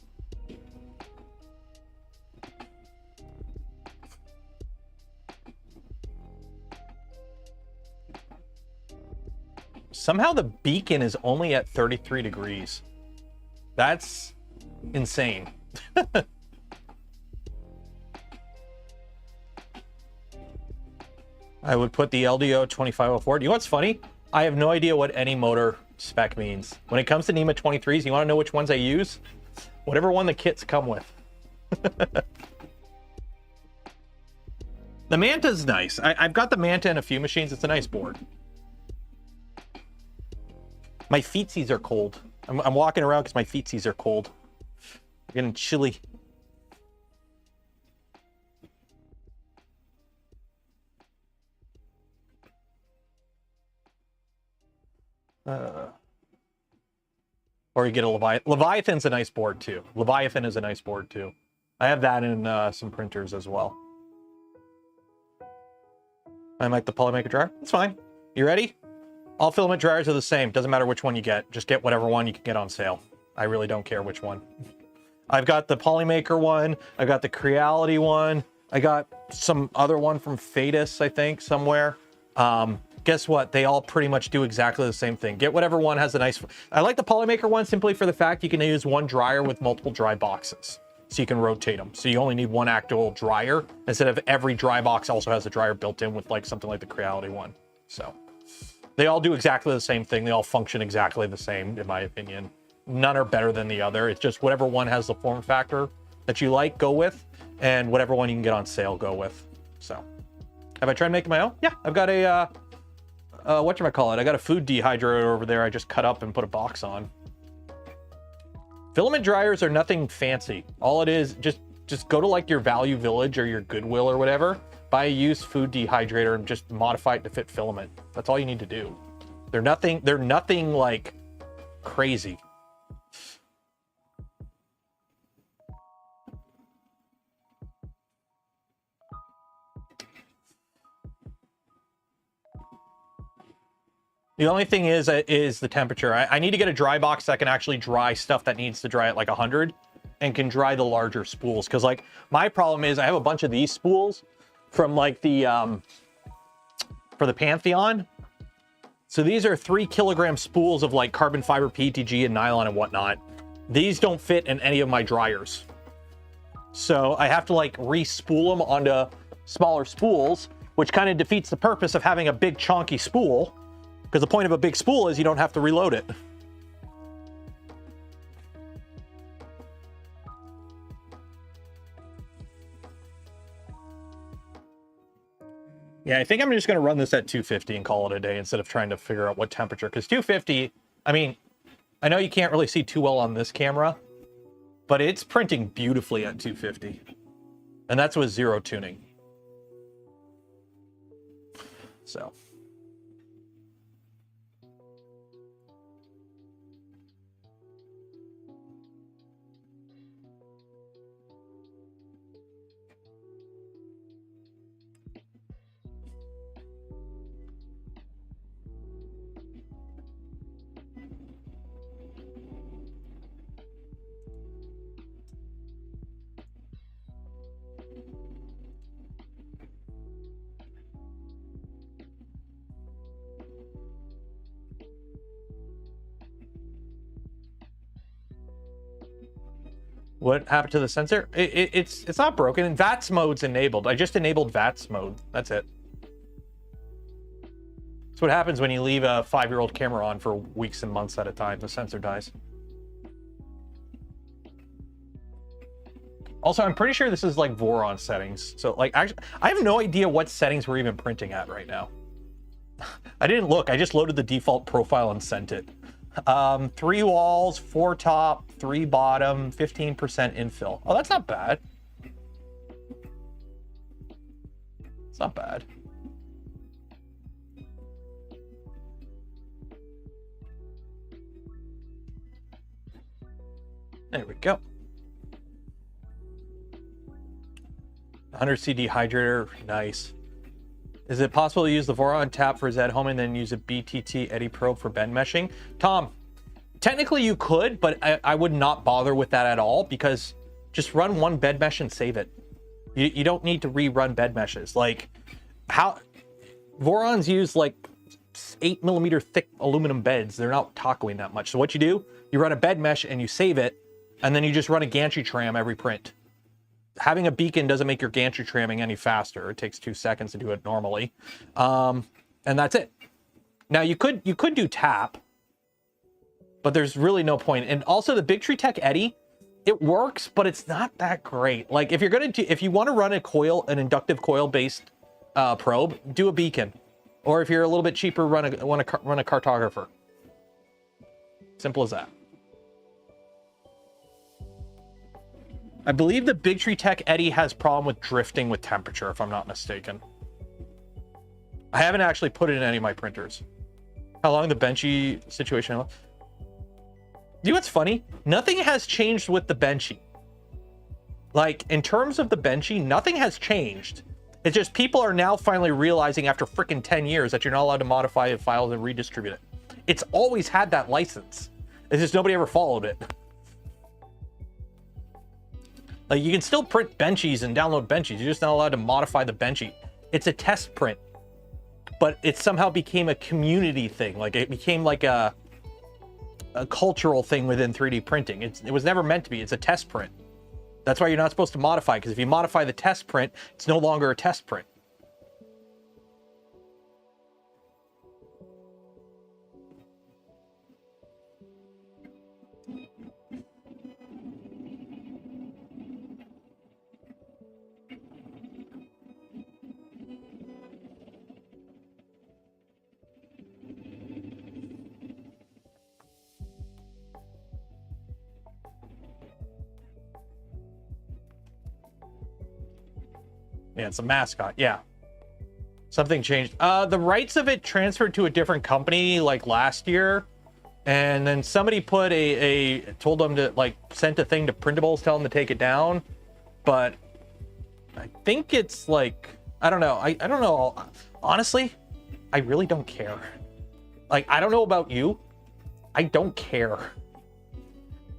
Somehow the beacon is only at 33 degrees. That's insane. I would put the LDO 2504. You know what's funny? I have no idea what any motor spec means. When it comes to NEMA 23s, you want to know which ones I use? Whatever one the kits come with. The Manta's nice. I've got the Manta in a few machines. It's a nice board. My feetsies are cold. I'm walking around because my feetsies are cold. I'm getting chilly. Or you get a Leviathan. Leviathan's a nice board too. Leviathan is a nice board too. I have that in some printers as well. I like the Polymaker dryer. It's fine. You ready? All filament dryers are the same. Doesn't matter which one you get. Just get whatever one you can get on sale. I really don't care which one. I've got the Polymaker one. I got the Creality one. I got some other one from Fadus, I think, somewhere. Guess what? They all pretty much do exactly the same thing. Get whatever one has a nice... I like the Polymaker one simply for the fact you can use one dryer with multiple dry boxes. So you can rotate them. So you only need one actual dryer instead of every dry box also has a dryer built in with like something like the Creality one. So they all do exactly the same thing. They all function exactly the same, in my opinion. None are better than the other. It's just whatever one has the form factor that you like, go with. And whatever one you can get on sale, go with. So have I tried making my own? Yeah, I've got a... whatchamacallit, I got a food dehydrator over there I just cut up and put a box on. Filament dryers are nothing fancy. All it is, just go to like your Value Village or your Goodwill or whatever, buy a used food dehydrator and just modify it to fit filament. That's all you need to do. They're nothing like crazy. The only thing is the temperature. I need to get a dry box that can actually dry stuff that needs to dry at like 100 and can dry the larger spools. Because like my problem is I have a bunch of these spools from like the for the Pantheon. So these are 3 kilogram spools of like carbon fiber, PETG, and nylon and whatnot. These don't fit in any of my dryers. So I have to like re-spool them onto smaller spools, which kind of defeats the purpose of having a big chonky spool. Because the point of a big spool is you don't have to reload it. Yeah, I think I'm just going to run this at 250 and call it a day instead of trying to figure out what temperature. Because 250, I mean, I know you can't really see too well on this camera, but it's printing beautifully at 250. And that's with zero tuning. So. What happened to the sensor? It's not broken. And VATS mode's enabled. I just enabled VATS mode. That's it. That's what happens when you leave a 5-year-old camera on for weeks and months at a time. The sensor dies. Also, I'm pretty sure this is like Voron settings. So like, actually, I have no idea what settings we're even printing at right now. I didn't look. I just loaded the default profile and sent it. 3 walls, 4 top, 3 bottom, 15% infill. Oh, that's not bad. It's not bad. There we go. 100 CD hydrator, nice. Is it possible to use the Voron tap for Z home and then use a BTT eddy probe for bend meshing? Tom, technically you could, but I would not bother with that at all, because just run one bed mesh and save it. You don't need to rerun bed meshes. Like, how Vorons use like 8mm thick aluminum beds. They're not tacoing that much. So what you do, you run a bed mesh and you save it, and then you just run a gantry tram every print. Having a beacon doesn't make your gantry tramming any faster. It takes 2 seconds to do it normally. And that's it. Now you could do tap, but there's really no point. And also the Big Tree Tech Eddy, it works, but it's not that great. Like if you want to run an inductive coil based probe, do a beacon. Or if you're a little bit cheaper, run a cartographer. Simple as that. I believe the Big Tree Tech Eddy has problem with drifting with temperature, if I'm not mistaken. I haven't actually put it in any of my printers. How long the Benchy situation? You know what's funny? Nothing has changed with the Benchy. Like, in terms of the Benchy, nothing has changed. It's just people are now finally realizing after freaking 10 years that you're not allowed to modify files and redistribute it. It's always had that license. It's just nobody ever followed it. Like, you can still print Benchies and download Benchies. You're just not allowed to modify the Benchy. It's a test print, but it somehow became a community thing. Like, it became like a cultural thing within 3D printing. It was never meant to be. It's a test print. That's why you're not supposed to modify, because if you modify the test print, it's no longer a test print. Yeah, it's a mascot. Yeah. Something changed. The rights of it transferred to a different company like last year. And then somebody put told them to like sent a thing to Printables, tell them to take it down. But I think it's like, I don't know. I don't know. Honestly, I really don't care. Like, I don't know about you. I don't care.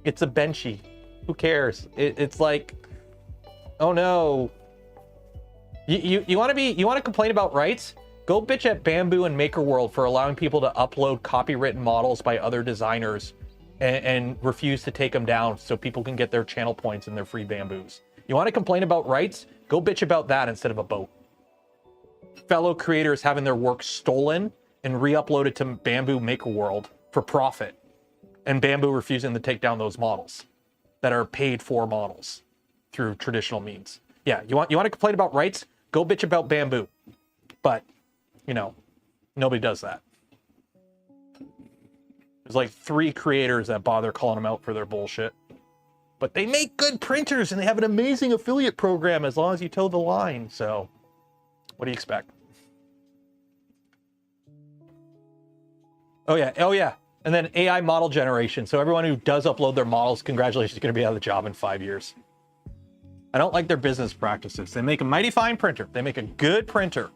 It's a Benchy. Who cares? It's like, oh no. You want to complain about rights? Go bitch at Bamboo and MakerWorld for allowing people to upload copywritten models by other designers and refuse to take them down so people can get their channel points and their free bamboos. You want to complain about rights? Go bitch about that instead of a boat. Fellow creators having their work stolen and re-uploaded to Bamboo MakerWorld for profit, and Bamboo refusing to take down those models that are paid for models through traditional means. Yeah, you want to complain about rights? Go bitch about Bamboo. But, you know, nobody does that. There's like 3 creators that bother calling them out for their bullshit. But they make good printers and they have an amazing affiliate program as long as you toe the line. So what do you expect? Oh yeah. And then AI model generation. So everyone who does upload their models, congratulations, is going to be out of the job in 5 years. I don't like their business practices. They make a mighty fine printer. They make a good printer.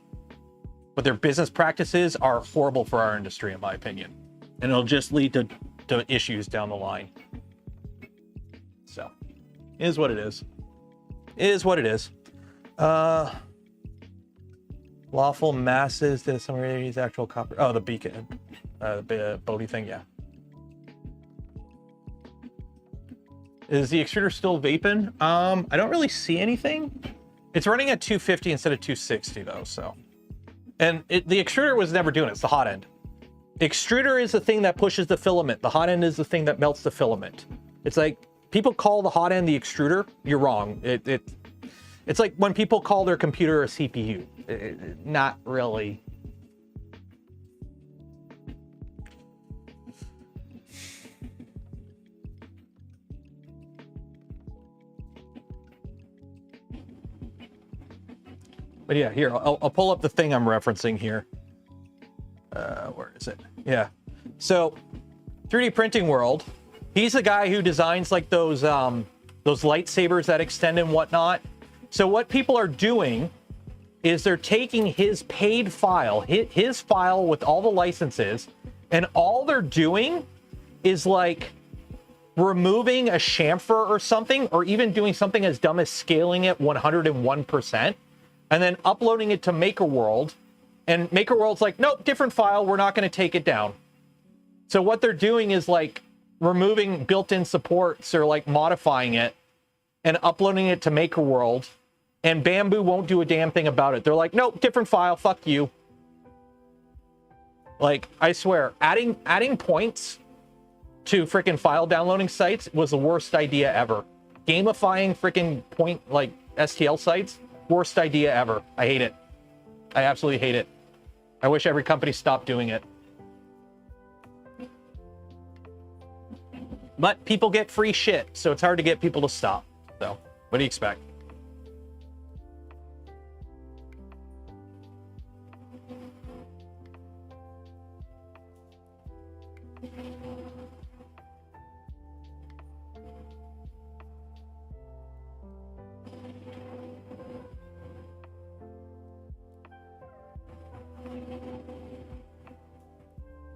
But their business practices are horrible for our industry, in my opinion. And it'll just lead to issues down the line. So, it is what it is. It is what it is. Lawful masses, did somebody use actual copper? Oh, the beacon. The Bodhi thing, yeah. Is the extruder still vaping? I don't really see anything. It's running at 250 instead of 260 though, so. And the extruder was never doing it, it's the hot end. The extruder is the thing that pushes the filament. The hot end is the thing that melts the filament. It's like, people call the hot end the extruder, you're wrong. It's like when people call their computer a CPU. Not really. But yeah, here, I'll pull up the thing I'm referencing here. Where is it? Yeah. So 3D Printing World, he's the guy who designs like those lightsabers that extend and whatnot. So what people are doing is they're taking his paid file, his file with all the licenses, and all they're doing is like removing a chamfer or something, or even doing something as dumb as scaling it 101%, and then uploading it to MakerWorld. And MakerWorld's like, nope, different file, we're not going to take it down. So what they're doing is like removing built-in supports or like modifying it and uploading it to MakerWorld, and Bamboo won't do a damn thing about it. They're like, nope, different file, fuck you. Like, I swear, adding points to freaking file downloading sites was the worst idea ever. Gamifying freaking point, like, STL sites, worst idea ever. I hate it. I absolutely hate it. I wish every company stopped doing it. But people get free shit, so it's hard to get people to stop. So, what do you expect?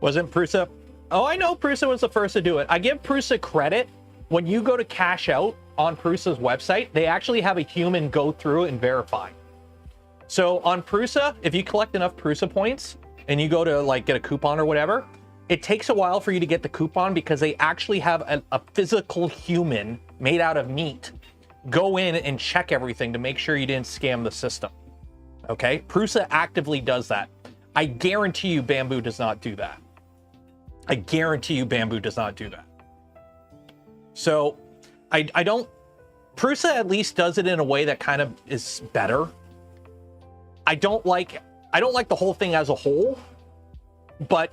Wasn't Prusa? Oh, I know Prusa was the first to do it. I give Prusa credit. When you go to cash out on Prusa's website, they actually have a human go through and verify. So on Prusa, if you collect enough Prusa points and you go to like get a coupon or whatever, it takes a while for you to get the coupon because they actually have a physical human made out of meat go in and check everything to make sure you didn't scam the system. Okay? Prusa actively does that. I guarantee you Bamboo does not do that. I guarantee you Bamboo does not do that. So I don't, Prusa at least does it in a way that kind of is better. I don't like the whole thing as a whole, but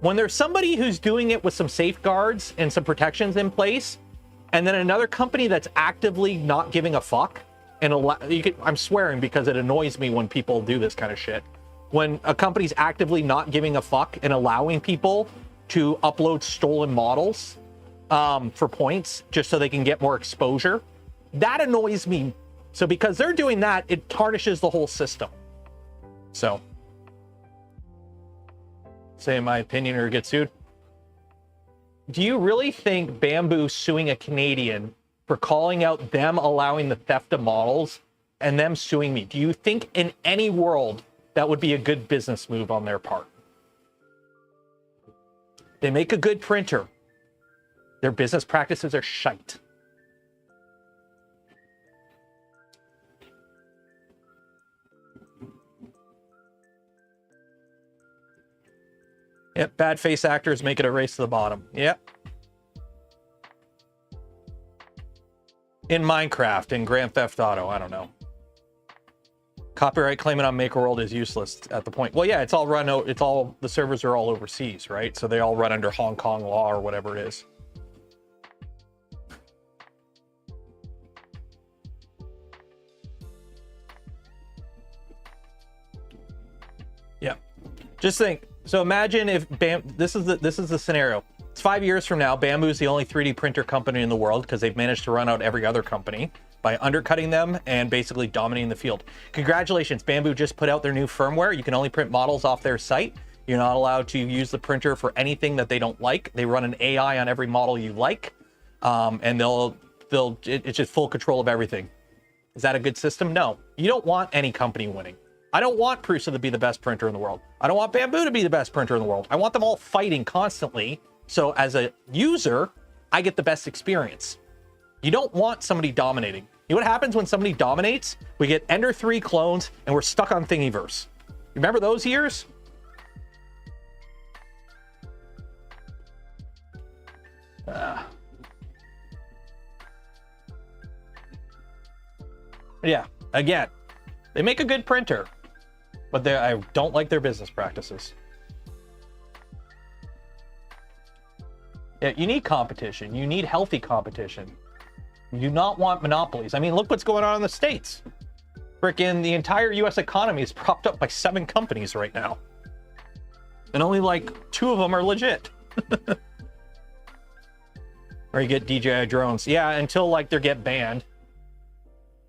when there's somebody who's doing it with some safeguards and some protections in place, and then another company that's actively not giving a fuck, and I'm swearing because it annoys me when people do this kind of shit. When a company's actively not giving a fuck and allowing people to upload stolen models for points just so they can get more exposure, that annoys me. So because they're doing that, it tarnishes the whole system. So, say my opinion or get sued. Do you really think Bamboo suing a Canadian for calling out them allowing the theft of models and them suing me, do you think in any world that would be a good business move on their part? They make a good printer. Their business practices are shite. Yep, bad face actors make it a race to the bottom. Yep. In Minecraft, in Grand Theft Auto, I don't know. Copyright claiming on MakerWorld is useless at the point. Well, yeah, it's all run out. It's all, the servers are all overseas, right? So they all run under Hong Kong law or whatever it is. Yeah, just think. So imagine if this is the scenario. It's 5 years from now. Bamboo's the only 3D printer company in the world because they've managed to run out every other company by undercutting them and basically dominating the field. Congratulations, Bamboo just put out their new firmware. You can only print models off their site. You're not allowed to use the printer for anything that they don't like. They run an AI on every model you like, and it's just full control of everything. Is that a good system? No. You don't want any company winning. I don't want Prusa to be the best printer in the world. I don't want Bamboo to be the best printer in the world. I want them all fighting constantly. So as a user, I get the best experience. You don't want somebody dominating. You know what happens when somebody dominates? We get Ender 3 clones and we're stuck on Thingiverse. Remember those years? Yeah, again, they make a good printer, but I don't like their business practices. Yeah, you need competition. You need healthy competition. You do not want monopolies. I mean, look what's going on in the States. Frickin' the entire US economy is propped up by 7 companies right now. And only like 2 of them are legit. Or you get DJI drones. Yeah, until like they get banned.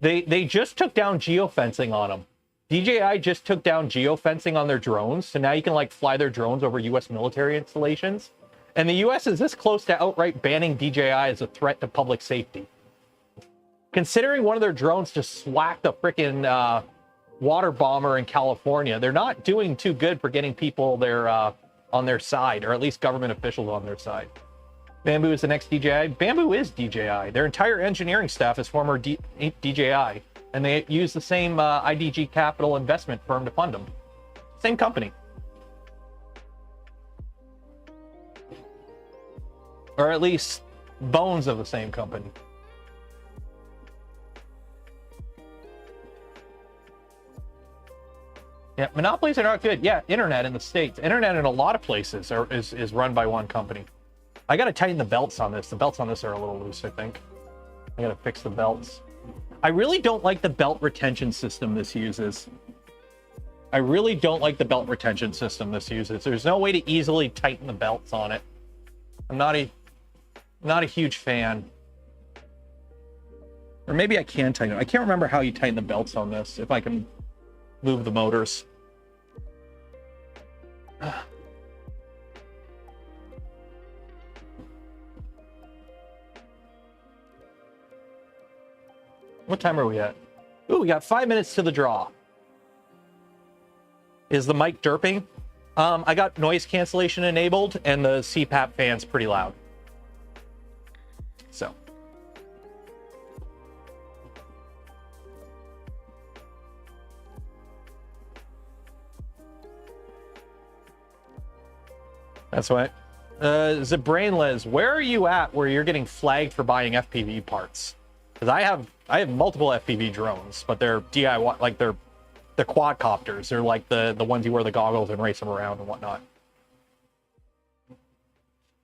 They just took down geofencing on them. DJI just took down geofencing on their drones. So now you can like fly their drones over US military installations. And the US is this close to outright banning DJI as a threat to public safety. Considering one of their drones just swacked a freaking water bomber in California, they're not doing too good for getting people there on their side, or at least government officials on their side. Bamboo is the next DJI. Bamboo is DJI. Their entire engineering staff is former DJI, and they use the same IDG Capital investment firm to fund them. Same company. Or at least bones of the same company. Yeah, monopolies are not good. Yeah, internet in the States. Internet in a lot of places is run by one company. I got to tighten the belts on this. The belts on this are a little loose, I think. I got to fix the belts. I really don't like the belt retention system this uses. I really don't like the belt retention system this uses. There's no way to easily tighten the belts on it. I'm not a huge fan. Or maybe I can tighten it. I can't remember how you tighten the belts on this, if I can move the motors. What time are we at? Ooh, we got 5 minutes to the draw. Is the mic derping? I got noise cancellation enabled, and the CPAP fan's pretty loud. So. That's right. Zabrainlez, where are you at where you're getting flagged for buying FPV parts? Because I have multiple FPV drones, but they're DIY, like they're quadcopters. They're like the ones you wear the goggles and race them around and whatnot.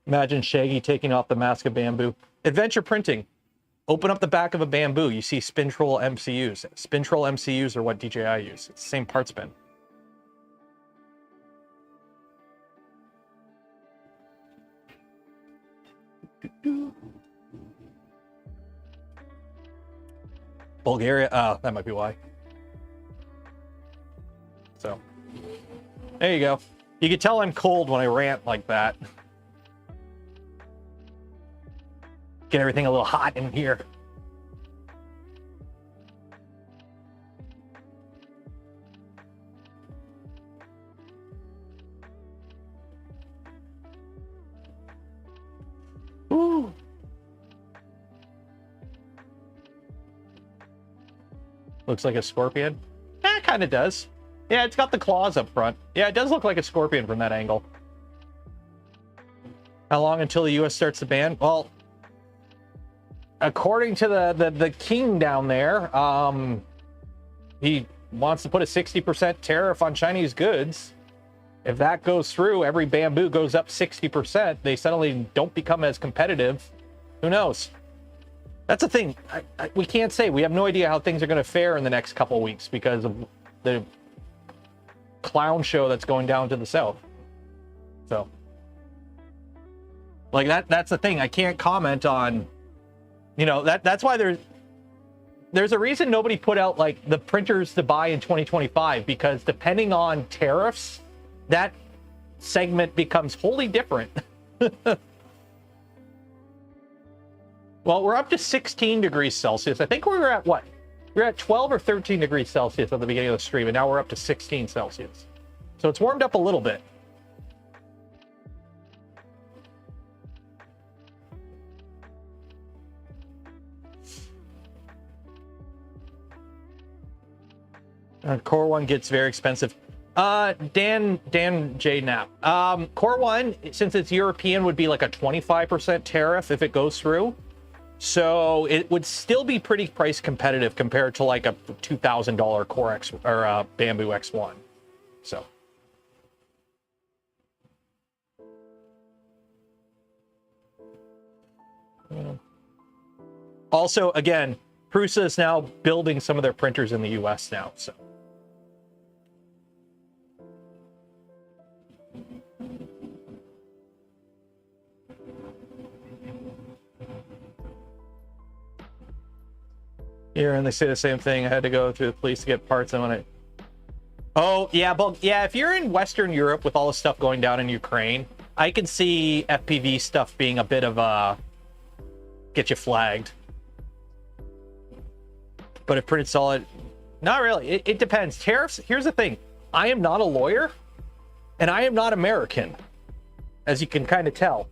Imagine Shaggy taking off the mask of Bamboo. Adventure printing. Open up the back of a Bamboo. You see Spintroll MCUs. Spintroll MCUs are what DJI use. It's the same parts bin. Bulgaria. That might be why. So, there you go. You can tell I'm cold when I rant like that. Get everything a little hot in here. Ooh. Looks like a scorpion. Yeah, it kind of does. Yeah, it's got the claws up front. Yeah, it does look like a scorpion from that angle. How long until the US starts the ban? Well, according to the king down there, he wants to put a 60% tariff on Chinese goods. If that goes through, every bamboo goes up 60%. They suddenly don't become as competitive. Who knows? That's the thing. We can't say. We have no idea how things are going to fare in the next couple of weeks because of the clown show that's going down to the south. So, like that's the thing. I can't comment on, you know, that's why there's a reason nobody put out like the printers to buy in 2025, because depending on tariffs, that segment becomes wholly different. Well, we're up to 16 degrees Celsius. I think we were at what? We were at 12 or 13 degrees Celsius at the beginning of the stream, and now we're up to 16 Celsius. So it's warmed up a little bit. Core 1 gets very expensive. Dan J. Knapp. Core 1, since it's European, would be like a 25% tariff if it goes through. So it would still be pretty price competitive compared to like a $2,000 Core X or Bamboo X1. So. Also, again, Prusa is now building some of their printers in the US now, so. Here, and they say the same thing. I had to go through the police to get parts. Oh, yeah, but yeah, if you're in Western Europe with all the stuff going down in Ukraine, I can see FPV stuff being a bit of a get you flagged. But if printed solid, not really. It depends. Tariffs, here's the thing. I am not a lawyer, and I am not American, as you can kind of tell.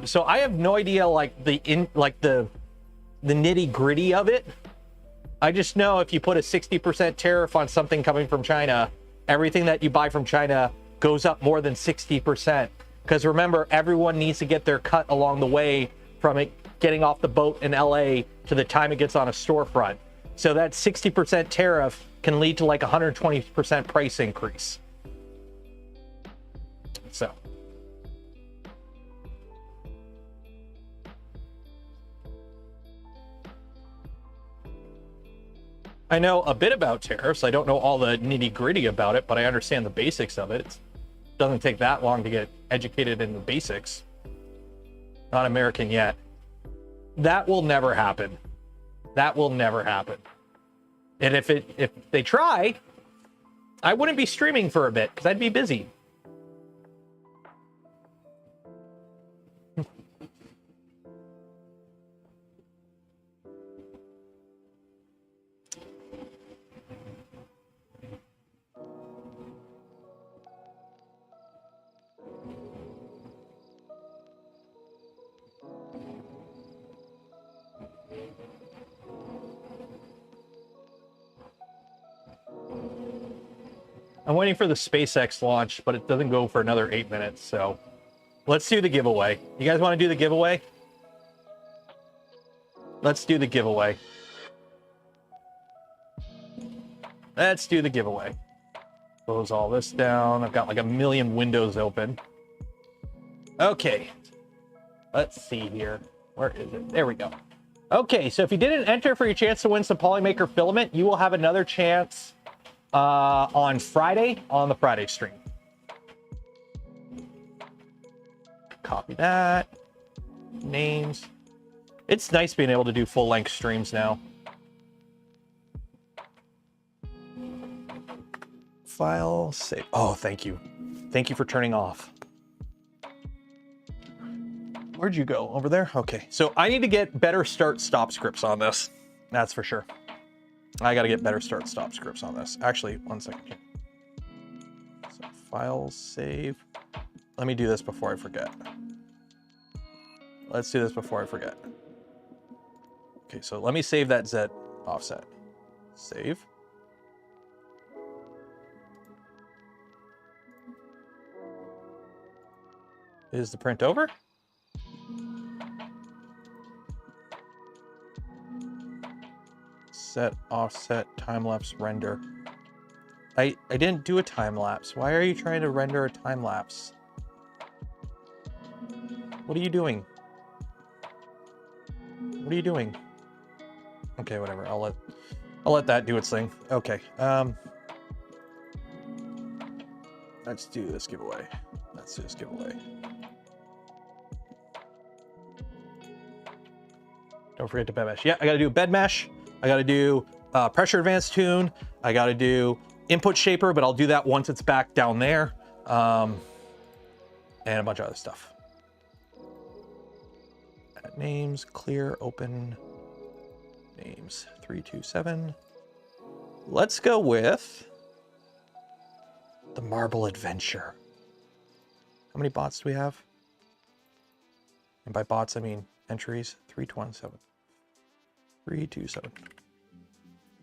So I have no idea like the nitty gritty of it. I just know if you put a 60% tariff on something coming from China, everything that you buy from China goes up more than 60%. Because remember, everyone needs to get their cut along the way from it getting off the boat in LA to the time it gets on a storefront. So that 60% tariff can lead to like 120% price increase. So. I know a bit about tariffs. I don't know all the nitty gritty about it, but I understand the basics of it. It doesn't take that long to get educated in the basics. Not American yet. That will never happen. That will never happen. And if they try, I wouldn't be streaming for a bit because I'd be busy. I'm waiting for the SpaceX launch, but it doesn't go for another 8 minutes, so let's do the giveaway. You guys want to do the giveaway? Let's do the giveaway. Let's do the giveaway. Close all this down. I've got like a million windows open. Okay. Let's see here. Where is it? There we go. Okay, so if you didn't enter for your chance to win some POLYMAKER filament, you will have another chance on Friday on the Friday stream. Copy that. Names. It's nice being able to do full-length streams now. File, save. Oh, thank you. Thank you for turning off. Where'd you go? Over there? Okay. So I need to get better start-stop scripts on this. That's for sure. I got to get better start-stop scripts on this. Actually, one second here. So file, save. Let me do this before I forget. Let's do this before I forget. Okay, so let me save that Z offset. Save. Is the print over? Set, offset, time-lapse, render. I didn't do a time lapse. Why are you trying to render a time lapse? What are you doing? What are you doing? Okay, whatever. I'll let that do its thing. Okay. Let's do this giveaway. Let's do this giveaway. Don't forget to bed mesh. Yeah, I got to do bed mesh. I got to do pressure advanced tune. I got to do input shaper, but I'll do that once it's back down there. And a bunch of other stuff. Add names, clear, open, names, 327. Let's go with the Marble Adventure. How many bots do we have? And by bots, I mean entries, 327. 327.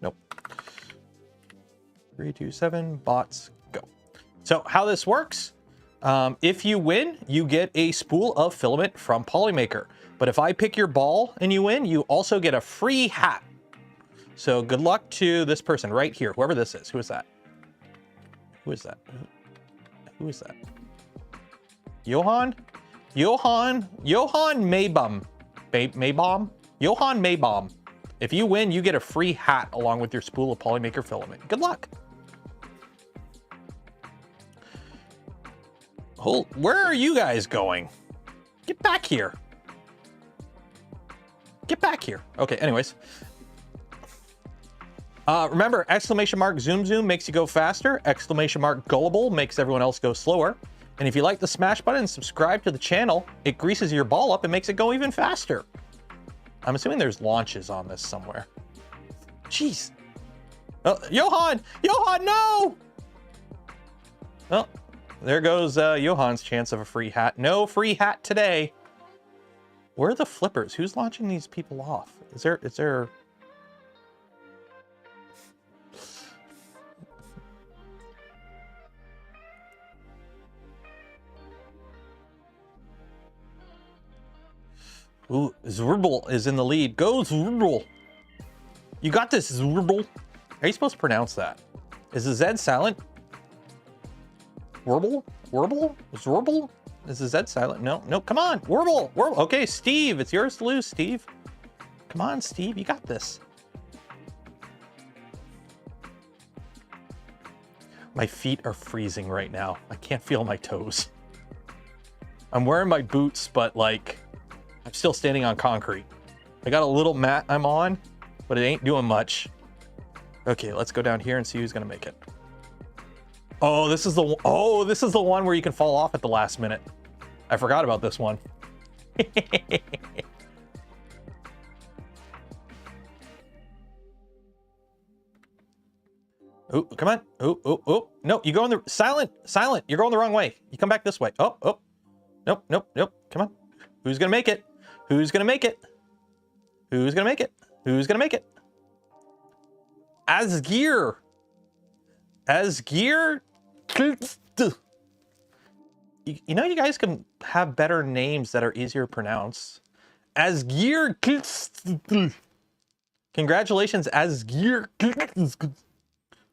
Nope. 327, bots, go. So how this works, if you win, you get a spool of filament from POLYMAKER. But if I pick your ball and you win, you also get a free hat. So good luck to this person right here, whoever this is. Who is that? Who is that? Who is that? Johan? Johan Maybom. Maybom? Johan Maybom. If you win, you get a free hat along with your spool of POLYMAKER filament. Good luck. Where are you guys going? Get back here. Get back here. Okay, anyways. Remember, exclamation mark zoom zoom makes you go faster. Exclamation mark gullible makes everyone else go slower. And if you like the smash button and subscribe to the channel, it greases your ball up and makes it go even faster. I'm assuming there's launches on this somewhere. Jeez. Oh, Johan! Johan, no! Well, there goes Johan's chance of a free hat. No free hat today. Where are the flippers? Who's launching these people off? Is there... Ooh, Zwirbel is in the lead. Go Zwirbel. You got this, Zwirbel. Are you supposed to pronounce that? Is the Z silent? Warble? Warble? Zwirbel? Is the Z silent? No, no, come on. Warble, Warble. Okay, Steve, it's yours to lose, Steve. Come on, Steve, you got this. My feet are freezing right now. I can't feel my toes. I'm wearing my boots, but like, I'm still standing on concrete. I got a little mat I'm on, but it ain't doing much. Okay, let's go down here and see who's gonna make it. Oh, this is the one where you can fall off at the last minute. I forgot about this one. Oh, come on. Oh. No, you go in the silent. You're going the wrong way. You come back this way. Oh. Nope. Come on. Who's gonna make it? Who's gonna make it? Who's gonna make it? Who's gonna make it? Asgear. You know, you guys can have better names that are easier to pronounce. Asgear. Congratulations, Asgear.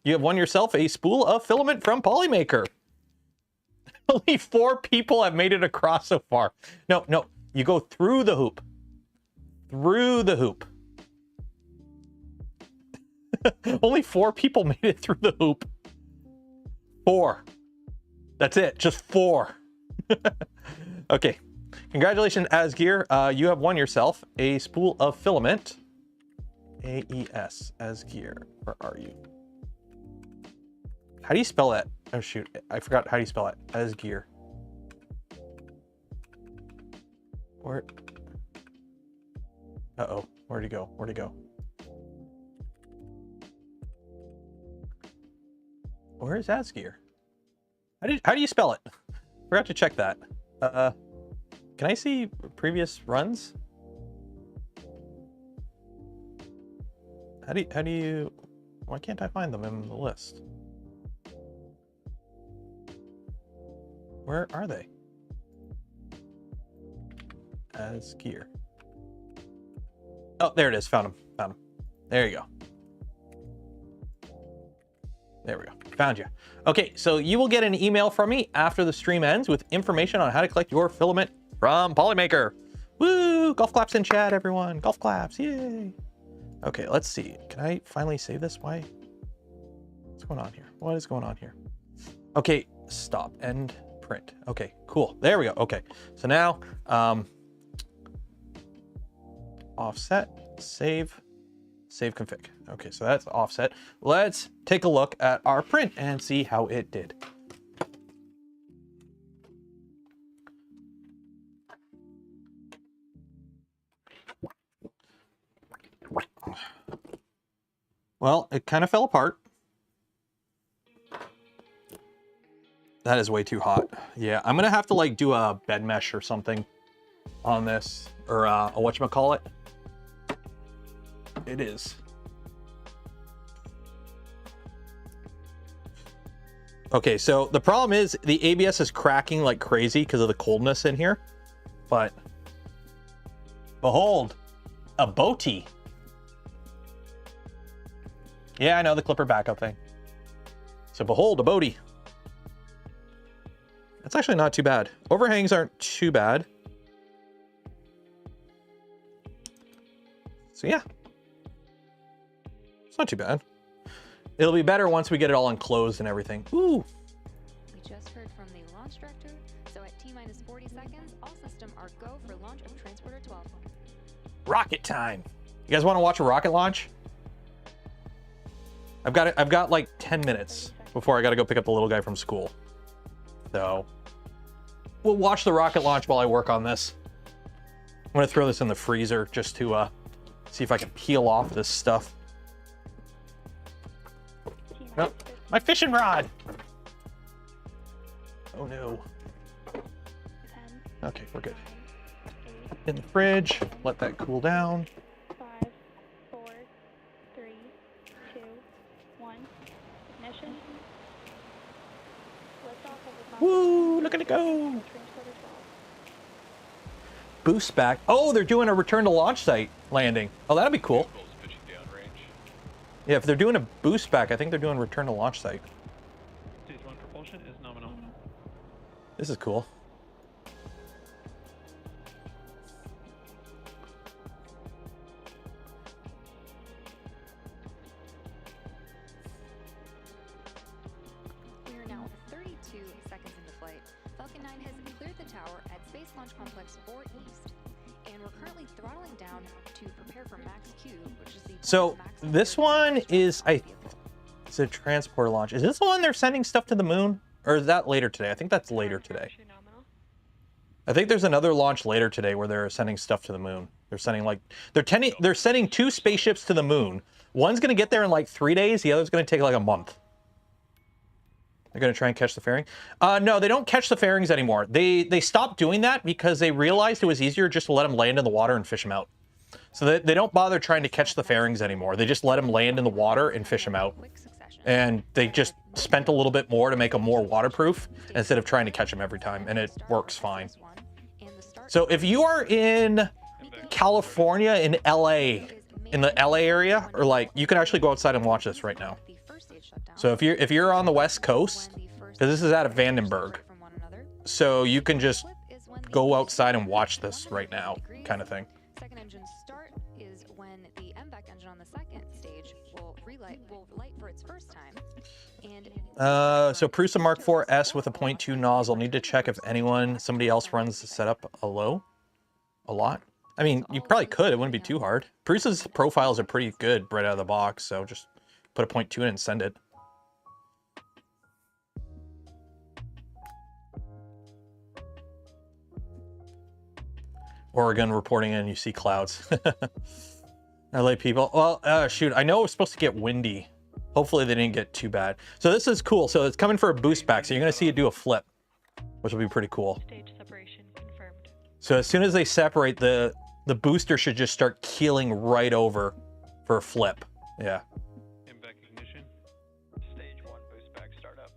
You have won yourself a spool of filament from POLYMAKER. Only 4 people have made it across so far. No. You go through the hoop. Through the hoop. Only 4 people made it through the hoop. 4. That's it. Just 4. Okay. Congratulations, Asgear. You have won yourself a spool of filament. AES. Asgear. Where are you? How do you spell that? Oh, shoot. I forgot how do you spell it. Asgear. Where? Uh-oh. Where'd he go? Where'd he go? Where is Asgear? How do you spell it? Forgot to check that. Can I see previous runs? How do you... Why can't I find them in the list? Where are they? Asgear. Oh, there it is. Found him. There you go. There we go. Found you. Okay, so you will get an email from me after the stream ends with information on how to collect your filament from POLYMAKER. Woo! Golf claps in chat, everyone. Golf claps, yay! Okay, let's see. Can I finally save this? Why? What's going on here? What is going on here? Okay, stop, end, print. Okay, cool. There we go. Okay, so now, offset, save config. Okay, so that's offset. Let's take a look at our print and see how it did. Well, it kind of fell apart. That is way too hot. Yeah, I'm gonna have to like do a bed mesh or something on this, or a whatchamacallit. It is. Okay, so the problem is the ABS is cracking like crazy because of the coldness in here, but behold, a boaty. Yeah, I know, the Klipper backup thing. So behold, a boaty. It's actually not too bad. Overhangs aren't too bad. So yeah, it's not too bad. It'll be better once we get it all enclosed and everything. Ooh. We just heard from the launch director, so at T-minus 40 seconds, all systems are go for launch of Transporter 12. Rocket time. You guys want to watch a rocket launch? I've got like 10 minutes before I got to go pick up the little guy from school. So we'll watch the rocket launch while I work on this. I'm going to throw this in the freezer just to see if I can peel off this stuff. Oh, my fishing rod. Oh no. Okay, we're good. In the fridge, let that cool down. 5, 4, 3, 2, 1. Ignition. Lift off of the Woo, look at it go. Boost back. Oh, they're doing a return to launch site landing. Oh, that'll be cool. Yeah, if they're doing a boost back, I think they're doing return to launch site. Stage 1 propulsion is nominal. This is cool. We are now 32 seconds into flight. Falcon 9 has cleared the tower at Space Launch Complex 4 East, and we're currently throttling down to prepare for max Q, which is the So maximum this one is, of the vehicle. it's a transporter launch. Is this the one they're sending stuff to the moon? Or is that later today? I think that's later today. I think there's another launch later today where they're sending stuff to the moon. They're sending like, they're sending 2 spaceships to the moon. One's gonna get there in like 3 days. The other's gonna take like a month. They're gonna try and catch the fairing. No, they don't catch the fairings anymore. They stopped doing that because they realized it was easier just to let them land in the water and fish them out. So they don't bother trying to catch the fairings anymore. They just let them land in the water and fish them out. And they just spent a little bit more to make them more waterproof instead of trying to catch them every time, and it works fine. So if you are in California, in LA, in the LA area, or like, you can actually go outside and watch this right now. So if you're on the West Coast, because this is out of Vandenberg, so you can just go outside and watch this right now, kind of thing. Second engine start is when the MVAC engine on the second stage will light for its first time. And So Prusa Mark IV S with a 0.2 nozzle. Need to check if somebody else runs the setup a lot. I mean, you probably could. It wouldn't be too hard. Prusa's profiles are pretty good right out of the box, so just put a 0.2 in and send it. Oregon reporting in, you see clouds. LA people. Well, shoot, I know it was supposed to get windy. Hopefully they didn't get too bad. So this is cool. So it's coming for a boost back. So you're going to see it do a flip, which will be pretty cool. Stage separation confirmed. So as soon as they separate, the booster should just start keeling right over for a flip. Yeah. Impact ignition. Stage 1 boost back startup.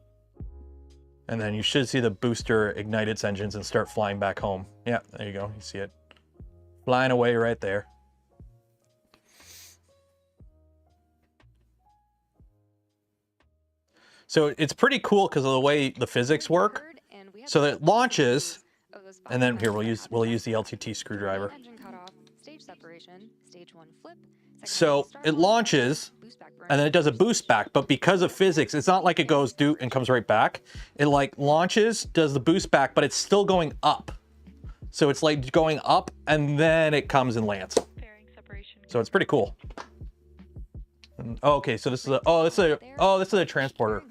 And then you should see the booster ignite its engines and start flying back home. Yeah, there you go. You see it flying away right there. So it's pretty cool because of the way the physics work. So that it launches, and then here we'll use the LTT screwdriver. So it launches, and then it does a boost back, but because of physics, it's not like it goes do and comes right back. It like launches, does the boost back, but it's still going up. So it's like going up, and then it comes and lands. Fairing separation. So it's pretty cool. And, oh, okay, so this is a transporter.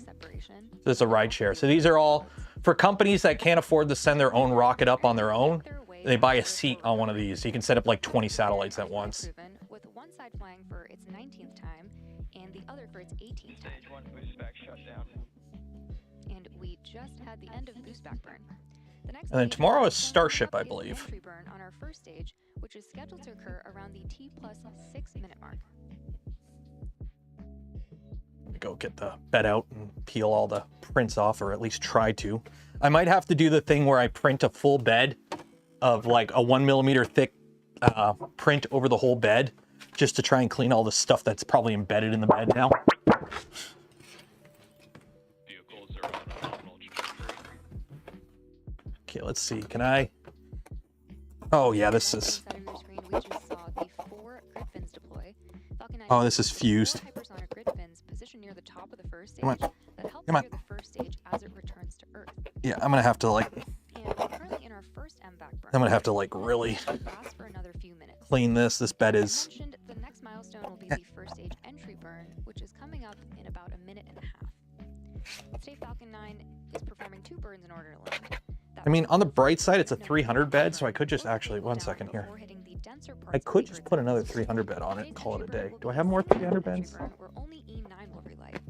This is a ride share. So these are all for companies that can't afford to send their own rocket up on their own. They buy a seat on one of these. So you can set up like 20 satellites at once. With one side flying for its 19th time and the other for its 18th time. Stage 1 boost back shut down. And we just had the end of boost back burn. The next And then stage tomorrow is is Starship, I entry believe. burn on our first stage, which is scheduled to occur around the T+6 minute mark. Let me go get the bed out and peel all the prints off, or at least try to. I might have to do the thing where I print a full bed of like a 1 millimeter thick print over the whole bed, just to try and clean all the stuff that's probably embedded in the bed now. Vehicles are on a nominal trajectory. Okay, let's see. Can I? Oh yeah, this is. Inside of your screen, we just saw the 4 grid fins deploy. Falcon 9 Oh, this is fused. 4 hypersonic grid fins positioned near the top of the first stage Come on. that help Come on. steer the first stage as it returns to Earth. Yeah, I'm gonna have to like. And we're currently in our first MVAC burn. I'm gonna have to like really Last for another few minutes. clean this. This bed As is. mentioned, the next milestone will be the first stage entry burn, which is coming up in about a minute and a half. Today, Falcon 9 is performing 2 burns in order to land. I mean, on the bright side, it's a 300 bed, so I could just actually, one second here. I could just put another 300 bed on it and call it a day. Do I have more 300 beds? Where only E9 will relight.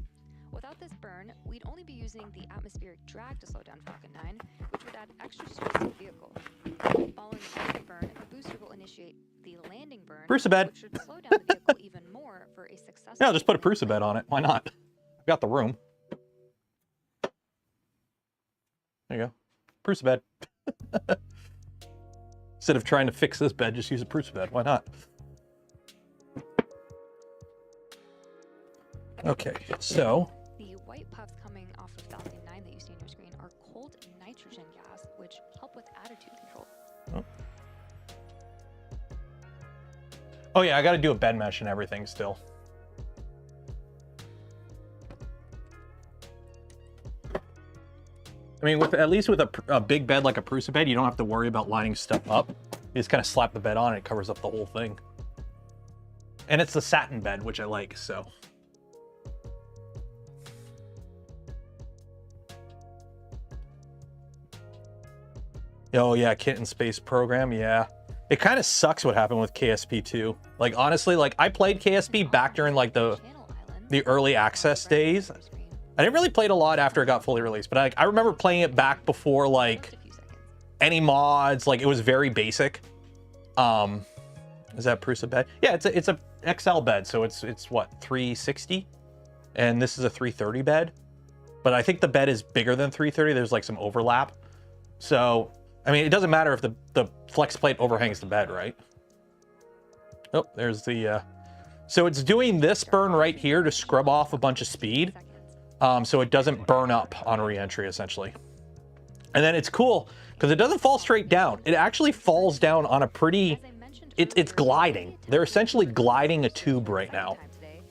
Without this burn, we'd only be using the atmospheric drag to slow down Falcon 9, which would add extra stress to the vehicle. Following the second burn, the booster will initiate the landing burn, Prusa bed. which should slow down the vehicle even more for a successful. Yeah, I'll just put a Prusa bed on it. Why not? I've got the room. There you go. Prusa bed. Instead of trying to fix this bed, just use a Prusa bed. Why not? Okay, so The white puffs coming off of Falcon 9 that you see on your screen are cold nitrogen gas, which help with attitude control. oh yeah, I got to do a bed mesh and everything still. I mean, at least with a big bed like a Prusa bed, you don't have to worry about lining stuff up. You just kind of slap the bed on and it covers up the whole thing. And it's the satin bed, which I like, so. Oh yeah, Kit in Space program, yeah. It kind of sucks what happened with KSP 2. Like honestly, like I played KSP back during like the early access days. I didn't really play it a lot after it got fully released, but I remember playing it back before like any mods. Like it was very basic. Is that Prusa bed? Yeah, it's a XL bed, so it's what, 360, and this is a 330 bed. But I think the bed is bigger than 330. There's like some overlap. So I mean, it doesn't matter if the flex plate overhangs the bed, right? Oh, there's the. So it's doing this burn right here to scrub off a bunch of speed. So it doesn't burn up on re-entry, essentially. And then it's cool because it doesn't fall straight down. It actually falls down on a pretty, it's gliding. They're essentially gliding a tube right now. Stage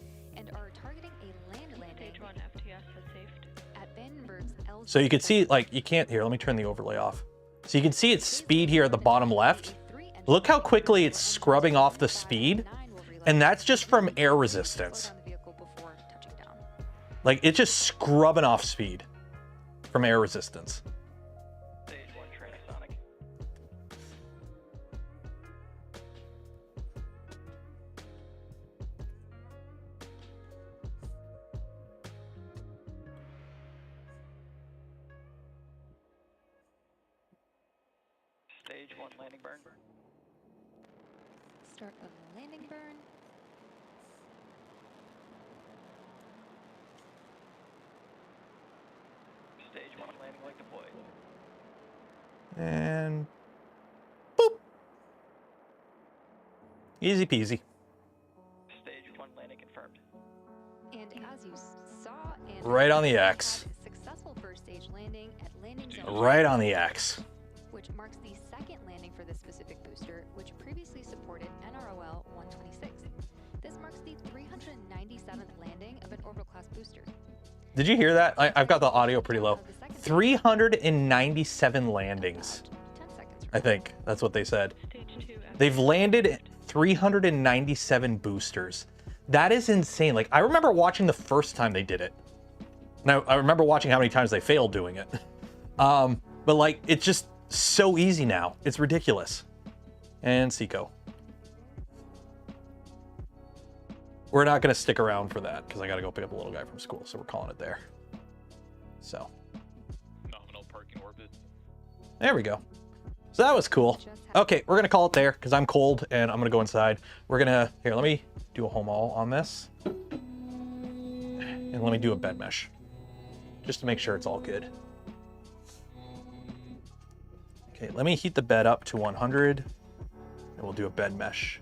1 FTS has saved. So you can see, like, you can't, here, let me turn the overlay off. So you can see its speed here at the bottom left. Look how quickly it's scrubbing off the speed. And that's just from air resistance. Like, it's just scrubbing off speed from air resistance. Stage 1 transonic. Stage 1 landing burn. Start of landing burn. Stage 1 landing leg deployed. And boop. Easy peasy. Stage 1 landing confirmed. And as you saw and Right on the X. Successful first stage landing at landing zone. Right on the X. Which marks the second landing for this specific booster, which previously supported NROL 126. This marks the 397th landing of an orbital class booster. Did you hear that? I've got the audio pretty low. 397 landings. 10 seconds. I think that's what they said. Stage 2 FTS. They've landed 397 boosters. That is insane. Like, I remember watching the first time they did it. Now, I remember watching how many times they failed doing it. But like, it's just so easy now. It's ridiculous. And Seco. We're not going to stick around for that because I got to go pick up a little guy from school. So we're calling it there. So. Nominal parking orbit. There we go. So that was cool. Okay, we're going to call it there because I'm cold and I'm going to go inside. We're going to, here, let me do a home all on this. And let me do a bed mesh just to make sure it's all good. Okay, let me heat the bed up to 100 and we'll do a bed mesh.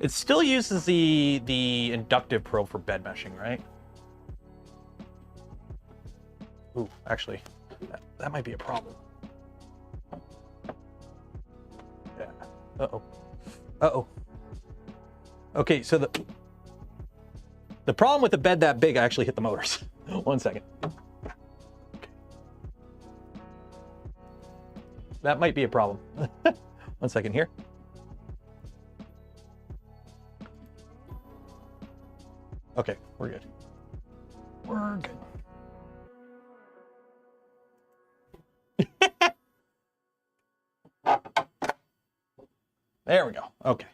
It still uses the inductive probe for bed meshing, right? Ooh, actually, that might be a problem. Yeah. Uh-oh. Uh-oh. Okay, so the problem with a bed that big, I actually hit the motors. 1 second. Okay. That might be a problem. 1 second here. Okay, we're good. We're good. There we go. Okay.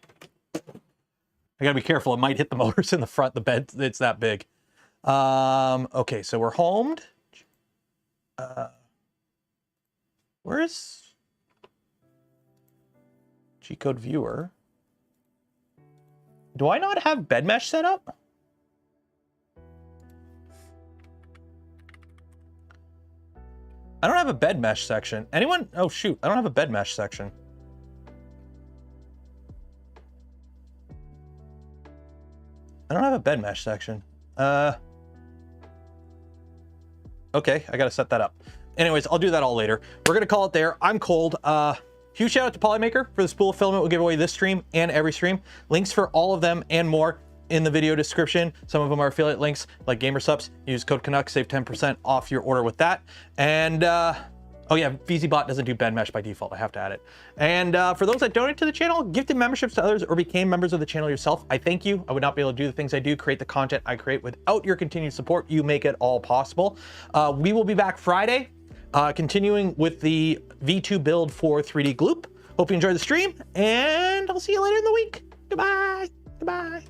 I gotta be careful. It might hit the motors in the front. The bed, it's that big. Okay, so we're homed. Where's G-code viewer? Do I not have bed mesh set up? I don't have a bed mesh section. Anyone? Oh shoot, I don't have a bed mesh section. I don't have a bed mesh section. Okay, I gotta set that up. Anyways, I'll do that all later. We're gonna call it there. I'm cold. Huge shout out to POLYMAKER for the spool of filament we'll give away this stream and every stream. Links for all of them and more in the video description. Some of them are affiliate links like GamerSups. Use code Canuck, save 10% off your order with that. And oh yeah, VZbot doesn't do bed mesh by default. I have to add it. And for those that donate to the channel, gifted memberships to others, or became members of the channel yourself, I thank you. I would not be able to do the things I do, create the content I create without your continued support. You make it all possible. We will be back Friday, continuing with the V2 build for 3D Gloop. Hope you enjoyed the stream, and I'll see you later in the week. Goodbye. Goodbye.